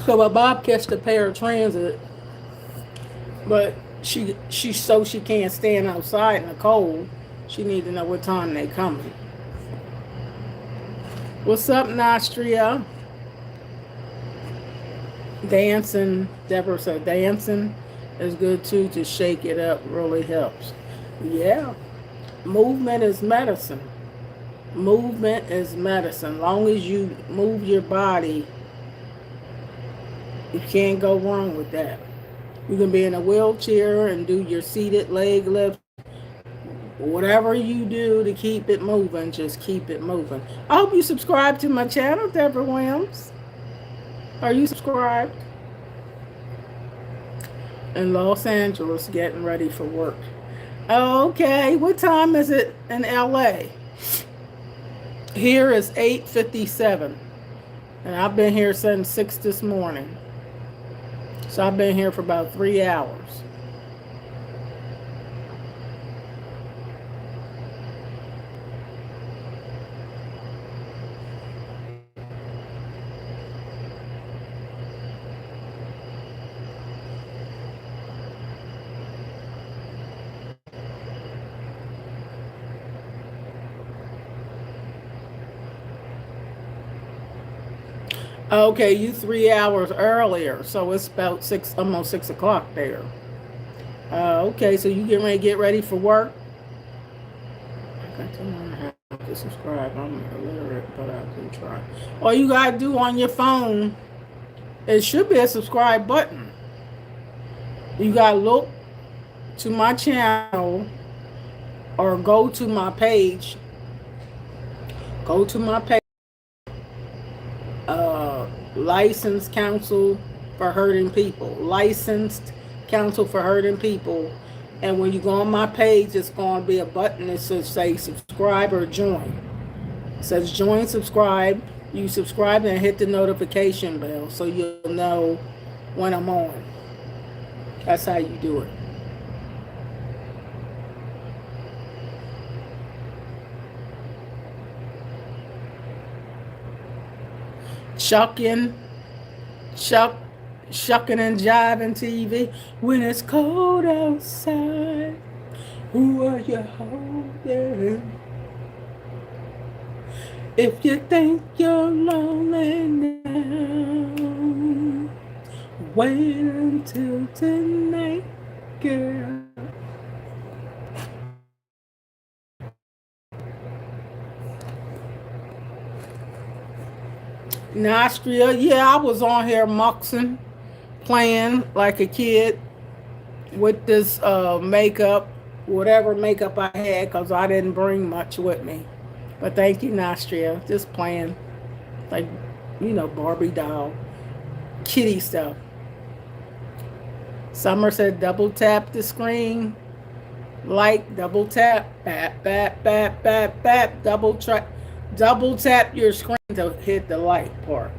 So my Bob catched a pair of transit, but she so she can't stand outside in the cold. She need to know what time they coming. What's up, Nostria? Dancing, Deborah said dancing is good too, to shake it up really helps. Yeah. Movement is medicine. Movement is medicine. Long as you move your body, you can't go wrong with that. You can be in a wheelchair and do your seated leg lift. Whatever you do to keep it moving, just keep it moving. I hope you subscribe to my channel, Deborah Williams. Are you subscribed? In Los Angeles, getting ready for work. Okay, what time is it in LA? Here is 8:57. And I've been here since 6 this morning. So I've been here for about 3 hours. Okay, you 3 hours earlier, so it's about almost 6 o'clock there. Okay, so you get ready for work. I got to learn how to subscribe. I'm illiterate, but I can try. All you gotta do on your phone, it should be a subscribe button. You gotta look to my channel or go to my page. Go to my page. Licensed Counsel for Hurting People. Licensed Counsel for Hurting People. And when you go on my page, it's going to be a button that says say subscribe or join. It says join, subscribe. You subscribe and hit the notification bell so you'll know when I'm on. That's how you do it. Shucking and jiving TV when it's cold outside. Who are you holding? If you think you're lonely now, wait until tonight, girl. Nostria, yeah, I was on here muxing, playing like a kid with this makeup, whatever makeup I had, because I didn't bring much with me. But thank you, Nostria. Just playing like, Barbie doll, kitty stuff. Summer said double tap the screen, like double tap, bap, bap, bap, bap, bap, double tap your screen to hit the like part.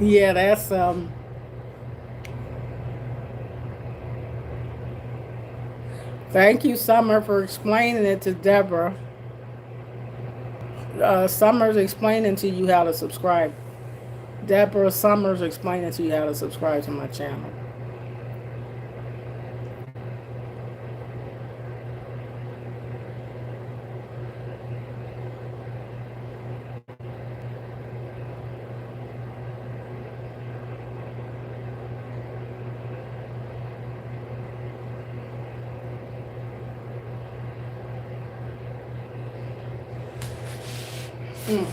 Yeah, that's thank you, Summer, for explaining it to Deborah. Summer's explaining to you how to subscribe. Deborah Summers explaining to you how to subscribe to my channel. Mm.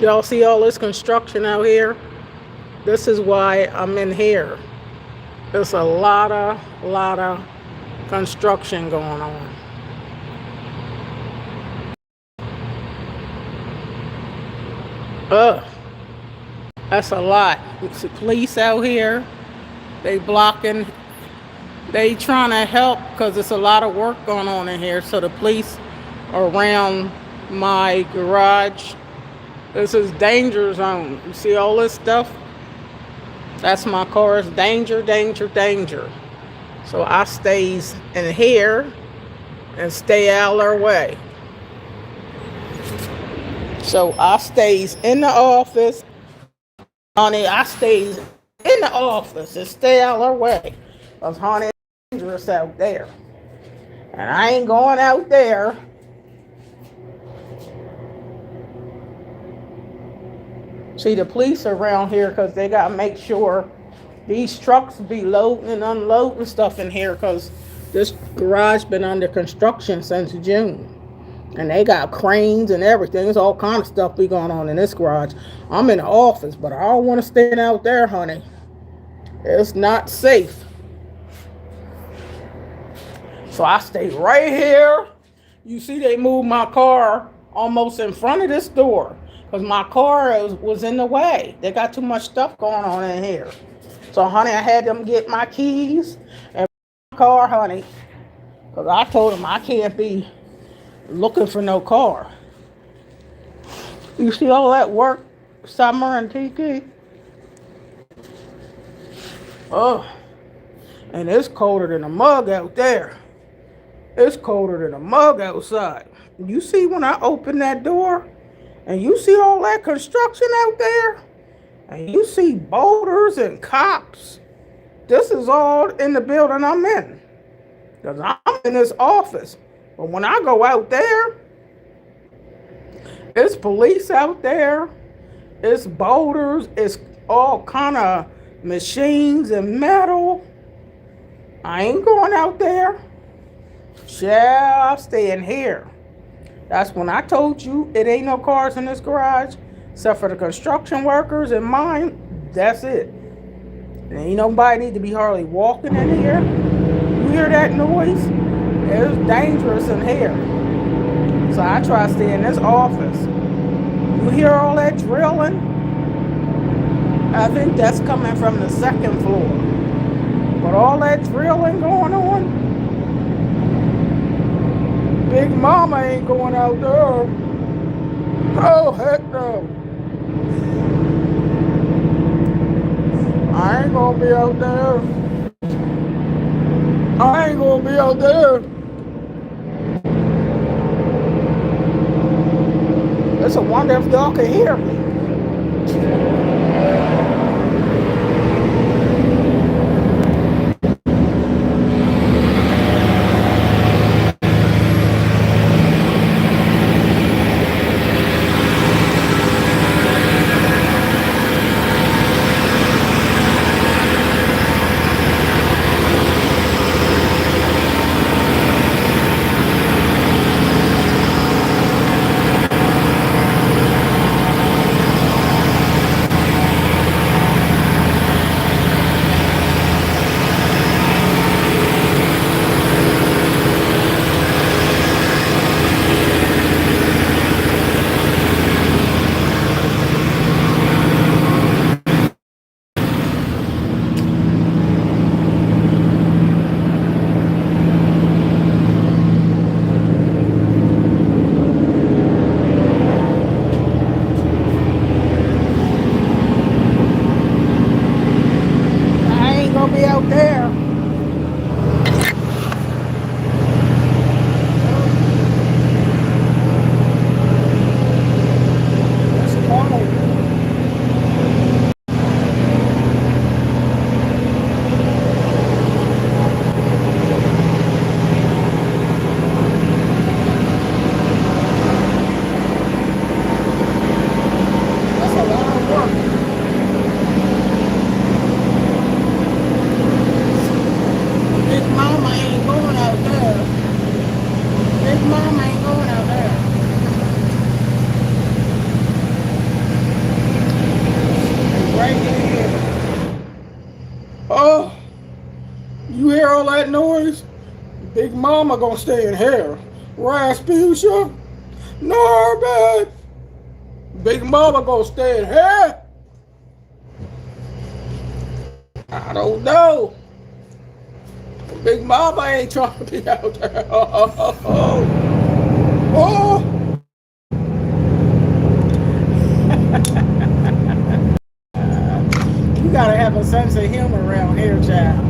Y'all see all this construction out here? This is why I'm in here. There's a lot of construction going on. Ugh, that's a lot. It's the police out here. They blocking. They trying to help because there's a lot of work going on in here. So the police are around my garage. This is danger zone. You see all this stuff? That's my car's danger, danger, danger. So I stays in here and stay out of their way. So I stays in the office. Honey, I stays in the office and stay out of their way. Because, honey, it's dangerous out there. And I ain't going out there. See, the police are around here because they got to make sure these trucks be loading and unloading stuff in here because this garage been under construction since June. And they got cranes and everything. There's all kind of stuff be going on in this garage. I'm in the office, but I don't want to stand out there, honey. It's not safe. So I stay right here. You see they moved my car almost in front of this door. Because my car was in the way. They got too much stuff going on in here. So, honey, I had them get my keys and my car, honey. Because I told them I can't be looking for no car. You see all that work, Summer and Tiki? Oh, and it's colder than a mug out there. It's colder than a mug outside. You see when I open that door? And you see all that construction out there? And you see boulders and cops. This is all in the building I'm in. Because I'm in this office. But when I go out there, it's police out there. It's boulders. It's all kind of machines and metal. I ain't going out there. Shall stay in here. That's when I told you it ain't no cars in this garage, except for the construction workers and mine. That's it. And ain't nobody need to be hardly walking in here. You hear that noise? It's dangerous in here. So I try to stay in this office. You hear all that drilling? I think that's coming from the second floor. But all that drilling going on, Big Mama ain't going out there. Oh, heck no. I ain't gonna be out there. I ain't gonna be out there. It's a wonder if y'all can hear me. that noise? Big Mama gonna stay in here. Rasputia, Norbert. Big Mama gonna stay in here. I don't know. Big Mama ain't trying to be out there. Oh. You gotta have a sense of humor around here, child.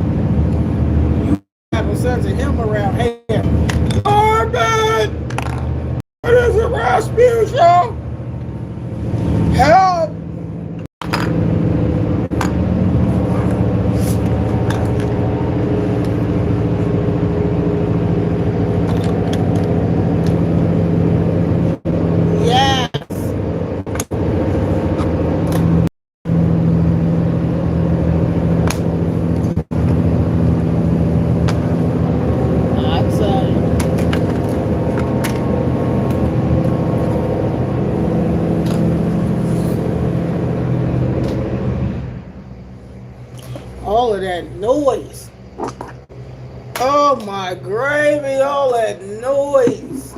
You have a sense of humor around here. Norbert! What is it, Rasputia? Help! All of that noise. Oh my gravy, all that noise.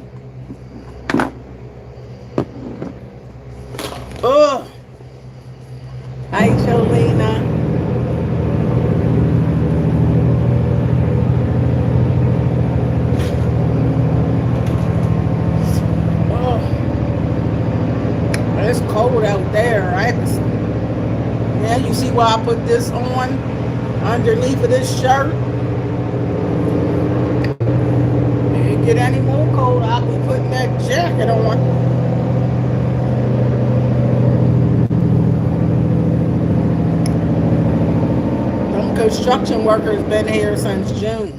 Oh. Hi, Jolena. Oh. It's cold out there, right? Yeah, you see why I put this on underneath of this shirt? If it get any more cold, I'll be putting that jacket on. Them construction workers been here since June.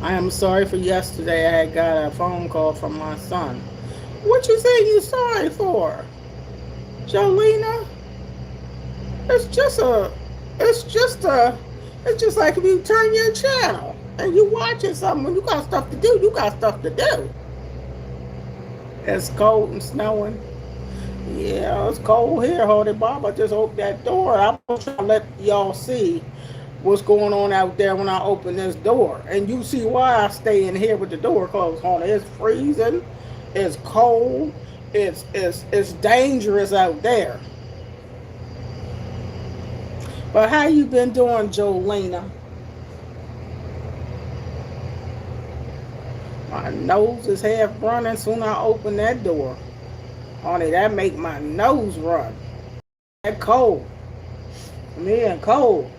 I am sorry for yesterday. I had got a phone call from my son. What you say you sorry for, Jolena? It's just like if you turn your channel and you watching something, when you got stuff to do, you got stuff to do. It's cold and snowing. Yeah, it's cold here, Holy Bob. I just opened that door. I'm trying to let y'all see what's going on out there when I open this door. And you see why I stay in here with the door closed, honey. It's freezing. It's cold. It's dangerous out there. But how you been doing, Jolena? My nose is half running soon I open that door. Honey, that make my nose run. That cold. Man, cold.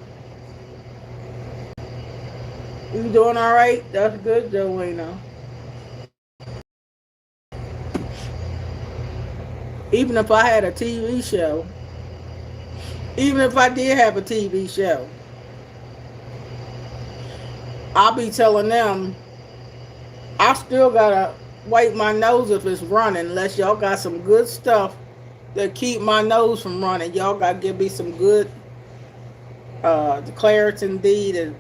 You doing all right? That's good, Jolena. Even if I had a TV show, even if I did have a TV show, I'll be telling them I still gotta wipe my nose if it's running, unless y'all got some good stuff that keep my nose from running. Y'all gotta give me some good Claritin D to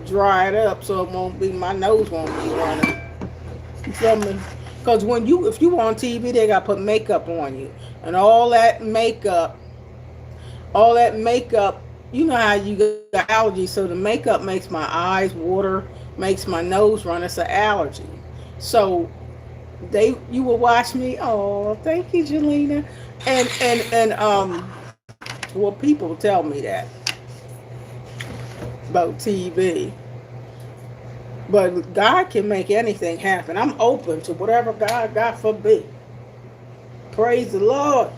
dry it up so it won't be, my nose won't be running. You feel me? Because if you on TV, they gotta put makeup on you, and all that makeup, you know how you got allergies, so the makeup makes my eyes water, makes my nose run. It's an allergy. So you will watch me. Oh, thank you, Jelena. And well, people tell me that about TV. But God can make anything happen. I'm open to whatever God forbid. Praise the Lord.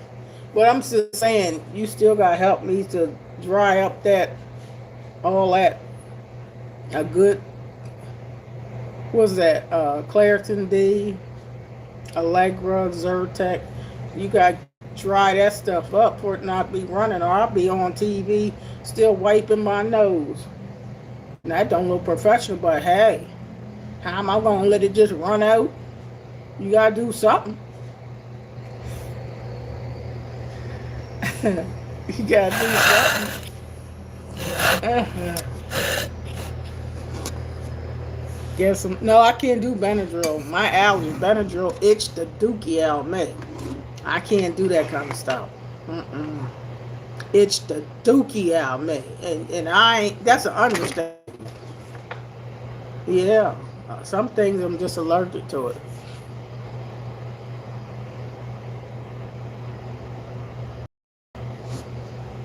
But I'm just saying, you still got to help me to dry up all that, a good, what's that, Claritin D, Allegra, Zyrtec. You got to dry that stuff up for it not be running, or I'll be on TV still wiping my nose. And that don't look professional, but hey, how am I going to let it just run out? You got to do something. You got to do something. Get some. No, I can't do Benadryl. My allergies, Benadryl itch the dookie out of me. I can't do that kind of stuff. Itch the dookie out of me. And I ain't, that's an understatement. Yeah, some things I'm just allergic to it.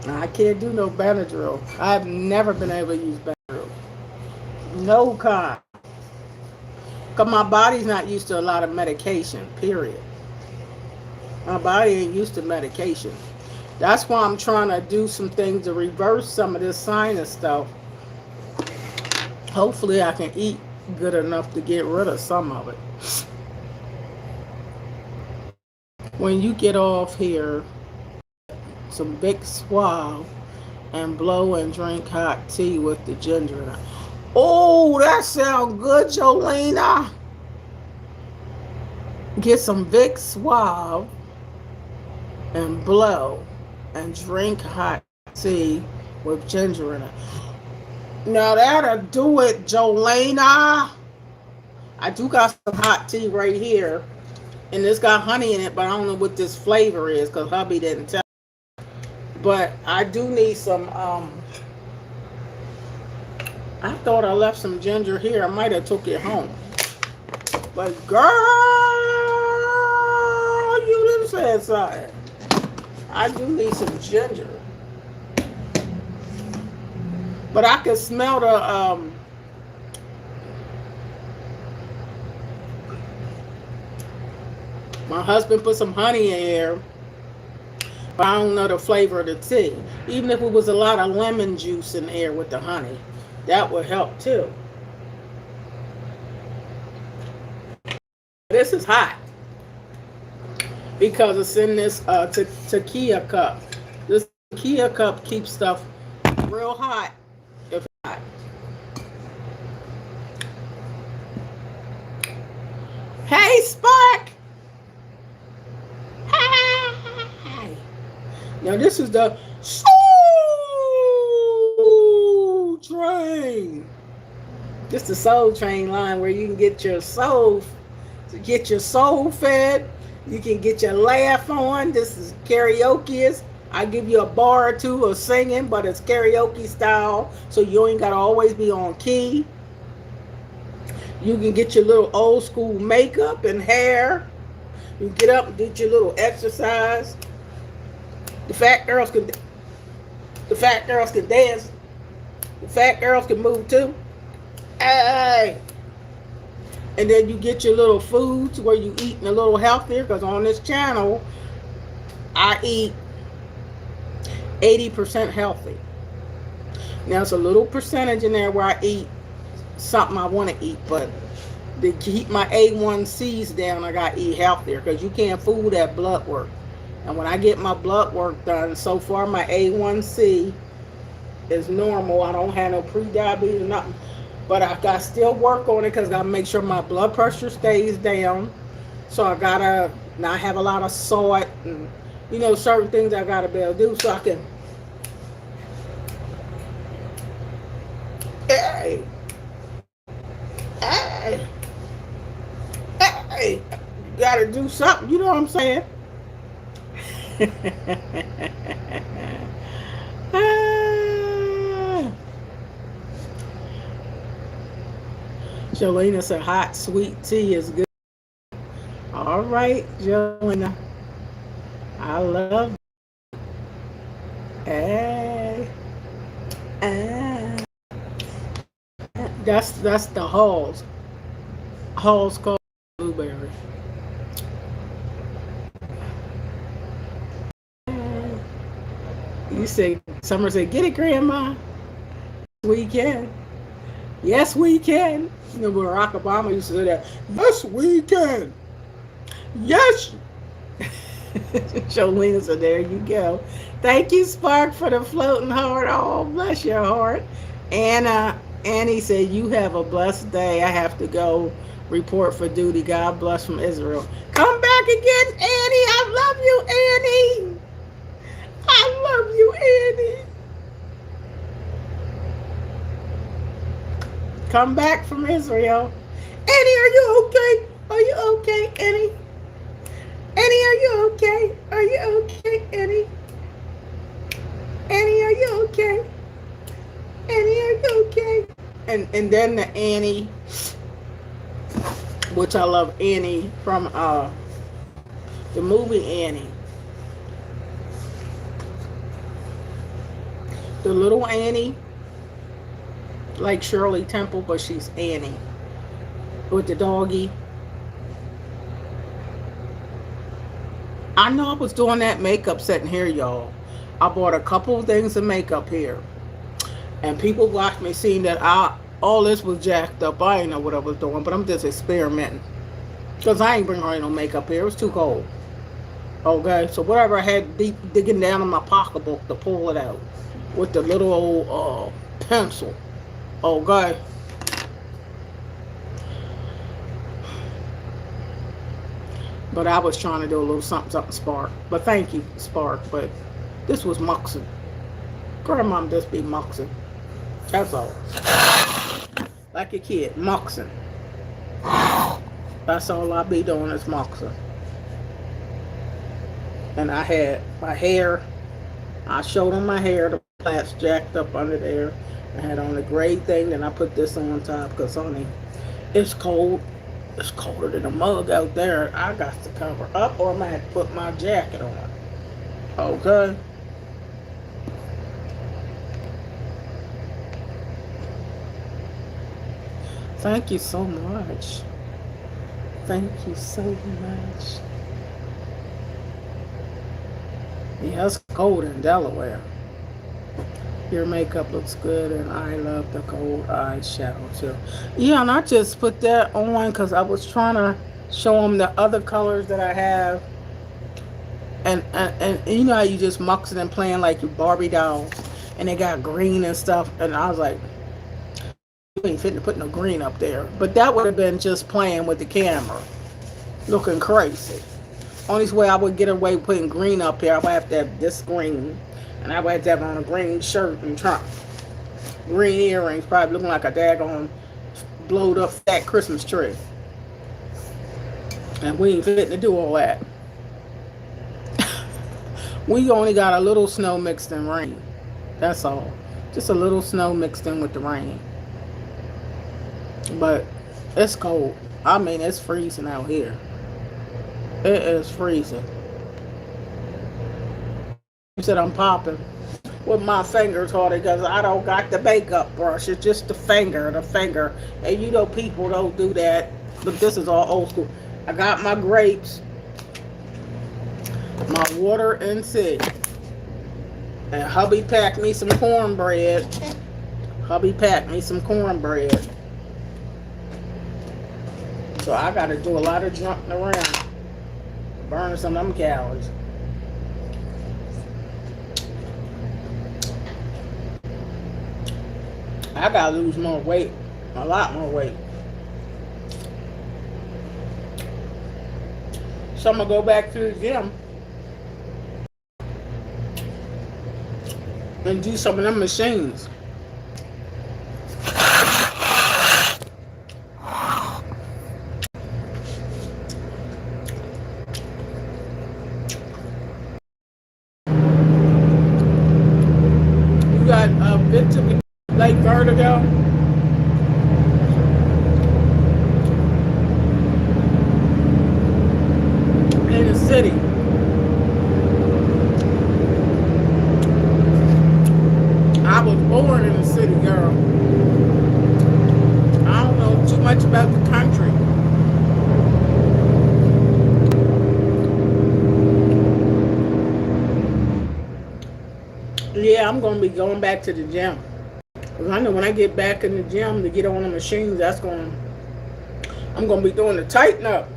I can't do no Benadryl. I've never been able to use Benadryl. No kind. Because my body's not used to a lot of medication, period. My body ain't used to medication. That's why I'm trying to do some things to reverse some of this sinus stuff. Hopefully I can eat good enough to get rid of some of it. When you get off here, some big swab and blow and drink hot tea with the ginger in it. Oh, that sounds good, Jolena. Get some big swab and blow and drink hot tea with ginger in it. Now that'll do it, Jolena. I do got some hot tea right here, and it's got honey in it, but I don't know what this flavor is because hubby didn't tell. But I do need some. I thought I left some ginger here. I might have took it home. But girl, you didn't say something. I do need some ginger. But I can smell the my husband put some honey in here, but I don't know the flavor of the tea. Even if it was a lot of lemon juice in there with the honey, that would help too. This is hot because it's in this tequila cup. This tequila cup keeps stuff real hot if it's hot. Hey, Spark! Hey! Now this is the soul train. This is the soul train line where you can get your soul fed. You can get your laugh on. This is karaoke. I give you a bar or two of singing, but it's karaoke style, so you ain't gotta always be on key. You can get your little old school makeup and hair. You get up and get your little exercise. The fat girls can dance. The fat girls can move too. Hey! And then you get your little foods where you eating a little healthier, because on this channel, I eat 80% healthy. Now, it's a little percentage in there where I eat something I want to eat, but to keep my A1Cs down, I got to eat healthier, because you can't fool that blood work. And when I get my blood work done, so far my A1C is normal. I don't have no pre-diabetes or nothing. But I got to still work on it because I got to make sure my blood pressure stays down. So I got to not have a lot of salt and, certain things I got to be able to do so I can. Hey! Got to do something. You know what I'm saying? Jolena said hot sweet tea is good. All right, Jolena. I love it. Hey. That's the Halls. Halls called blueberry. You say, Summer said, get it, Grandma. We can. Yes, we can. You know, Barack Obama used to say that. Yes, we can. Yes. Jolena said, there you go. Thank you, Spark, for the floating heart. Oh, bless your heart. Annie said, you have a blessed day. I have to go report for duty. God bless from Israel. Come back again, Annie. I love you, Annie. I love you, Annie. Come back from Israel. Annie, are you okay? Are you okay, Annie? Annie, are you okay? Are you okay, Annie? Annie, are you okay? Annie, are you okay? and then the Annie, which I love Annie from the movie Annie. The little Annie, like Shirley Temple, but she's Annie with the doggy. I know I was doing that makeup setting here, y'all. I bought a couple of things of makeup here. And people watched me seeing that all this was jacked up. I didn't know what I was doing, but I'm just experimenting. Because I ain't bringing no makeup here. It was too cold. Okay, so whatever I had deep digging down in my pocketbook to pull it out with the little old pencil. Okay. But I was trying to do a little something spark. But thank you, spark. But this was muxing. Grandma just be muxing. That's all. Like a kid, muxing. That's all I be doing is muxing. And I had my hair. I showed them my hair. The plaits jacked up under there. I had on a gray thing. Then I put this on top because, honey, it's cold. It's colder than a mug out there. I got to cover up or I might have to put my jacket on. Okay. Thank you so much. Thank you so much. Yeah, it's cold in Delaware. Your makeup looks good and I love the gold eyeshadow too. Yeah, and I just put that on because I was trying to show them the other colors that I have. And you know how you just muxing and playing like your Barbie dolls and they got green and stuff. And I was like, you ain't fitting to put no green up there. But that would have been just playing with the camera. Looking crazy. Only way I would get away with putting green up here, I would have to have this green. And I would have to have on a green shirt and trunk. Green earrings, probably looking like a daggone blowed up fat Christmas tree. And we ain't fitting to do all that. We only got a little snow mixed in rain. That's all. Just a little snow mixed in with the rain. But it's cold. I mean, it's freezing out here. It is freezing. You said I'm popping with my fingers hard because I don't got the makeup brush. It's just the finger. And you know people don't do that. But this is all old school. I got my grapes, my water and tea. And hubby packed me some cornbread. So I got to do a lot of jumping around. Burning some of them calories. I gotta lose more weight. A lot more weight. So I'm gonna go back to the gym and do some of them machines. You got a bit to like vertigo. In the city. I was born in the city, girl. I don't know too much about the country. Yeah, I'm gonna be going back to the gym. Cause I know when I get back in the gym to get on the machines, I'm gonna be doing the tighten up.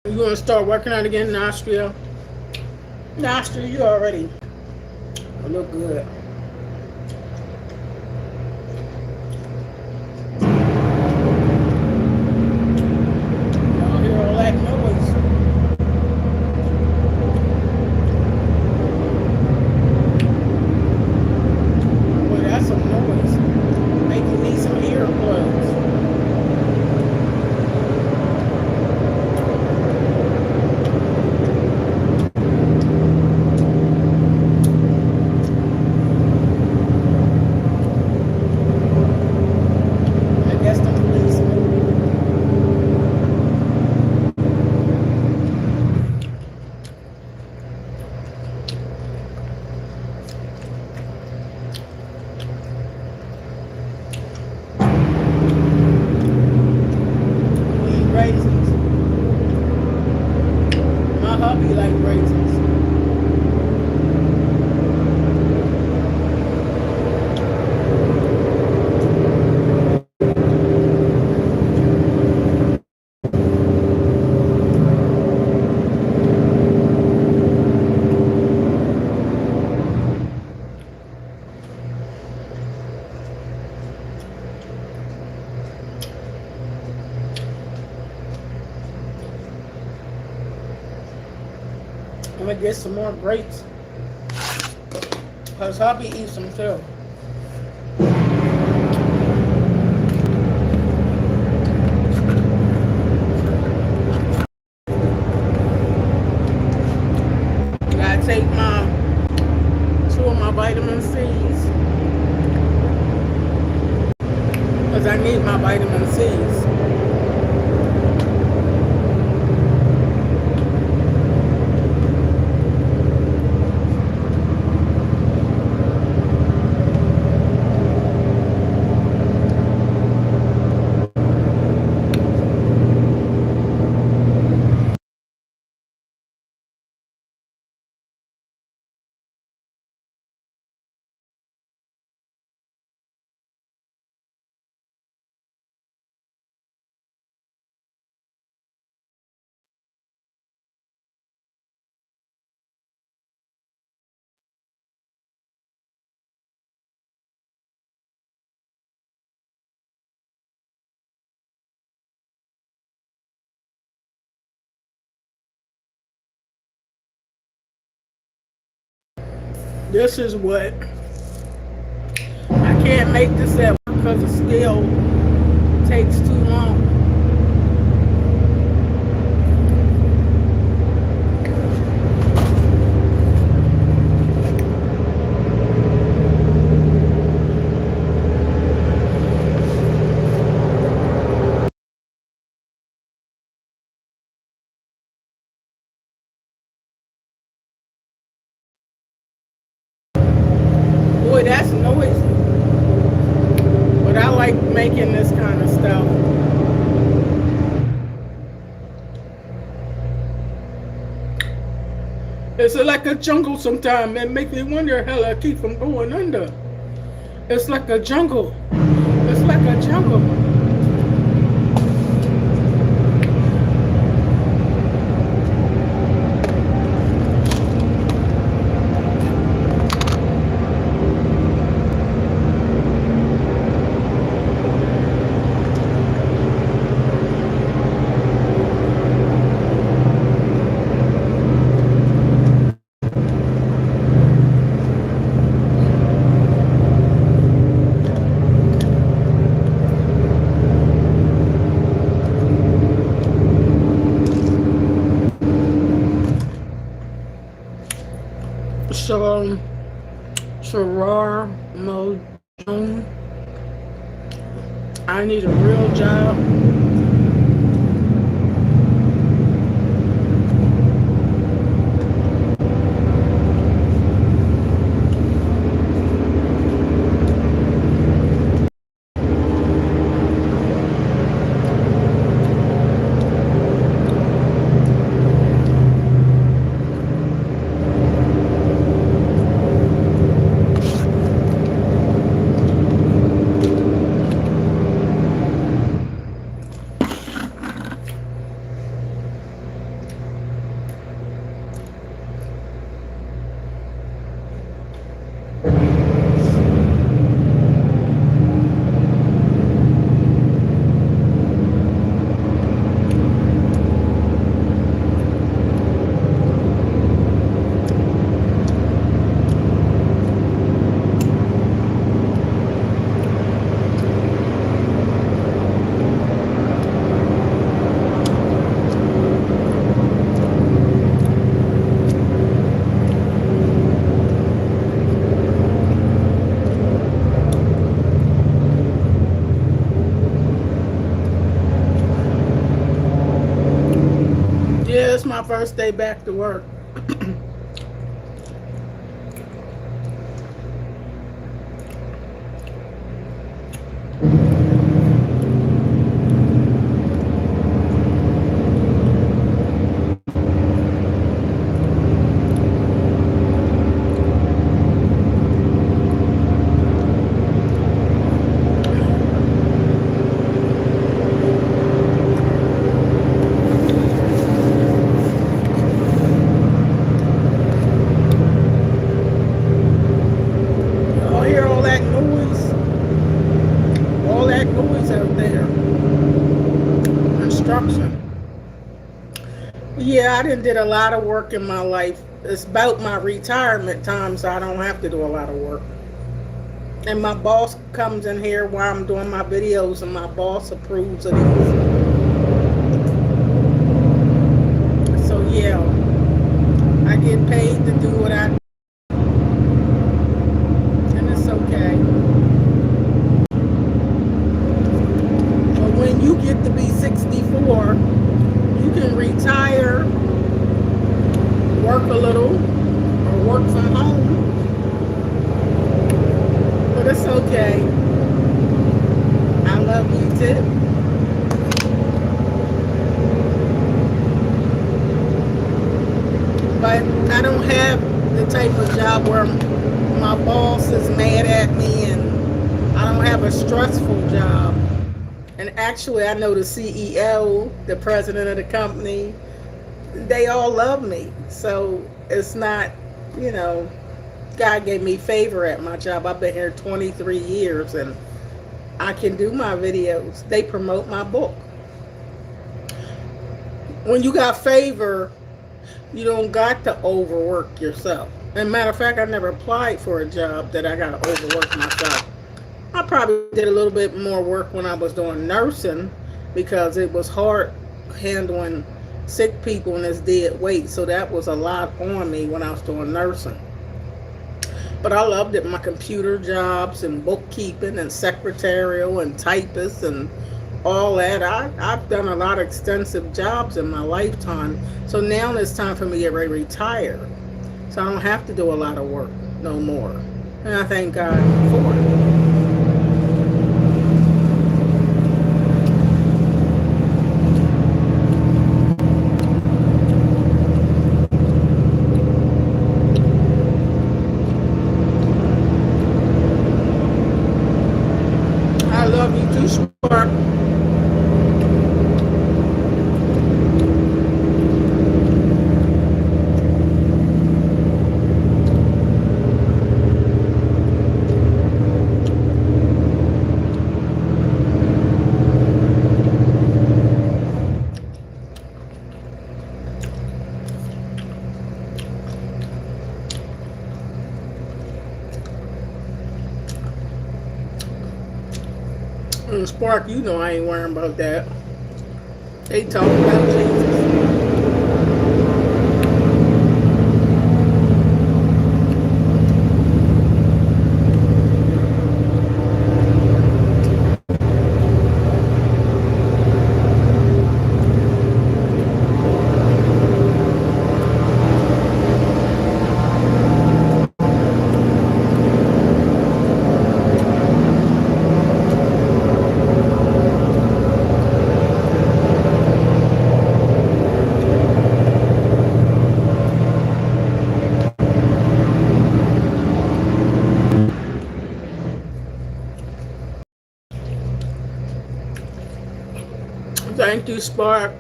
You gonna start working out again in Austria? In Austria, you already look good. Y'all hear all that noise? like raisins. I'm gonna get some more grapes. Cause hubby eats them too. Gotta take two of my vitamin C's. Cause I need my vitamin C's. This is what I can't make this at work because the scale takes too long. Boy, that's noisy. But I like making this kind of stuff. It's like a jungle sometimes. It makes me wonder how I keep from going under. It's like a jungle. It's like a jungle. Sharar Mojon. I need a real job. Yeah, it's my first day back to work. I done did a lot of work in my life. It's about my retirement time, so I don't have to do a lot of work. And my boss comes in here while I'm doing my videos, and my boss approves of these. So yeah, I get paid to do what I do, and it's okay. But when you get to be 64, you can retire, work a little, or work from home. But it's okay. I love you too. But I don't have the type of job where my boss is mad at me, and I don't have a stressful job. And actually, I know the CEO, the president of the company, they all love me. So it's not, you know, God gave me favor at my job. I've been here 23 years, and I can do my videos. They promote my book. When you got favor, you don't got to overwork yourself. And matter of fact, I never applied for a job that I got to overwork myself. I probably did a little bit more work when I was doing nursing, because it was hard handling sick people and this dead weight. So that was a lot on me when I was doing nursing. But I loved it. My computer jobs and bookkeeping and secretarial and typist and all that. I've done a lot of extensive jobs in my lifetime. So now it's time for me to get ready to retire. So I don't have to do a lot of work no more. And I thank God for it. I love you too, Spark. And Spark, you know I ain't worrying about that. They talk about Jesus. Thank you, Spark.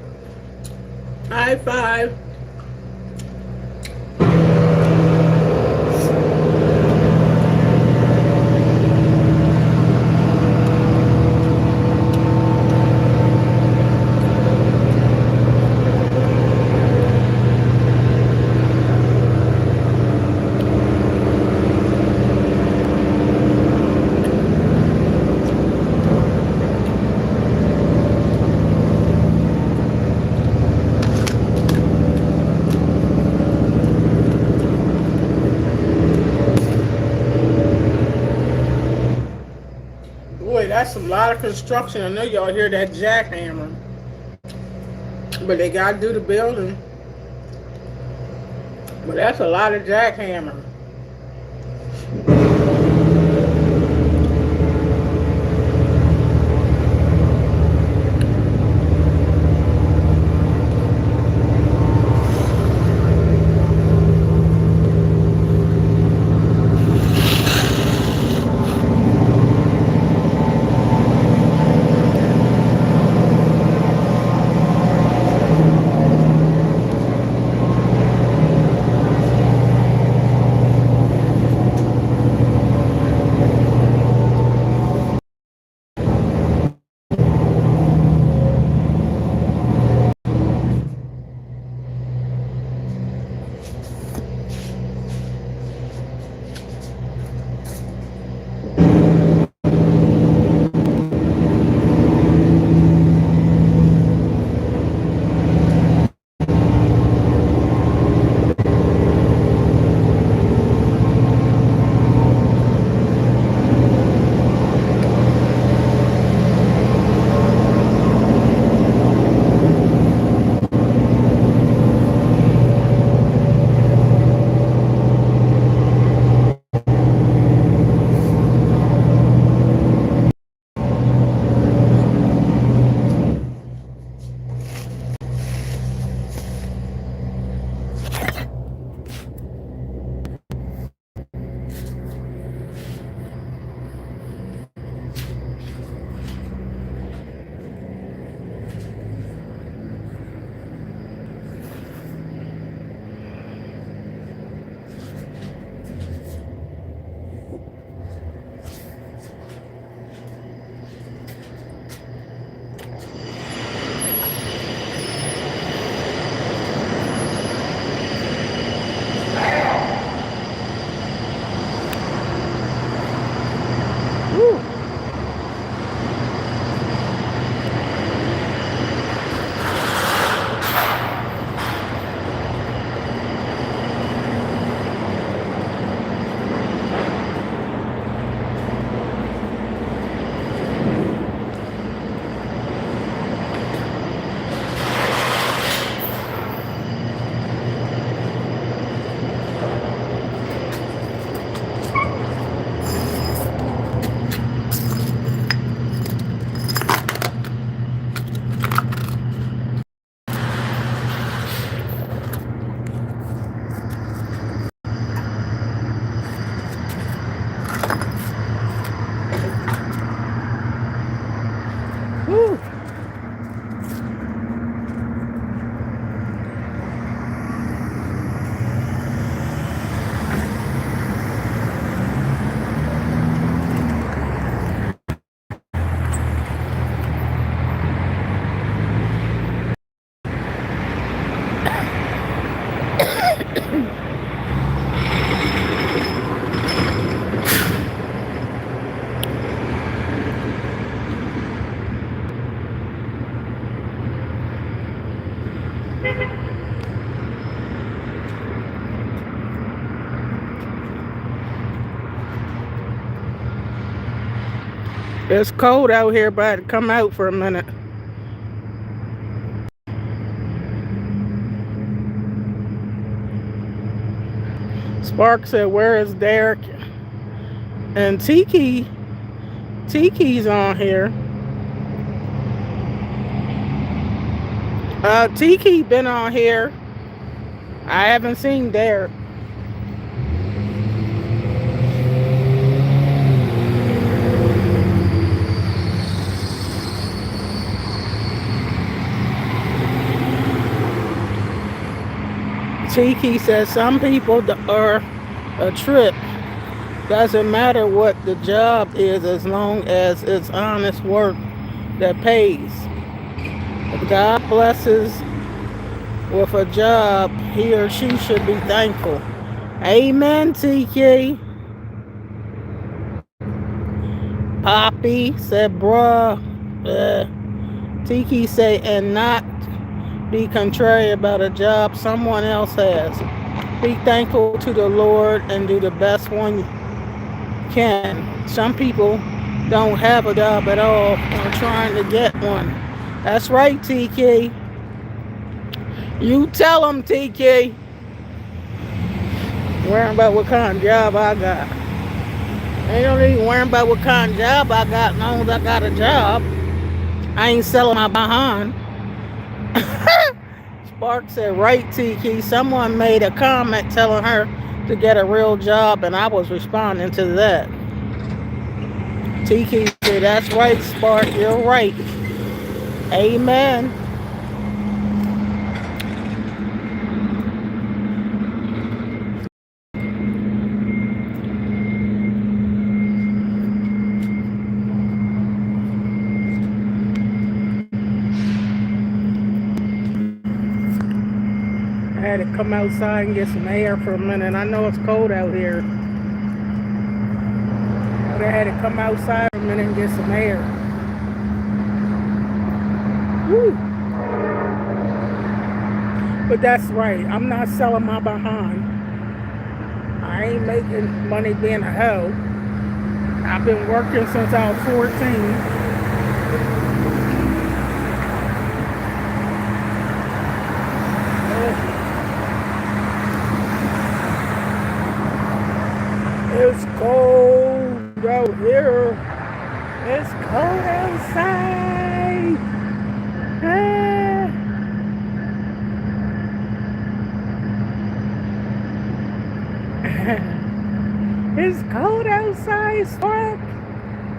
High five. Boy, that's a lot of construction. I know y'all hear that jackhammer. But they gotta do the building. But that's a lot of jackhammer. It's cold out here, but I had to come out for a minute. Spark said, where is Derek? And Tiki's on here. Tiki been on here. I haven't seen Derek. Tiki says some people are a trip. Doesn't matter what the job is as long as it's honest work that pays. If God blesses with a job, he or she should be thankful. Amen, Tiki. Poppy said, bruh. Tiki said, and not be contrary about a job someone else has. Be thankful to the Lord and do the best one you can. Some people don't have a job at all or trying to get one. That's right, TK. You tell them, TK. Worrying about what kind of job I got. They don't even worry about what kind of job I got as long as I got a job. I ain't selling my behind. Spark said, right, Tiki. Someone made a comment telling her to get a real job, and I was responding to that. Tiki said, that's right, Spark. You're right. Amen. I had to come outside and get some air for a minute. I know it's cold out here, but I had to come outside for a minute and get some air. Woo. But that's right. I'm not selling my behind. I ain't making money being a hoe. I've been working since I was 14. It's cold out here. It's cold outside. Ah. It's cold outside, Spark.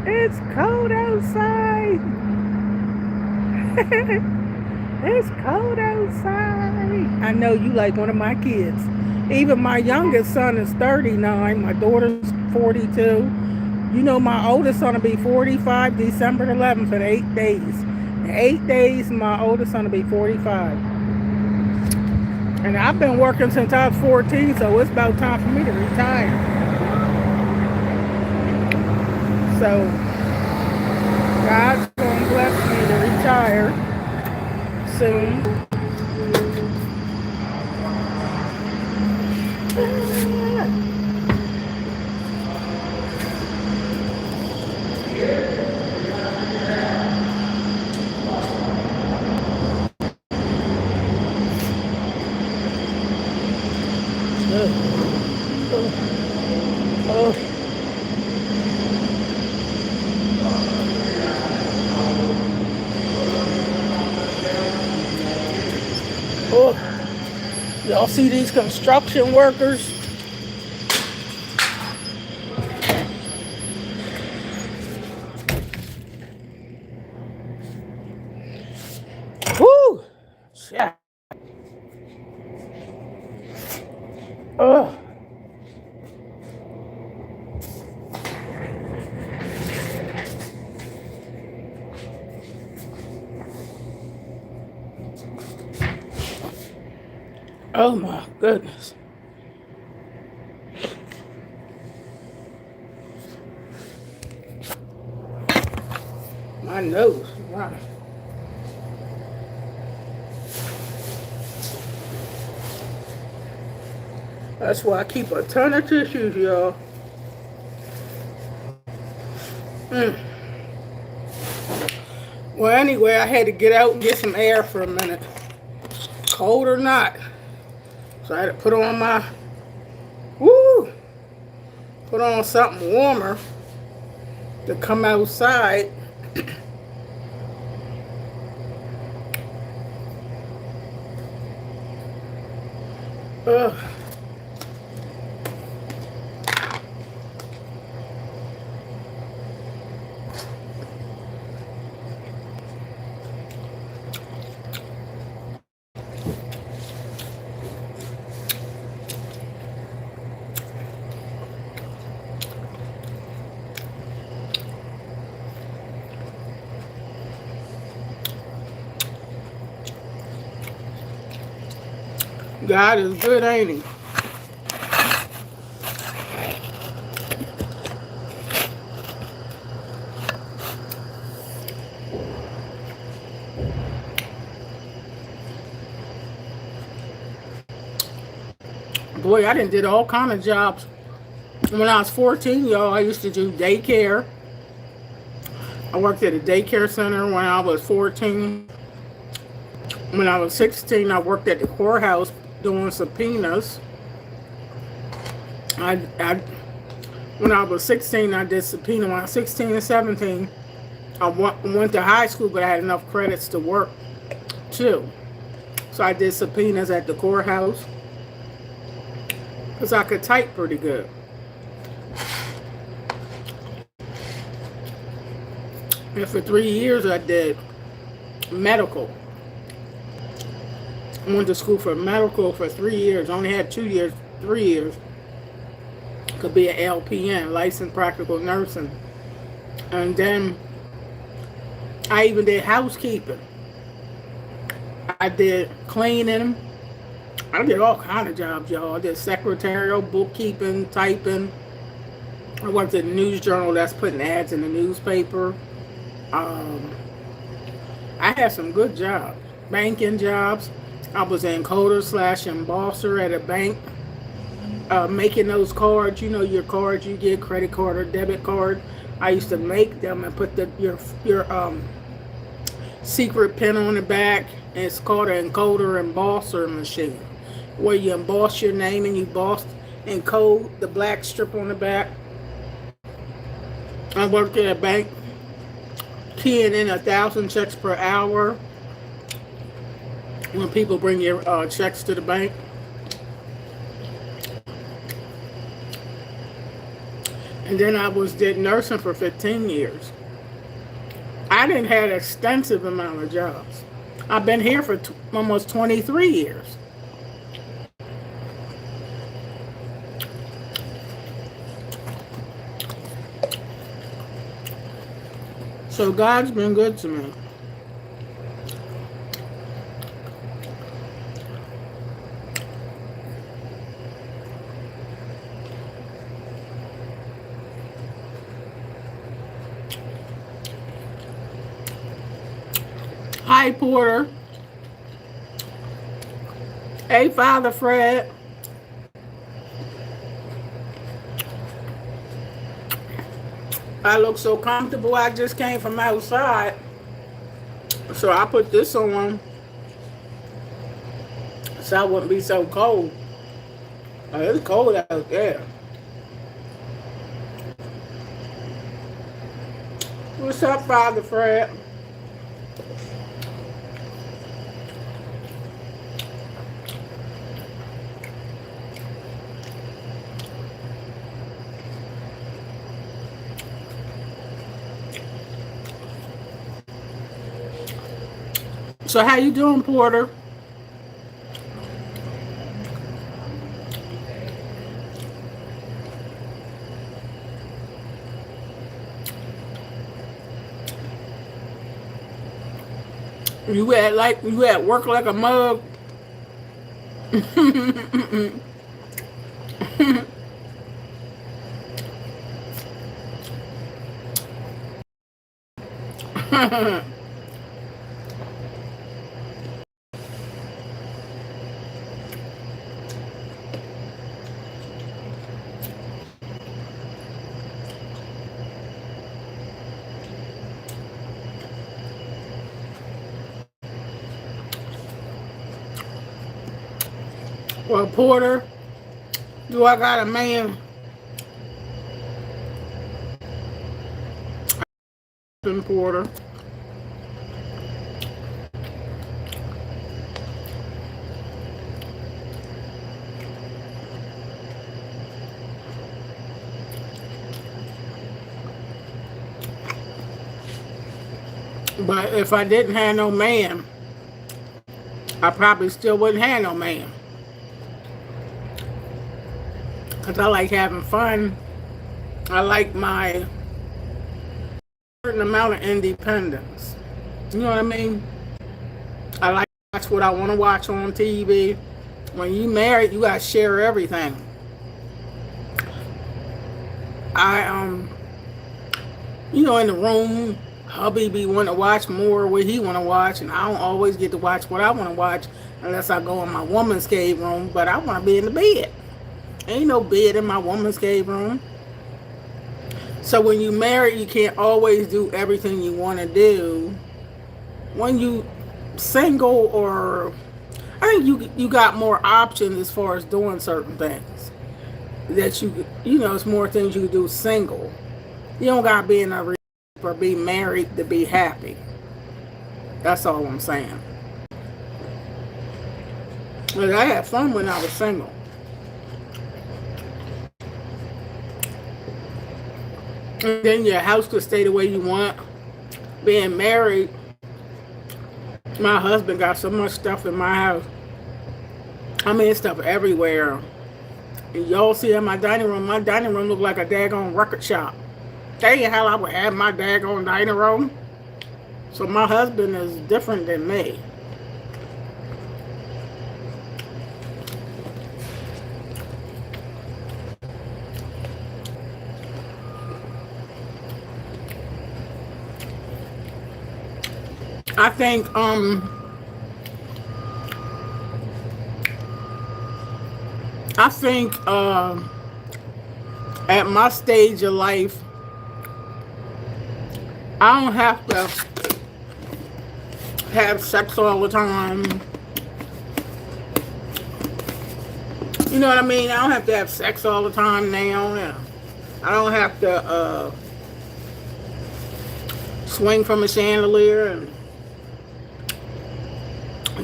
It's cold outside. It's cold outside. I know you like one of my kids. Even my youngest son is 39. My daughter's 42. You know my oldest son will be 45 December 11th in 8 days. In 8 days, my oldest son will be 45. And I've been working since I was 14, so it's about time for me to retire. So, God's going to bless me to retire soon. Y'all see these construction workers? Whoo! Yeah. Ugh. Oh my goodness. My nose. Wow. That's why I keep a ton of tissues, y'all. Mm. Well, anyway, I had to get out and get some air for a minute. Cold or not. So I had to put on my, put on something warmer to come outside. Ugh. God is good, ain't he? Boy, I done did all kind of jobs. When I was 14, y'all, I used to do daycare. I worked at a daycare center when I was 14. When I was 16, I worked at the courthouse doing subpoenas. When I was 16, I did subpoena. When I was 16 and 17, I went to high school, but I had enough credits to work too. So I did subpoenas at the courthouse because I could type pretty good. And for 3 years, I did medical. I went to school for medical for 3 years. Only had 2 years, 3 years. Could be an LPN, licensed practical nursing. And then I even did housekeeping. I did cleaning. I did all kind of jobs, y'all. I did secretarial, bookkeeping, typing. I worked at the news journal that's putting ads in the newspaper. I had some good jobs. Banking jobs. I was an encoder / embosser at a bank. Making those cards, you know, your cards you get, credit card or debit card. I used to make them and put your secret pin on the back. And it's called an encoder embosser machine, where you emboss your name and you encode the black strip on the back. I worked at a bank, keying in 1,000 checks per hour when people bring your checks to the bank. And then I did nursing for 15 years. I didn't have an extensive amount of jobs. I've been here for almost 23 years. So God's been good to me. Hi, Porter. Hey, Father Fred. I look so comfortable. I just came from outside. So I put this on so I wouldn't be so cold. It's cold out there. What's up, Father Fred? So how you doing, Porter? You at work like a mug? Well, Porter, do I got a man? Porter. But if I didn't have no man, I probably still wouldn't have no man. Because I like having fun. I like my certain amount of independence. You know what I mean? I like to watch what I want to watch on TV. When you married, you got to share everything. You know, in the room, hubby be wanting to watch more what he want to watch, and I don't always get to watch what I want to watch unless I go in my woman's cave room, but I want to be in the bed. Ain't no bed in my woman's cave room. So when you married, you can't always do everything you want to do. When you single, or I think you got more options as far as doing certain things. That you know, it's more things you can do single. You don't gotta be in a relationship or be married to be happy. That's all I'm saying. But I had fun when I was single. And then your house could stay the way you want. Being married, my husband got so much stuff in my house. I mean, stuff everywhere. And y'all see in my dining room looked like a daggone record shop. Tell you how I would have my daggone dining room. So my husband is different than me. I think at my stage of life, I don't have to have sex all the time. You know what I mean? I don't have to have sex all the time now. Yeah. I don't have to swing from a chandelier and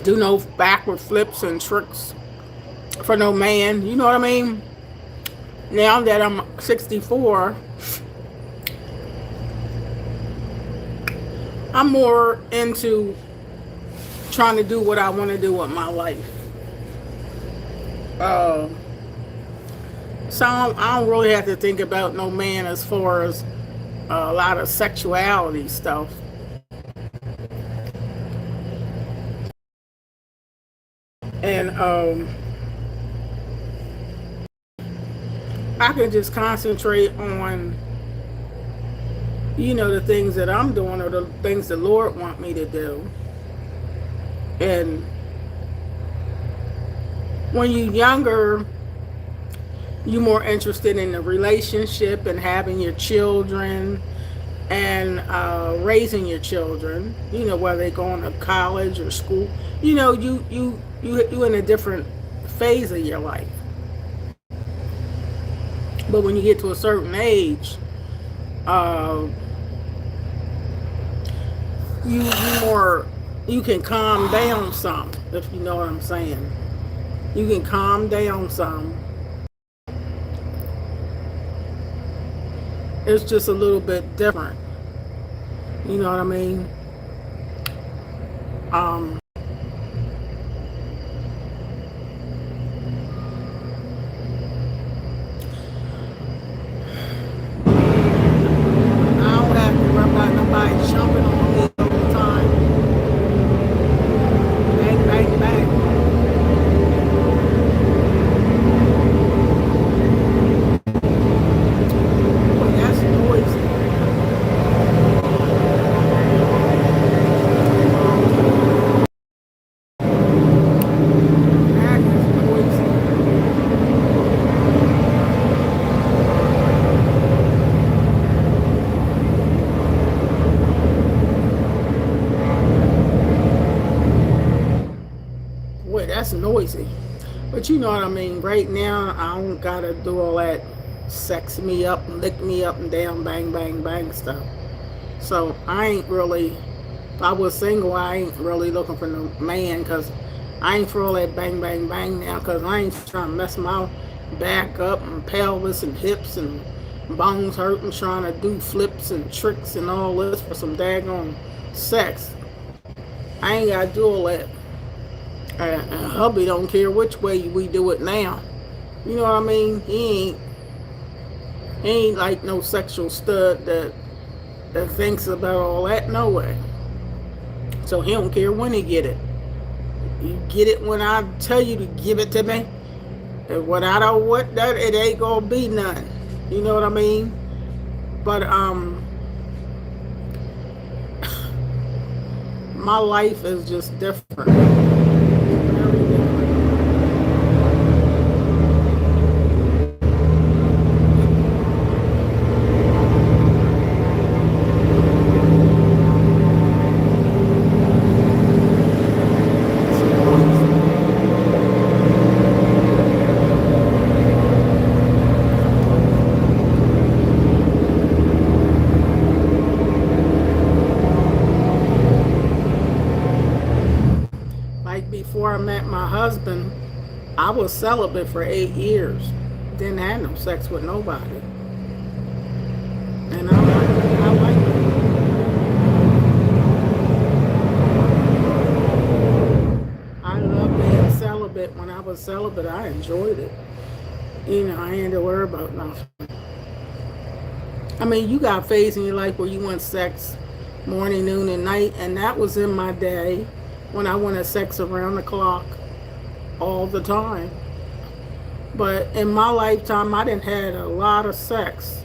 do no backward flips and tricks for no man. You know what I mean? Now that I'm 64, I'm more into trying to do what I want to do with my life. So I don't really have to think about no man as far as a lot of sexuality stuff. And I can just concentrate on, you know, the things that I'm doing or the things the Lord want me to do. And when you're younger, you're more interested in the relationship and having your children and raising your children, you know, whether they're going to college or school. You know, you in a different phase of your life. But when you get to a certain age, you can calm down some, if you know what I'm saying. You can calm down some. It's just a little bit different. You know what I mean? Jumping on me all the time. Bang, bang, bang. Boy, that's noisy. But you know what I mean. Right now, I don't gotta do all that sex me up and lick me up and down, bang, bang, bang stuff. So I ain't really. If I was single, I ain't really looking for no man because I ain't for all that bang, bang, bang now because I ain't trying to mess my back up and pelvis and hips and bones hurting trying to do flips and tricks and all this for some daggone sex. I ain't gotta do all that. And hubby don't care which way we do it now. You know what I mean? He ain't like no sexual stud that thinks about all that. No way. So he don't care when he get it. You get it when I tell you to give it to me. And when I don't want that, it ain't gonna be none. You know what I mean? But my life is just different. Very different. Like before I met my husband, I was celibate for 8 years. Didn't have no sex with nobody. And I like it. I love being celibate. When I was celibate, I enjoyed it. You know, I ain't had to worry about nothing. I mean, you got a phase in your life where you want sex morning, noon, and night, and that was in my day when I wanted sex around the clock all the time. But in my lifetime, I didn't had a lot of sex.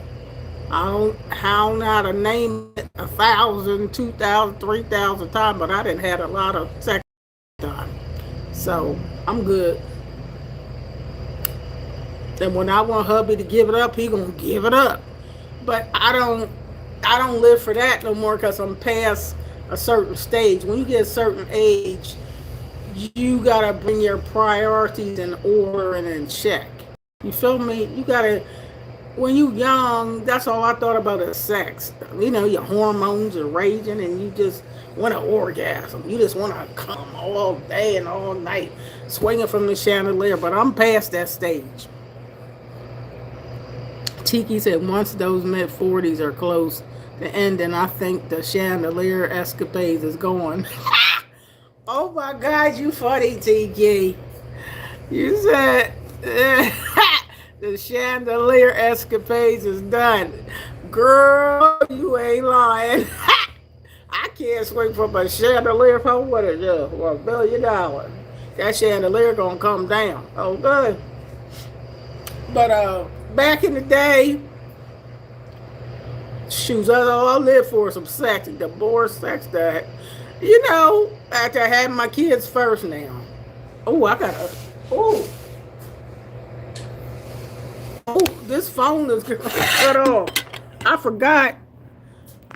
I don't know how to name it 1,000, 2,000, 3,000 times, but I didn't had a lot of sex time. So I'm good. And when I want hubby to give it up, he gonna give it up. But I don't live for that no more because I'm past a certain stage. When you get a certain age, you gotta bring your priorities in order and in check. You feel me? You gotta. When you young, that's all I thought about is sex. You know, your hormones are raging and you just want to orgasm. You just want to come all day and all night, swinging from the chandelier. But I'm past that stage. Tiki said once those mid-40s are close to ending, I think the chandelier escapades is going. Oh my God, you funny, Tiki. You said the chandelier escapades is done. Girl, you ain't lying. I can't swing from a chandelier for what it is, for $1 billion. That chandelier gonna come down. Okay. But back in the day, shoot, that's all I lived for, some sex, divorce, sex, that. You know, after I had my kids first now. Oh, I gotta, oh, this phone is gonna cut off. I forgot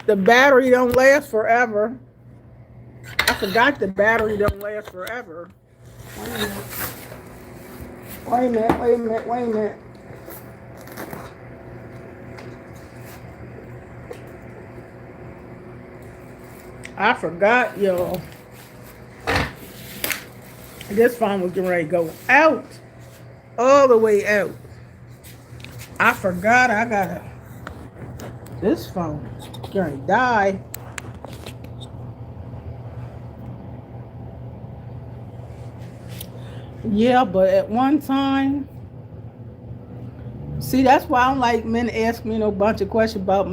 the battery don't last forever. I forgot the battery don't last forever. Wait a minute. I forgot, y'all. This phone was getting ready to go out. All the way out. I forgot I gotta. This phone is going to die. Yeah, but at one time, see, that's why I don't like men ask me no bunch of questions about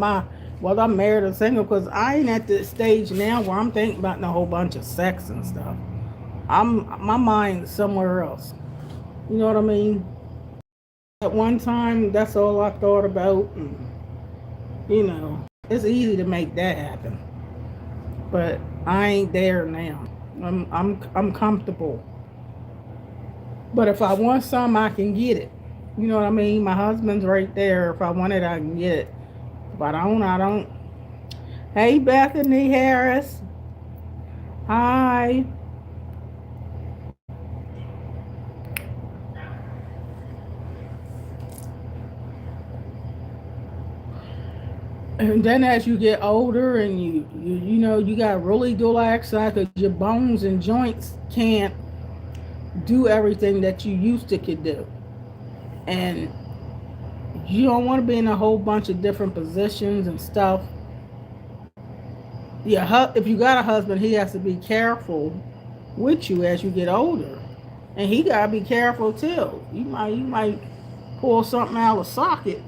whether I'm married or single, because I ain't at the stage now where I'm thinking about a whole bunch of sex and stuff. My mind's somewhere else. You know what I mean? At one time, that's all I thought about, and you know, it's easy to make that happen. But I ain't there now. I'm comfortable. But if I want some, I can get it. You know what I mean? My husband's right there. If I want it, I can get it. But I don't. Hey, Bethany Harris. Hi. And then as you get older and you got really do exercise because your bones and joints can't do everything that you used to could do. And you don't want to be in a whole bunch of different positions and stuff. Yeah, if you got a husband, he has to be careful with you as you get older, and he gotta be careful too. You might pull something out of socket,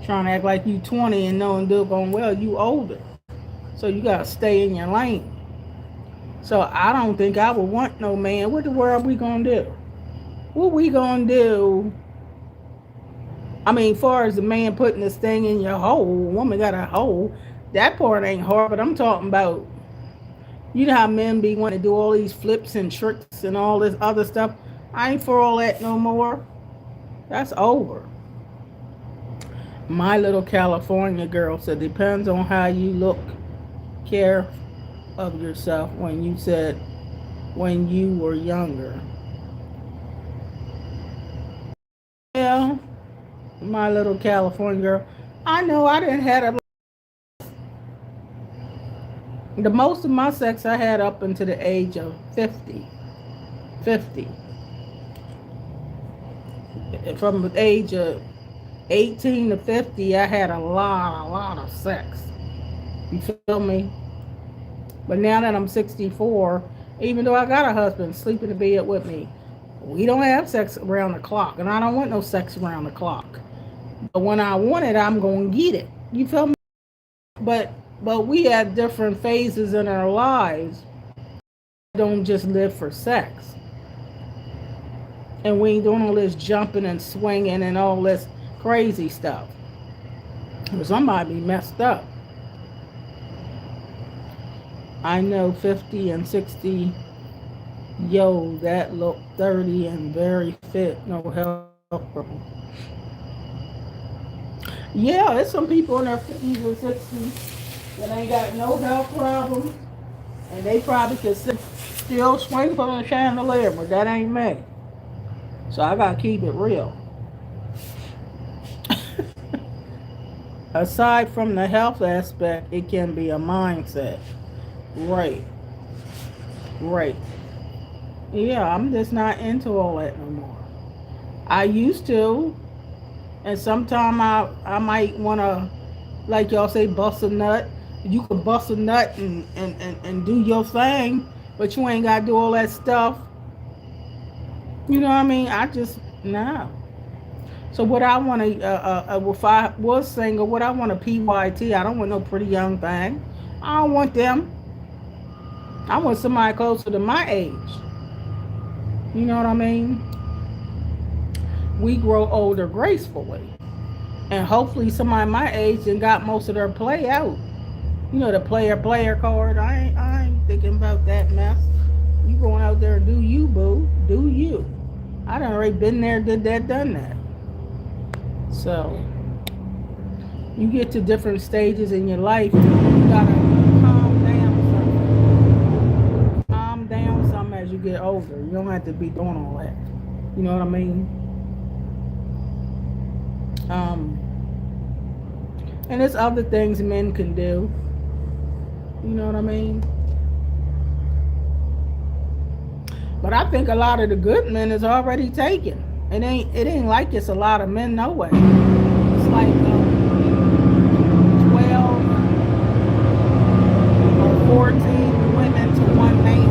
trying to act like you 20 and knowing good going well you older. So you gotta stay in your lane. So I don't think I would want no man. What the world we gonna do? What we gonna do? I mean, far as the man putting this thing in your hole, woman got a hole. That part ain't hard, but I'm talking about, you know how men be wanting to do all these flips and tricks and all this other stuff. I ain't for all that no more. That's over. My little California girl said, depends on how you look, care of yourself when you said when you were younger. Yeah, my little California girl. I know I didn't have the most of my sex I had up until the age of 50. 50. From the age of 18 to 50, I had a lot of sex. You feel me? But now that I'm 64, even though I got a husband sleeping in bed with me, we don't have sex around the clock. And I don't want no sex around the clock. But when I want it, I'm going to get it. You feel me? But we have different phases in our lives. Don't just live for sex. And we ain't doing all this jumping and swinging and all this crazy stuff. Somebody be messed up. I know 50 and 60, yo, that look 30 and very fit, no health problem. Yeah, there's some people in their 50s and 60s that ain't got no health problems, and they probably could still swing from a chandelier, but that ain't me. So I gotta keep it real. Aside from the health aspect, it can be a mindset. Right. Yeah, I'm just not into all that no more. I used to, and sometimes I might want to, like y'all say, bust a nut. You can bust a nut and do your thing, but you ain't got to do all that stuff. You know what I mean? I just, no. So what I want to, if I was single, what I want a PYT. I don't want no pretty young thing. I don't want them. I want somebody closer to my age. You know what I mean? We grow older gracefully. And hopefully somebody my age and got most of their play out. You know, the player card. I ain't thinking about that mess. You going out there and do you, boo. Do you. I done already been there, did that, done that. So, you get to different stages in your life. You gotta calm down something. Calm down something as you get older. You don't have to be doing all that. You know what I mean? And there's other things men can do. You know what I mean? But I think a lot of the good men is already taken. It ain't like it's a lot of men, no way. It's like 12 or 14 women to one man.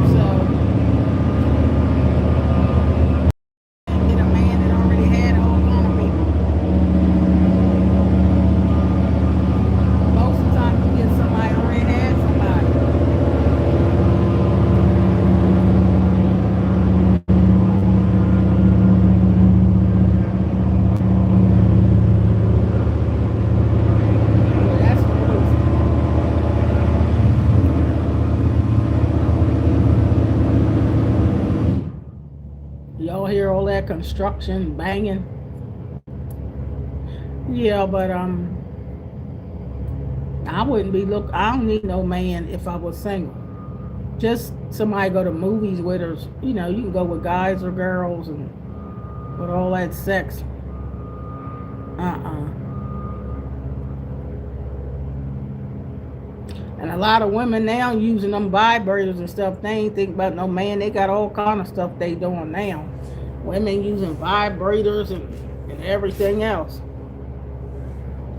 So get a man that already had a whole lot of people. Most of the time you get somebody that already had somebody. Y'all hear all that construction banging? Yeah, but I wouldn't be I don't need no man if I was single. Just somebody go to movies with, or you can go with guys or girls, and with all that sex. And a lot of women now using them vibrators and stuff. They ain't think about no man. They got all kind of stuff they doing now. Women using vibrators and everything else.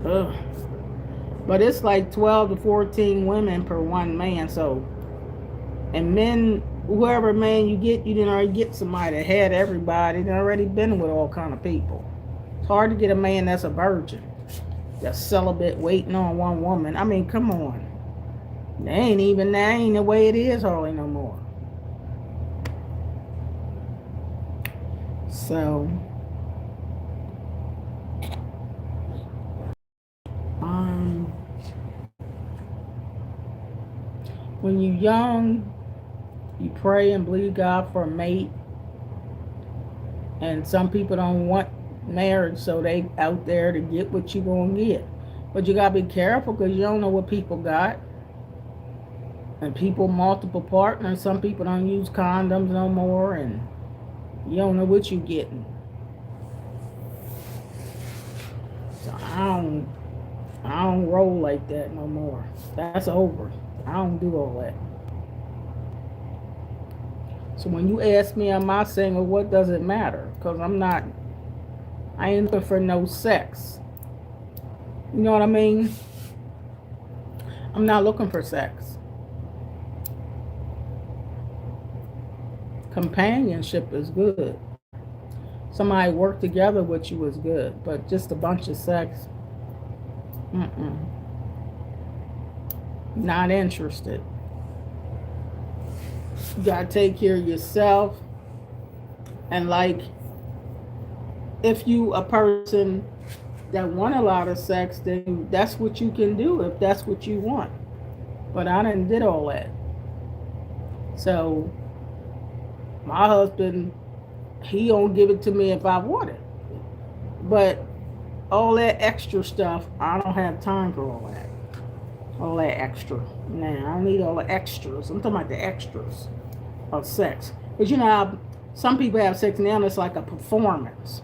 Ugh. But it's like 12 to 14 women per one man. So, and men, whoever man you get, you didn't already get somebody that had everybody. They already been with all kind of people. It's hard to get a man that's a virgin, that's celibate, waiting on one woman. I mean, come on. That ain't the way it is hardly no more. So, when you're young, you pray and believe God for a mate. And some people don't want marriage, so they out there to get what you gonna get. But you gotta be careful because you don't know what people got. And people multiple partners. Some people don't use condoms no more, and you don't know what you getting. So I don't roll like that no more. That's over. I don't do all that. So when you ask me, am I single? What does it matter? Because I ain't looking for no sex. You know what I mean? I'm not looking for sex. Companionship is good. Somebody work together with you is good, but just a bunch of sex, not interested. You gotta take care of yourself, and like, if you a person that want a lot of sex, then that's what you can do if that's what you want. But I done did all that. So my husband, he don't give it to me if I want it. But all that extra stuff, I don't have time for all that. All that extra. Nah, I don't need all the extras. I'm talking about the extras of sex. Because you know how some people have sex now, it's like a performance.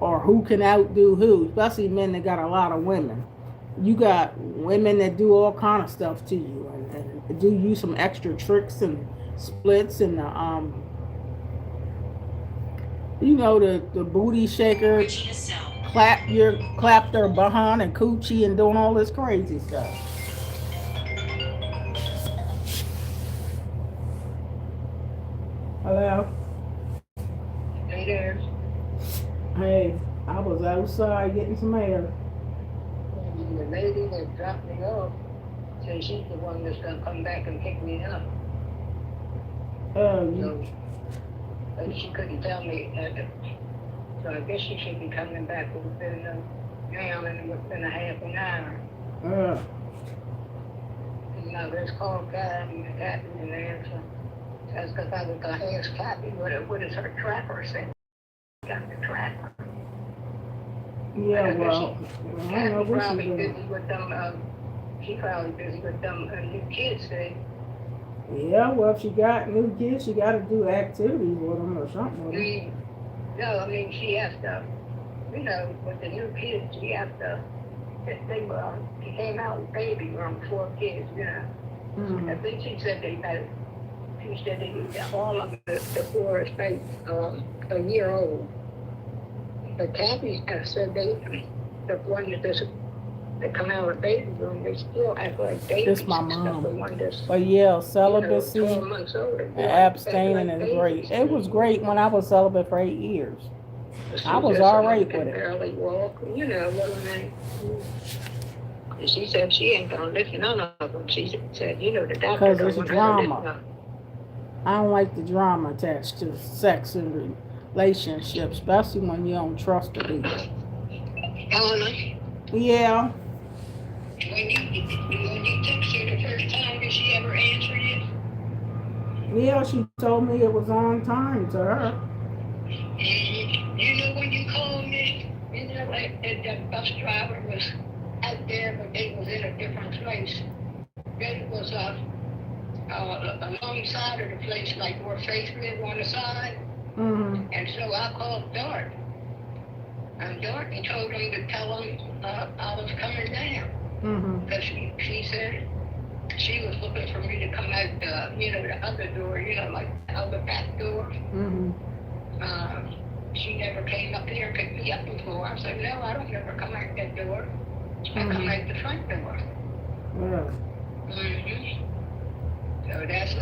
Or who can outdo who, especially men that got a lot of women. You got women that do all kind of stuff to you and do you some extra tricks and splits and the booty shaker, clap their behind and coochie and doing all this crazy stuff. Hello? Hey there. Hey, I was outside getting some air. The lady that dropped me off said she's the one that's gonna come back and pick me up. So, but she couldn't tell me. So I guess she should be coming back within a half an hour. Now there's called guy and got me an answer. That's because I was gonna ask Kathy what is her tracker saying. Got the tracker. Yeah, well, I don't know what she's doing. Busy with them. She probably busy with them new kids. Yeah, well, if she got new kids, she got to do activities with them or something. With them. No, I mean she has to. With the new kids, she has to. She came out with baby room, 4 kids. Mm-hmm. I think she said they had. She said all of the 4 is like a year old. But Kathy said the one that come out of the baby room, they still act like babies. This my mom. The one that's, but yeah, celibacy 12 months older, and abstaining is great. It was great when I was celibate for 8 years. I was all right with it. Barely walk, little man. And she said she ain't gonna listen none of them. She said, the doctor because don't it's want her to drama. listen. I don't like the drama attached to sex and relationships, especially when you don't trust the people. Eleanor, Yeah. when you text her the first time, did she ever answer you? Yeah, she told me it was on time to her. When you called me, like that bus driver was out there, but they was in a different place. They was alongside of the place, like where Faith lived on the side. Mm-hmm. And so I called Dart. And Dart told him to tell him I was coming down. Mm-hmm. Because she said she was looking for me to come out the other door, like the other back door. Mm-hmm. She never came up here and picked me up before. I said, no, I don't ever come out that door. I come out the front door. Yeah. So that's,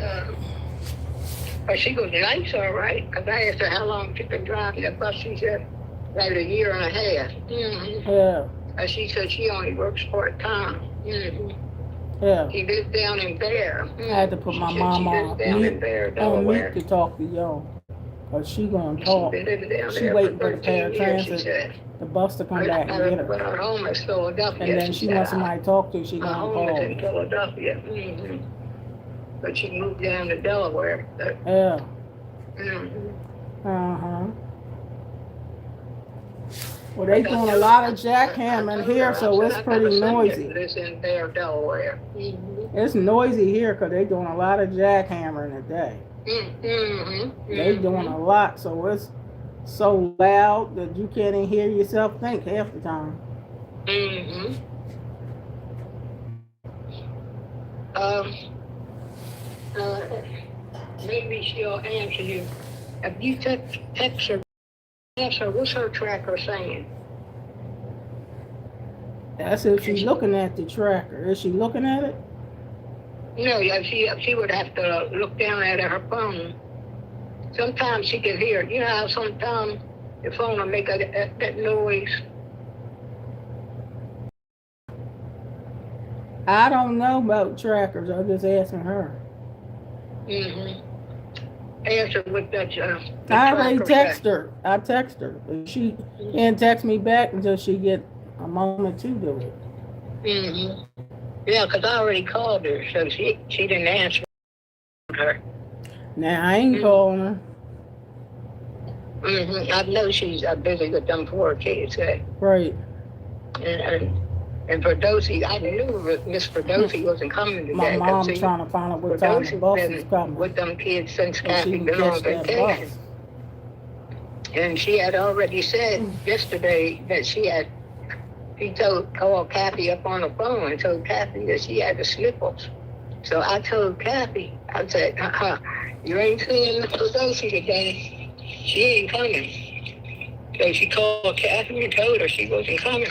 but she was nice, all right, because I asked her how long she been driving the bus. She said, about a year and a half. Yeah. And she said she only works part-time. Yeah. She lives down in Bear. I had to put my mom on mute to talk to y'all. Cause she gonna talk. She waiting for the paratransit, the bus to come back and get her. But her home is Philadelphia. And then she wants somebody to talk to. She her gonna home call is in me. Philadelphia. But she moved down to Delaware. Yeah. Mm-hmm. Well, they doing a lot of jackhammering here, so it's pretty noisy. It's in Bear, Delaware. It's noisy here because they doing a lot of jackhammering today. They doing a lot, so it's so loud that you can't even hear yourself think half the time. Maybe she'll answer you. If you text her, ask her, what's her tracker saying? That's if she's looking at the tracker. Is she looking at it? No, she would have to look down at her phone. Sometimes she can hear it. You know how sometimes the phone will make that noise? I don't know about trackers. I'm just asking her. Answer with that. I already text her. I text her. She can't text me back until she get a moment to do it. Yeah, because I already called her, so she didn't answer her. Now I ain't calling her. I know she's busy with them 4 kids. Right. And Verdosi, I knew Miss Verdosi wasn't coming today. My mom's trying to find out what time the bus is coming. With them kids since so Kathy been on vacation. And she had already said yesterday that she called Kathy up on the phone and told Kathy that she had the sniffles. So I told Kathy, I said, you ain't seeing Miss Verdosi today. She ain't coming. So she called Kathy and told her she wasn't coming.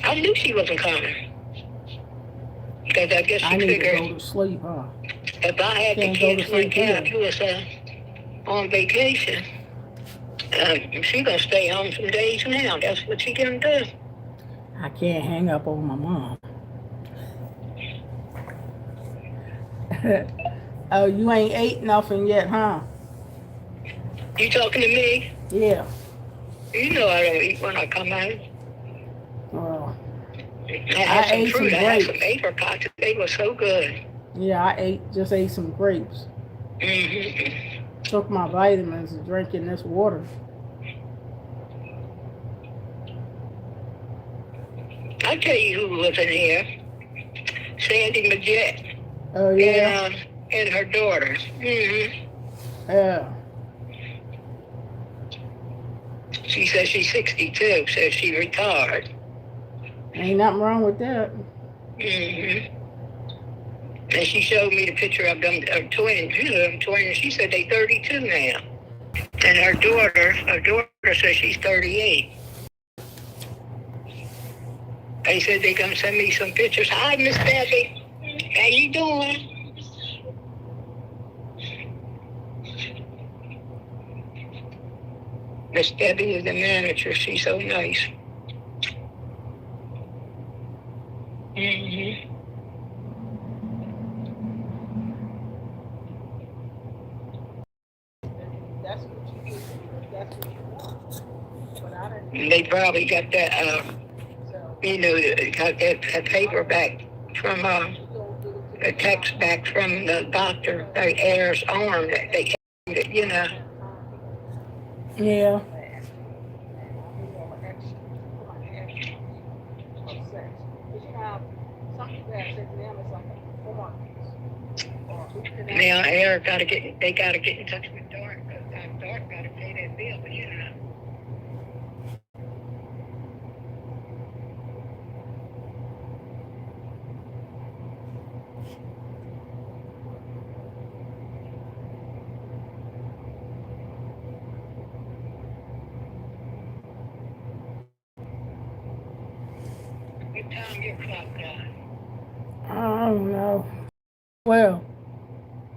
I knew she wasn't coming. Because I guess she figured. I need to go to sleep, huh? If I had the kids when Kathy was on vacation, she gonna stay home some days now. That's what she gonna do. I can't hang up on my mom. Oh, you ain't ate nothing yet, huh? You talking to me? Yeah. You know I don't eat when I come out. Well, I had some fruit. I had some apricots. They were so good. Yeah, I just ate some grapes. Took my vitamins and drinking this water. I tell you who was in here. Sandy Majette. Oh, yeah? And her daughter. Yeah. She says she's 62, so she retired. Ain't nothing wrong with that. And she showed me the picture of them twins. She said they 32 now. And her daughter says she's 38. They said they're gonna send me some pictures. Hi, Miss Debbie. How you doing? Miss Debbie is the manager. She's so nice. That's what you do. That's what you want. But I didn't. They probably got that, got that paper back from the text back from the doctor, the heir's arm that they, Yeah. Now, heir they gotta get in touch with Dark, because Dark gotta pay that bill, but time your clock got? I don't know. Well,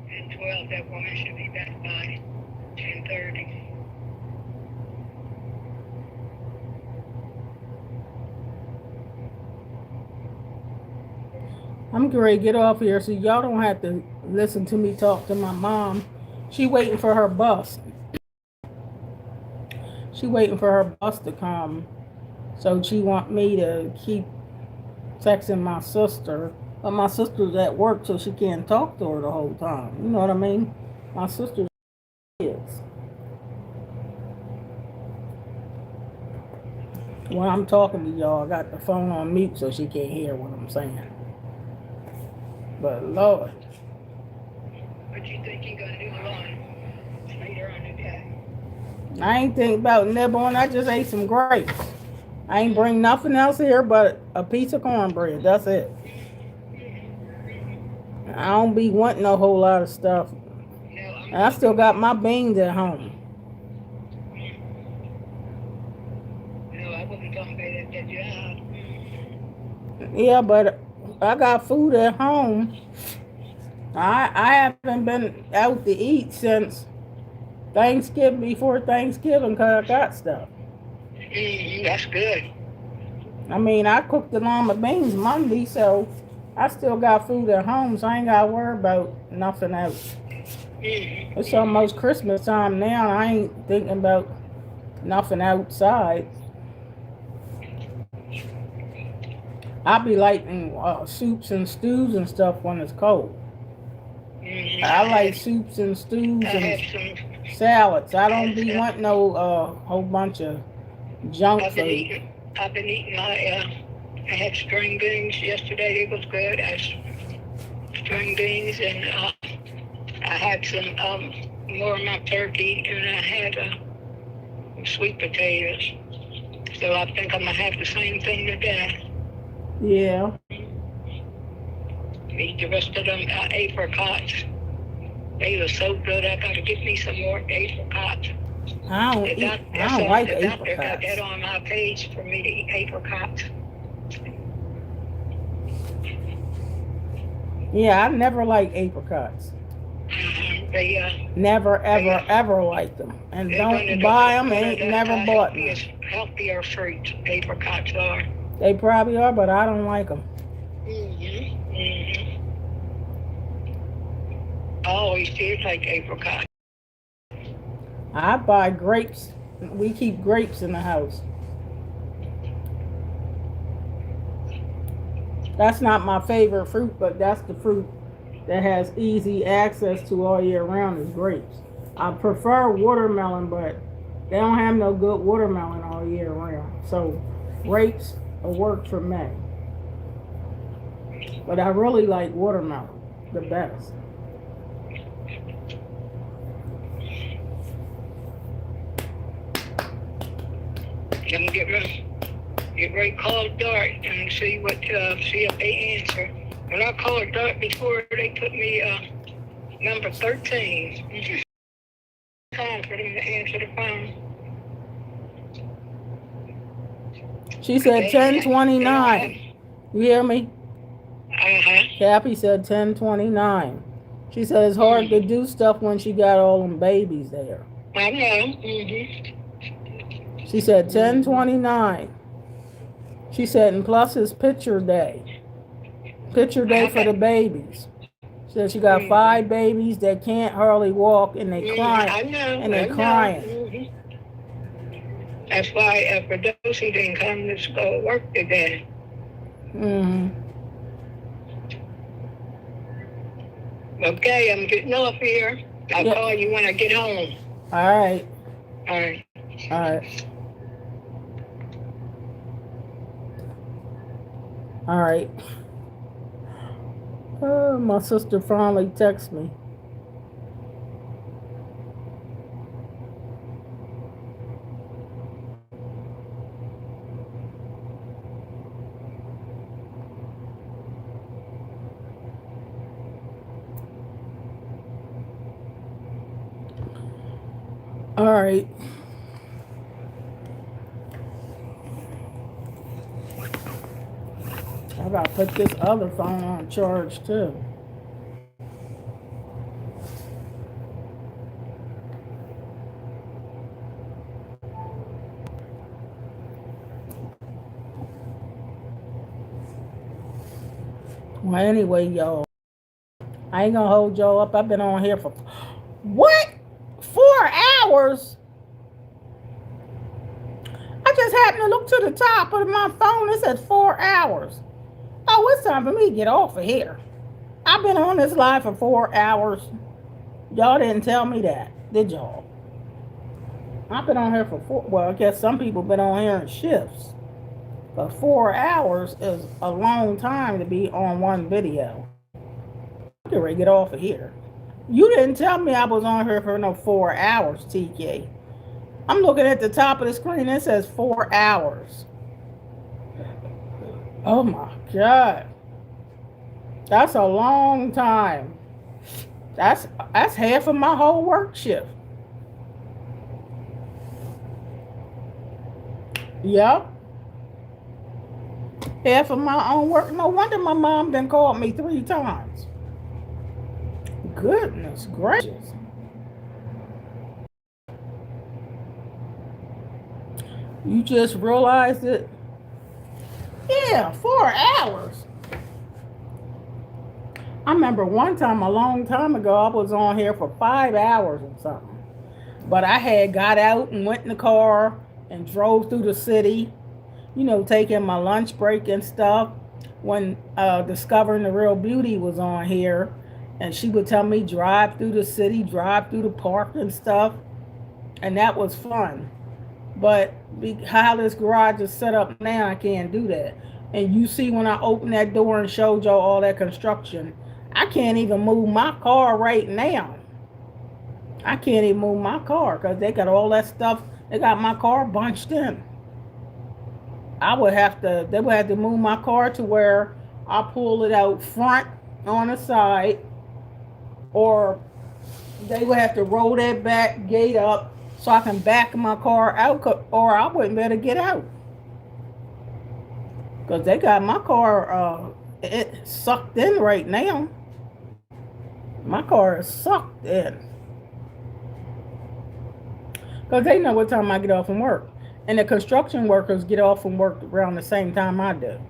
At 12, that woman should be back by 10:30. I'm ready to get off here so y'all don't have to listen to me talk to my mom. She waiting for her bus. She waiting for her bus to come. So she want me to keep texting my sister. But my sister's at work so she can't talk to her the whole time. You know what I mean? My sister's kids. When I'm talking to y'all, I got the phone on mute so she can't hear what I'm saying. But Lord. What you think you gonna do alone later on today? I ain't think about nibbling. I just ate some grapes. I ain't bring nothing else here but a piece of cornbread. That's it. I don't be wanting a whole lot of stuff. No, And I still got my beans at home. No, I wasn't talking about at that job. Yeah, but I got food at home. I haven't been out to eat since Thanksgiving, before Thanksgiving, because I got stuff. That's good. I mean, I cooked the llama beans Monday, so I still got food at home, so I ain't got to worry about nothing else. It's almost Christmas time now, and I ain't thinking about nothing outside. I be liking soups and stews and stuff when it's cold. I like soups and stews and salads. I don't be wanting no whole bunch of junk food. I've been eating my, I had string beans yesterday. It was good. I had string beans, and I had some more of my turkey, and I had sweet potatoes. So I think I'm going to have the same thing today. Yeah. Eat the rest of them apricots. They were so good. I got to get me some more apricots. I don't like The doctor got apricots. that on my page for me to eat apricots. Yeah, I never like apricots. They Never, ever, ever liked them. And don't buy them. Ain't never bought them. Healthier fruits, apricots are. They probably are, but I don't like them. I always did like apricots. I buy grapes. We keep grapes in the house. That's not my favorite fruit, but that's the fruit that has easy access to all year round is grapes. I prefer watermelon, but they don't have no good watermelon all year round. So grapes will work for me. But I really like watermelon the best. I'm gonna get ready to call Dart and see if they answer. When I called Dart before, they put me number 13. Time for them to answer the phone. She said 10:29. You hear me? Cappy said 10:29. She said it's hard to do stuff when she got all them babies there. I know. She said 10:29. She said, and plus it's picture day. Picture day for the babies. She said she got 5 babies that can't hardly walk and they crying. I know. And they crying. That's why Firdowsi didn't come to school work today. Okay, I'm getting off here. I'll call you when I get home. All right. All right. All right. All right. Oh, my sister finally texted me. All right. I gotta put this other phone on charge too. Well, anyway, y'all, I ain't gonna hold y'all up. I've been on here for what? 4 hours? I just happened to look to the top of my phone. It says 4 hours. Oh, it's time for me to get off of here. I've been on this live for 4 hours. Y'all didn't tell me that, did y'all? I've been on here for well, I guess some people been on here in shifts. But 4 hours is a long time to be on one video. I'm ready to get off of here. You didn't tell me I was on here for no 4 hours, TK. I'm looking at the top of the screen. It says 4 hours. Oh my God. That's a long time. That's half of my whole work shift. Yep. Half of my own work. No wonder my mom done called me 3 times. Goodness gracious. You just realized it? Yeah, 4 hours. I remember one time a long time ago, I was on here for 5 hours or something. But I had got out and went in the car and drove through the city, you know, taking my lunch break and stuff. When Discovering the Real Beauty was on here, and she would tell me drive through the city, drive through the park and stuff. And that was fun. But how this garage is set up now, I can't do that. And you see when I opened that door and showed y'all all that construction, I can't even move my car right now. I can't even move my car because they got all that stuff. They got my car bunched in. They would have to move my car to where I pull it out front on the side, or they would have to roll that back gate up so I can back my car out, or I wouldn't be able to get out. Because they got my car it sucked in right now. My car is sucked in. Because they know what time I get off from work. And the construction workers get off from work around the same time I do.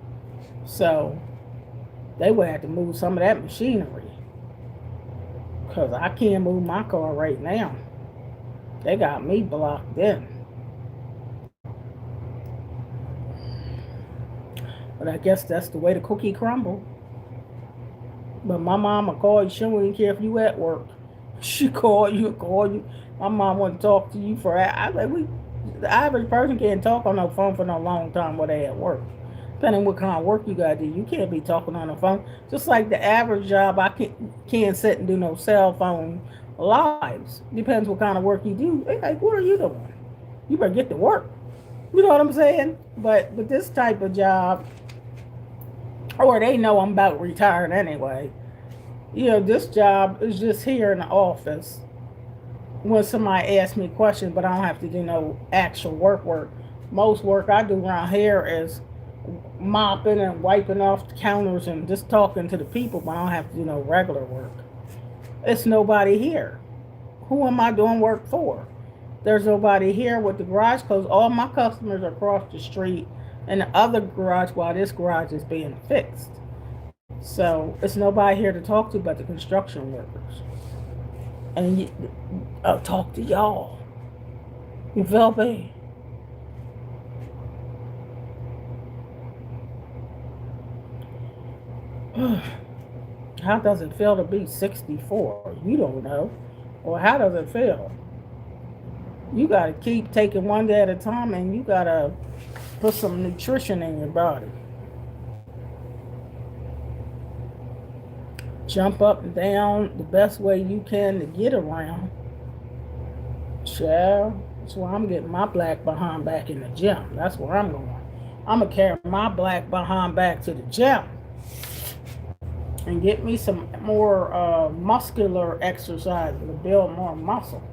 So they would have to move some of that machinery. Because I can't move my car right now. They got me blocked in. But I guess that's the way the cookie crumble. But my mama call you. She don't even care if you at work. She call you. My mom wouldn't talk to you for the average person can't talk on no phone for no long time while they at work. Depending on what kind of work you gotta do. You can't be talking on the phone. Just like the average job, I can't sit and do no cell phone lives. Depends what kind of work you do. They like, what are you doing? You better get to work. You know what I'm saying? But this type of job, or they know I'm about retired anyway. You know, this job is just here in the office when somebody asks me questions, but I don't have to do no actual work. Most work I do around here is mopping and wiping off the counters and just talking to the people, but I don't have to do no regular work. It's nobody here. Who am I doing work for? There's nobody here with the garage closed. All my customers are across the street in the other garage while this garage is being fixed. So it's nobody here to talk to but the construction workers. And I'll talk to y'all. You feel me? How does it feel to be 64? You don't know. Or how does it feel? You got to keep taking one day at a time, and you got to put some nutrition in your body. Jump up and down the best way you can to get around. Child, that's why I'm getting my black behind back in the gym. That's where I'm going. I'm going to carry my black behind back to the gym and get me some more muscular exercises to build more muscle.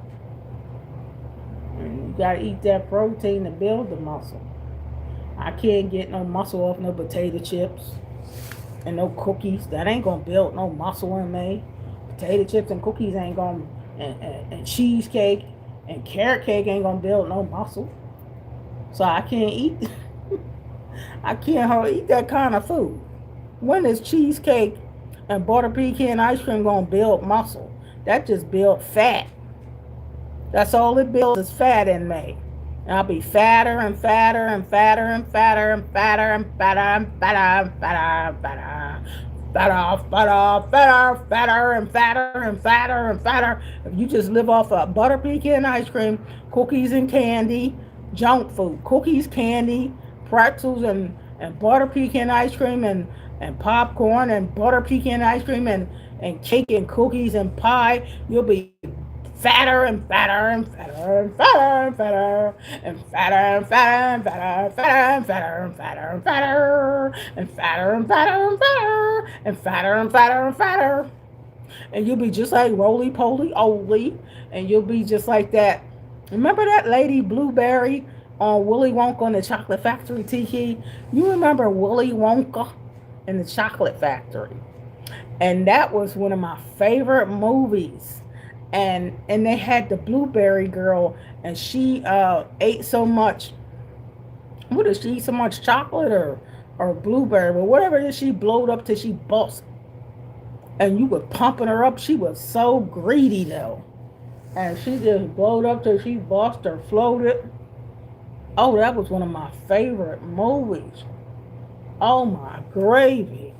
And you got to eat that protein to build the muscle. I can't get no muscle off no potato chips. And no cookies. That ain't gonna build no muscle in me. Potato chips and cookies ain't gonna, and cheesecake and carrot cake ain't gonna build no muscle. So I can't eat. I can't hardly eat that kind of food. When is cheesecake and butter pecan ice cream gonna build muscle? That just build fat. That's all it builds is fat in me. And I'll be fatter and fatter and fatter and fatter and fatter and fatter and fatter and fatter and fatter. Fatter, fatter, fatter, fatter, and fatter, and fatter, and fatter. If you just live off of butter pecan ice cream, cookies and candy, junk food, cookies, candy, pretzels, and butter pecan ice cream, and popcorn, and butter pecan ice cream, and cake and cookies and pie, you'll be fatter and fatter and fatter and fatter and fatter and fatter and fatter and fatter and fatter and fatter and fatter and fatter and fatter and fatter and fatter and fatter and fatter. And you'll be just like roly poly oly, and you'll be just like that. Remember that lady Blueberry on Willy Wonka and the Chocolate Factory, Tiki? You remember Willy Wonka and the Chocolate Factory? And that was one of my favorite movies. And they had the blueberry girl, and she ate so much. What did she eat so much chocolate or blueberry, but whatever it is, she blowed up till she bust. And you were pumping her up. She was so greedy though, and she just blowed up till she bust or floated. Oh, that was one of my favorite movies. Oh my gravy.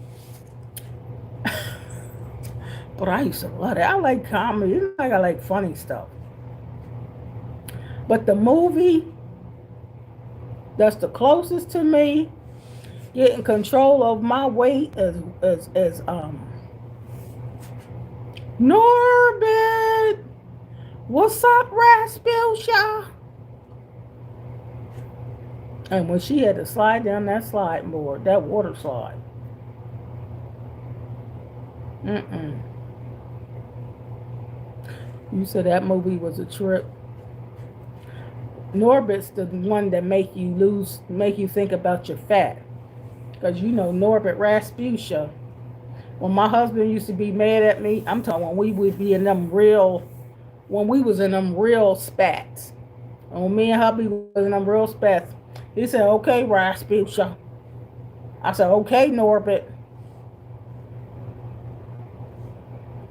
But I used to love it. I like comedy. It's like I like funny stuff. But the movie that's the closest to me getting control of my weight is Norbit. What's up, Rasputia? And when she had to slide down that slide board, that water slide. Mm-mm. You said that movie was a trip. Norbit's the one that make you think about your fat. Because you know Norbit Rasputia. When my husband used to be mad at me, I'm talking when we would be in them real, when we was in them real spats. And when me and hubby was in them real spats, he said, okay, Rasputia. I said, okay, Norbit.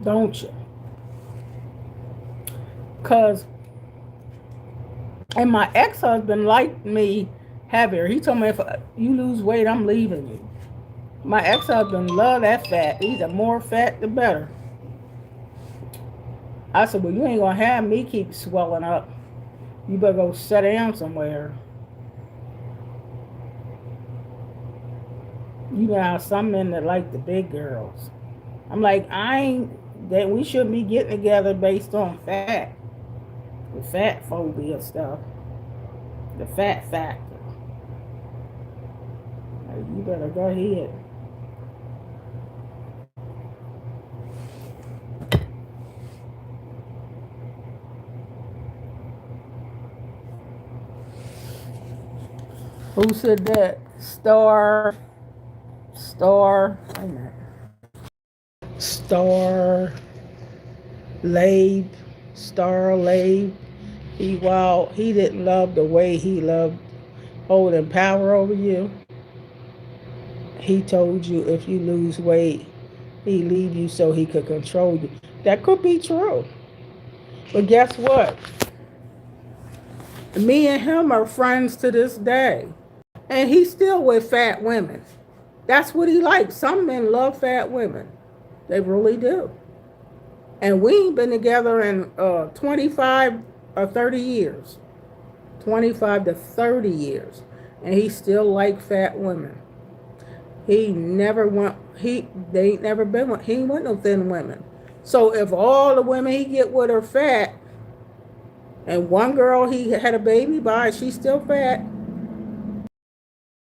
Don't you? Because, and my ex-husband liked me heavier. He told me if you lose weight, I'm leaving you. My ex-husband loved that fat. He said, more fat, the better. I said, well, you ain't going to have me keep swelling up. You better go sit down somewhere. You know how some men that like the big girls. I'm like, that we shouldn't be getting together based on fat. The fat phobia stuff. The fat factor. You better go ahead. Who said that? Star, wait a minute. Star, Labe. He didn't love the way he loved holding power over you. He told you if you lose weight, he leave you so he could control you. That could be true. But guess what? Me and him are friends to this day. And he's still with fat women. That's what he likes. Some men love fat women. They really do. And we ain't been together in 25 or 30 years. 25 to 30 years. And he still like fat women. He never went, they ain't never been with, he ain't with no thin women. So if all the women he get with are fat, and one girl he had a baby by, she's still fat,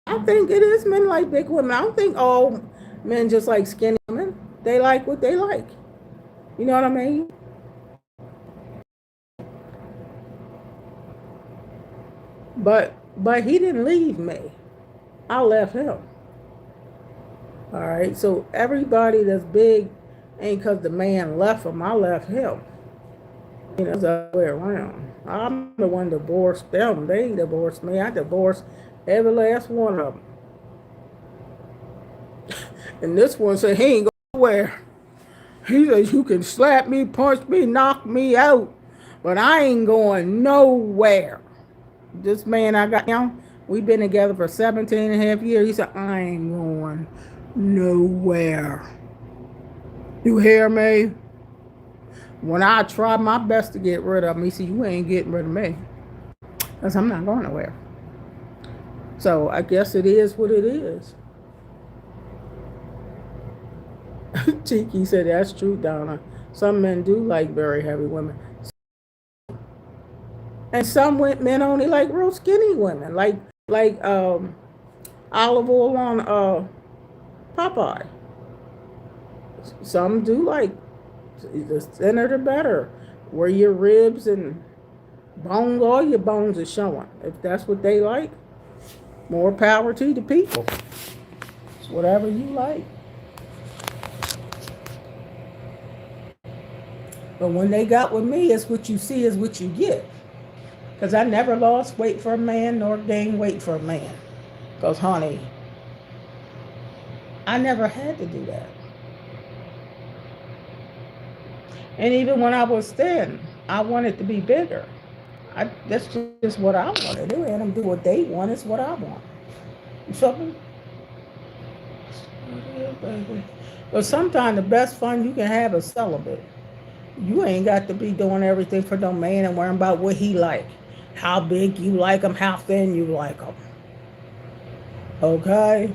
I think it is men like big women. I don't think all men just like skinny women. They like what they like. You know what I mean? But he didn't leave me. I left him. All right, so everybody that's big ain't because the man left him. I left him. It's the other way around. I'm the one divorced them. They ain't divorced me. I divorced every last one of them. And this one said he ain't going nowhere. He says you can slap me, punch me, knock me out, but I ain't going nowhere. This man I got now, we've been together for 17 and a half years. He said, I ain't going nowhere. You hear me? When I try my best to get rid of him, he said, you ain't getting rid of me. Because I'm not going nowhere. So I guess it is what it is. Tiki said, that's true, Donna. Some men do like very heavy women. And some men only like real skinny women. Like olive oil on Popeye. Some do like the thinner the better. Where your ribs and bones, all your bones are showing. If that's what they like, more power to the people. It's whatever you like. But when they got with me, it's what you see is what you get. Because I never lost weight for a man nor gained weight for a man. Because, honey, I never had to do that. And even when I was thin, I wanted to be bigger. That's just what I wanted. They let them do what they want. It's what I want. You feel me? Yeah, baby. But sometimes the best fun you can have is celibate. You ain't got to be doing everything for no man and worrying about what he like. How big you like him, how thin you like him. Okay?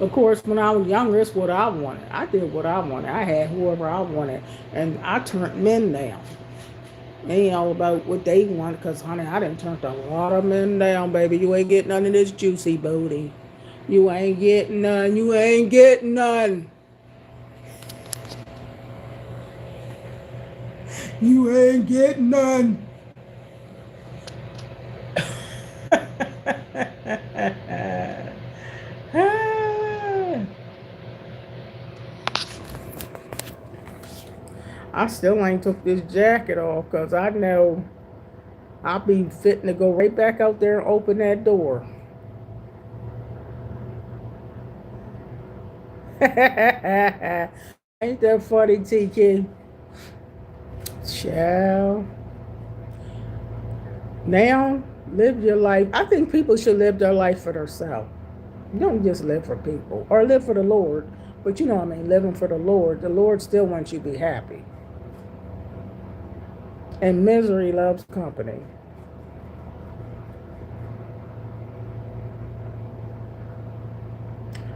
Of course, when I was younger, it's what I wanted. I did what I wanted. I had whoever I wanted. And I turned men down. It ain't all about what they want, because, honey, I done turned a lot of men down, baby. You ain't getting none of this juicy booty. You ain't getting none. You ain't getting none. You ain't getting none. I still ain't took this jacket off because I know I'll be fitting to go right back out there and open that door. Ain't that funny, TK? Child. Now, live your life. I think people should live their life for themselves. You don't just live for people or live for the Lord. But you know what I mean, living for the Lord still wants you to be happy. And misery loves company.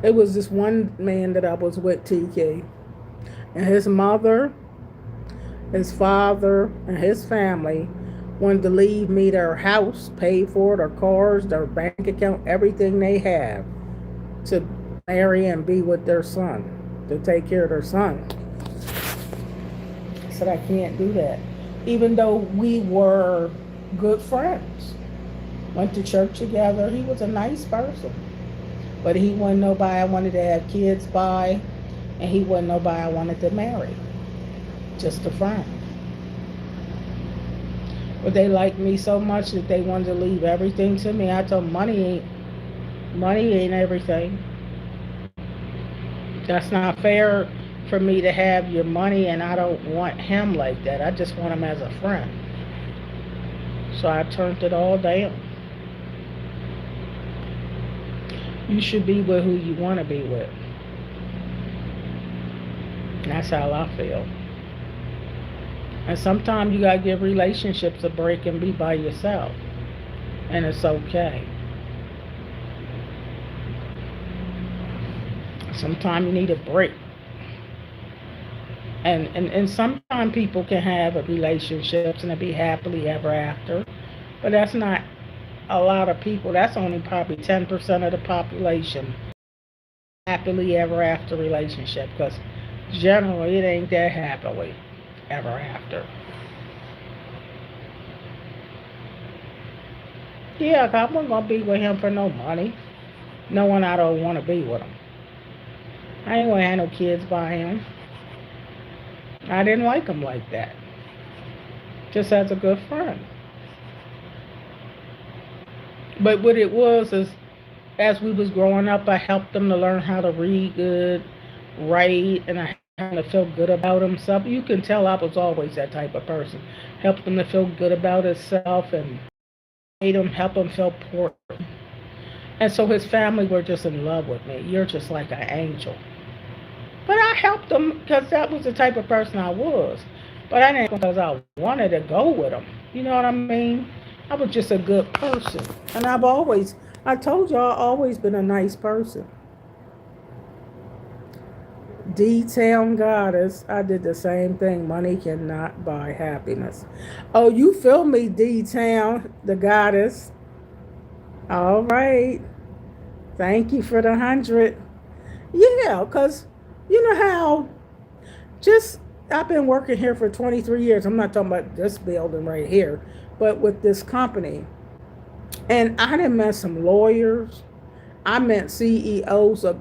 It was this one man that I was with, TK. And his mother, his father, and his family wanted to leave me their house, pay for it, their cars, their bank account, everything they have to marry and be with their son, to take care of their son. I said, I can't do that. Even though we were good friends, went to church together, he was a nice person. But he wasn't nobody I wanted to have kids by, and he wasn't nobody I wanted to marry. Just a friend. But they liked me so much that they wanted to leave everything to me. I told them money ain't everything. That's not fair for me to have your money, and I don't want him like that. I just want him as a friend. So I turned it all down. You should be with who you want to be with. That's how I feel. And sometimes you gotta give relationships a break and be by yourself. And it's okay. Sometimes you need a break. And sometimes people can have a relationships and it be happily ever after. But that's not a lot of people. That's only probably 10% of the population. Happily ever after relationship. Because generally it ain't that happily ever after. Yeah, I wasn't gonna be with him for no money. knowing I don't want to be with him. I ain't gonna have no kids by him. I didn't like him like that. Just as a good friend. But what it was is, as we was growing up, I helped him to learn how to read good, write, and I helped him to feel good about himself. You can tell I was always that type of person. Helped him to feel good about himself and made him help him feel important. And so his family were just in love with me. You're just like an angel. But I helped him because that was the type of person I was. But I didn't because I wanted to go with him. You know what I mean? I was just a good person. And I told you I've always been a nice person. D-Town Goddess, I did the same thing. Money cannot buy happiness. Oh, you feel me, D-Town, the Goddess. All right. Thank you for the 100. Yeah, because you know how I've been working here for 23 years. I'm not talking about this building right here, but with this company. And I done met some lawyers. I met CEOs of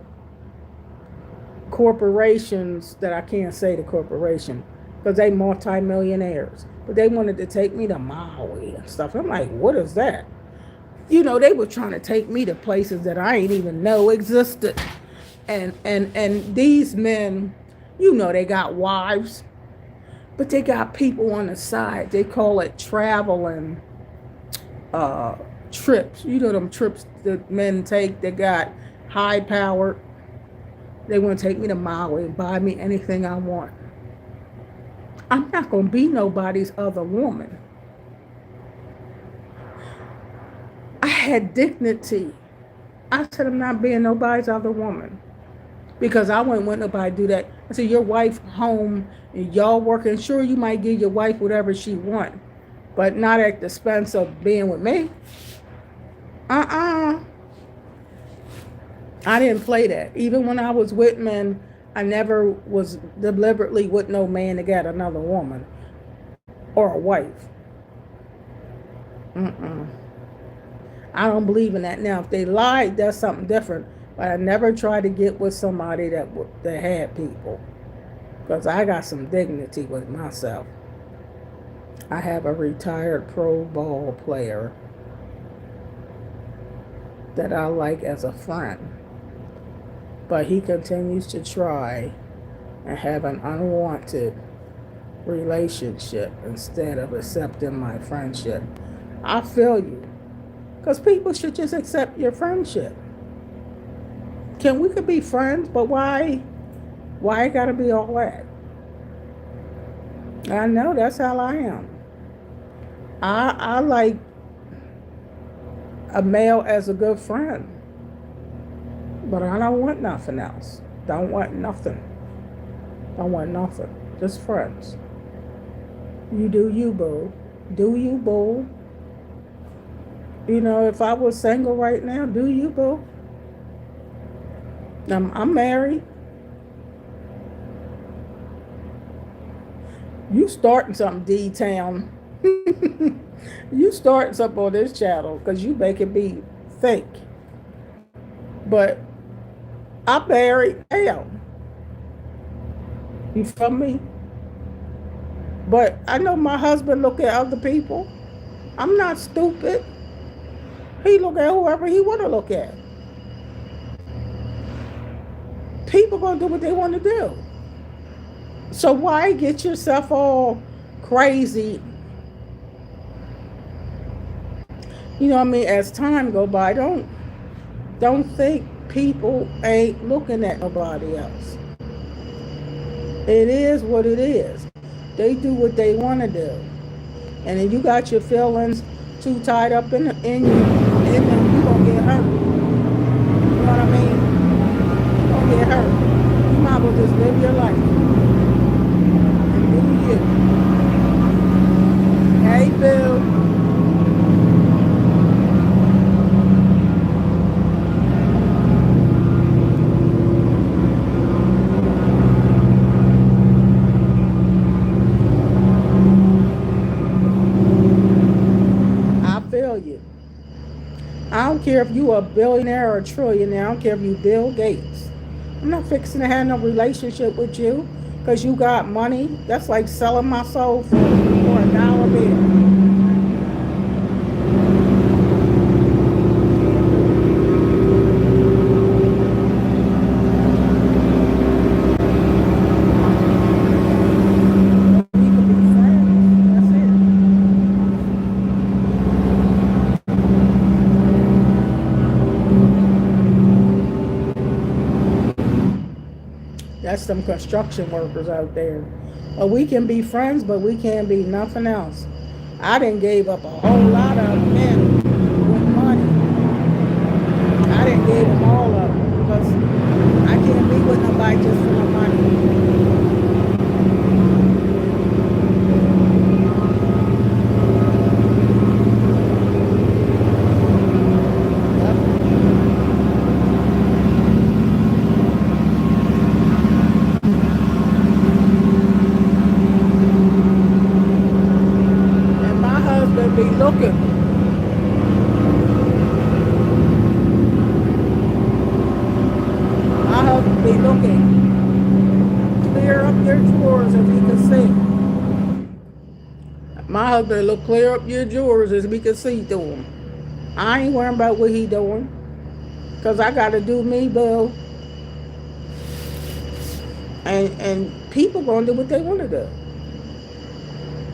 corporations that I can't say the corporation because they multimillionaires. But they wanted to take me to Maui and stuff. I'm like, what is that? You know, they were trying to take me to places that I ain't even know existed. And these men, you know, they got wives, but they got people on the side. They call it traveling trips. You know them trips that men take that got high powered. They want to take me to Maui and buy me anything I want. I'm not going to be nobody's other woman. I had dignity. I said I'm not being nobody's other woman. Because I wouldn't want nobody to do that. I said, your wife home and y'all working, sure you might give your wife whatever she want, but not at the expense of being with me. I didn't play that. Even when I was with men, I never was deliberately with no man to get another woman or a wife. I don't believe in that. Now, if they lied, that's something different. But I never tried to get with somebody that had people. Because I got some dignity with myself. I have a retired pro ball player that I like as a friend. But he continues to try and have an unwanted relationship instead of accepting my friendship. I feel you. Because people should just accept your friendship. We could be friends, but why it gotta be all that? I know that's how I am. I like a male as a good friend. But I don't want nothing else. Don't want nothing. Just friends. You do you, boo. Do you, boo. You know, if I was single right now, do you, boo? I'm married. You starting something, D-Town. You starting something on this channel because you make it be fake. But I'm married. Damn. You feel me? But I know my husband look at other people. I'm not stupid. He look at whoever he want to look at. People gonna do what they want to do. So why get yourself all crazy? You know what I mean? As time go by, don't think people ain't looking at nobody else. It is what it is. They do what they want to do. And if you got your feelings too tied up in them, you gonna get hurt. You know what I mean? You gonna get hurt. You might as well just live your life. And do you. Hey, Bill. I don't care if you a billionaire or a trillionaire. I don't care if you Bill Gates. I'm not fixing to have no relationship with you because you got money. That's like selling my soul for a dollar bill. We could be friends. That's it. That's some construction workers out there. We can be friends, but we can't be nothing else. I didn't gave up a whole lot of men with money. I didn't gave them all up because I can't be with nobody just for the money. Yep. And my husband be looking. My husband be looking. Clear up your drawers if he can see. My husband look clear up your drawers as we can see through them. I ain't worrying about what he doing. Cause I gotta do me, boo. And people gonna do what they wanna do.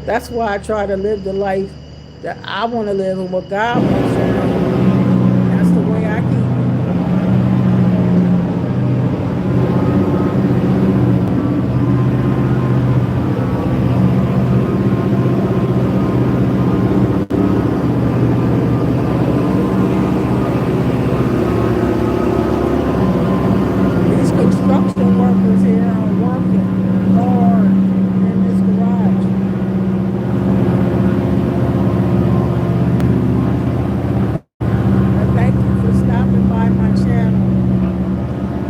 That's why I try to live the life that I wanna live and what God wants for me. That's the way I keep it. These construction workers here are working hard in this garage. And thank you for stopping by my channel.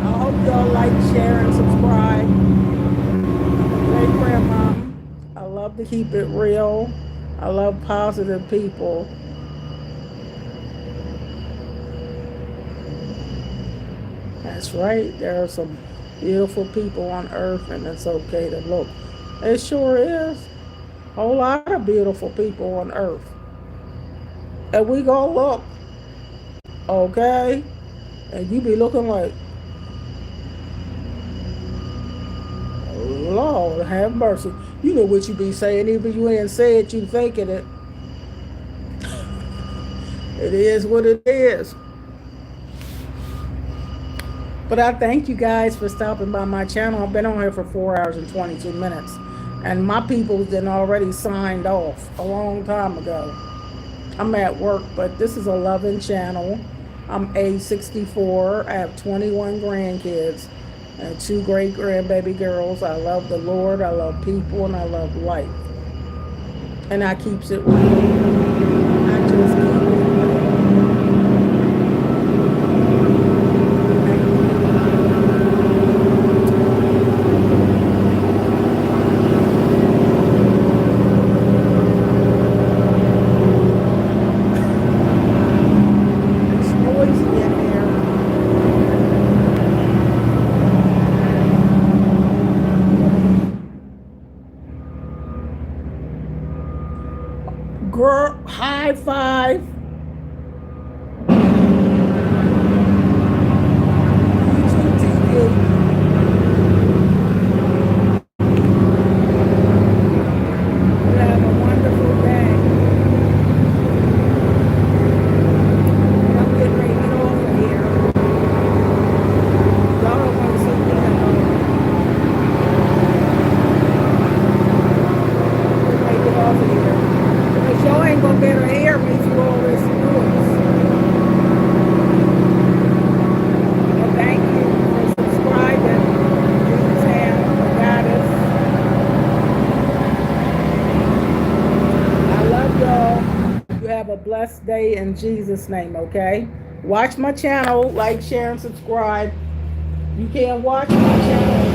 I hope y'all like, share, and subscribe. I'm a great grandma. I love to keep it real. I love positive people. That's right. There are some beautiful people on earth, and it's okay to look. It sure is. A whole lot of beautiful people on earth. And we gonna look, okay? And you be looking like, Lord have mercy. You know what you be saying, even if you ain't say it, you thinking it. It is what it is. But I thank you guys for stopping by my channel. I've been on here for 4 hours and 22 minutes. And my people's been already signed off a long time ago. I'm at work, but this is a loving channel. I'm age 64. I have 21 grandkids and 2 great grandbaby girls. I love the Lord, I love people, and I love life. And I keeps it real. I just keep it real. It's noisy in here. Girl, high five. YouTube TV. You have a wonderful day. I'm getting ready to get off of here. Y'all don't want to see me anymore. I'm getting ready to get off of here. Because y'all ain't gonna be able to hear me through all this noise. But thank you for subscribing. Please have goddess. I love y'all. You have a blessed day in Jesus' name, okay? Watch my channel, like, share, and subscribe. You can't watch my channel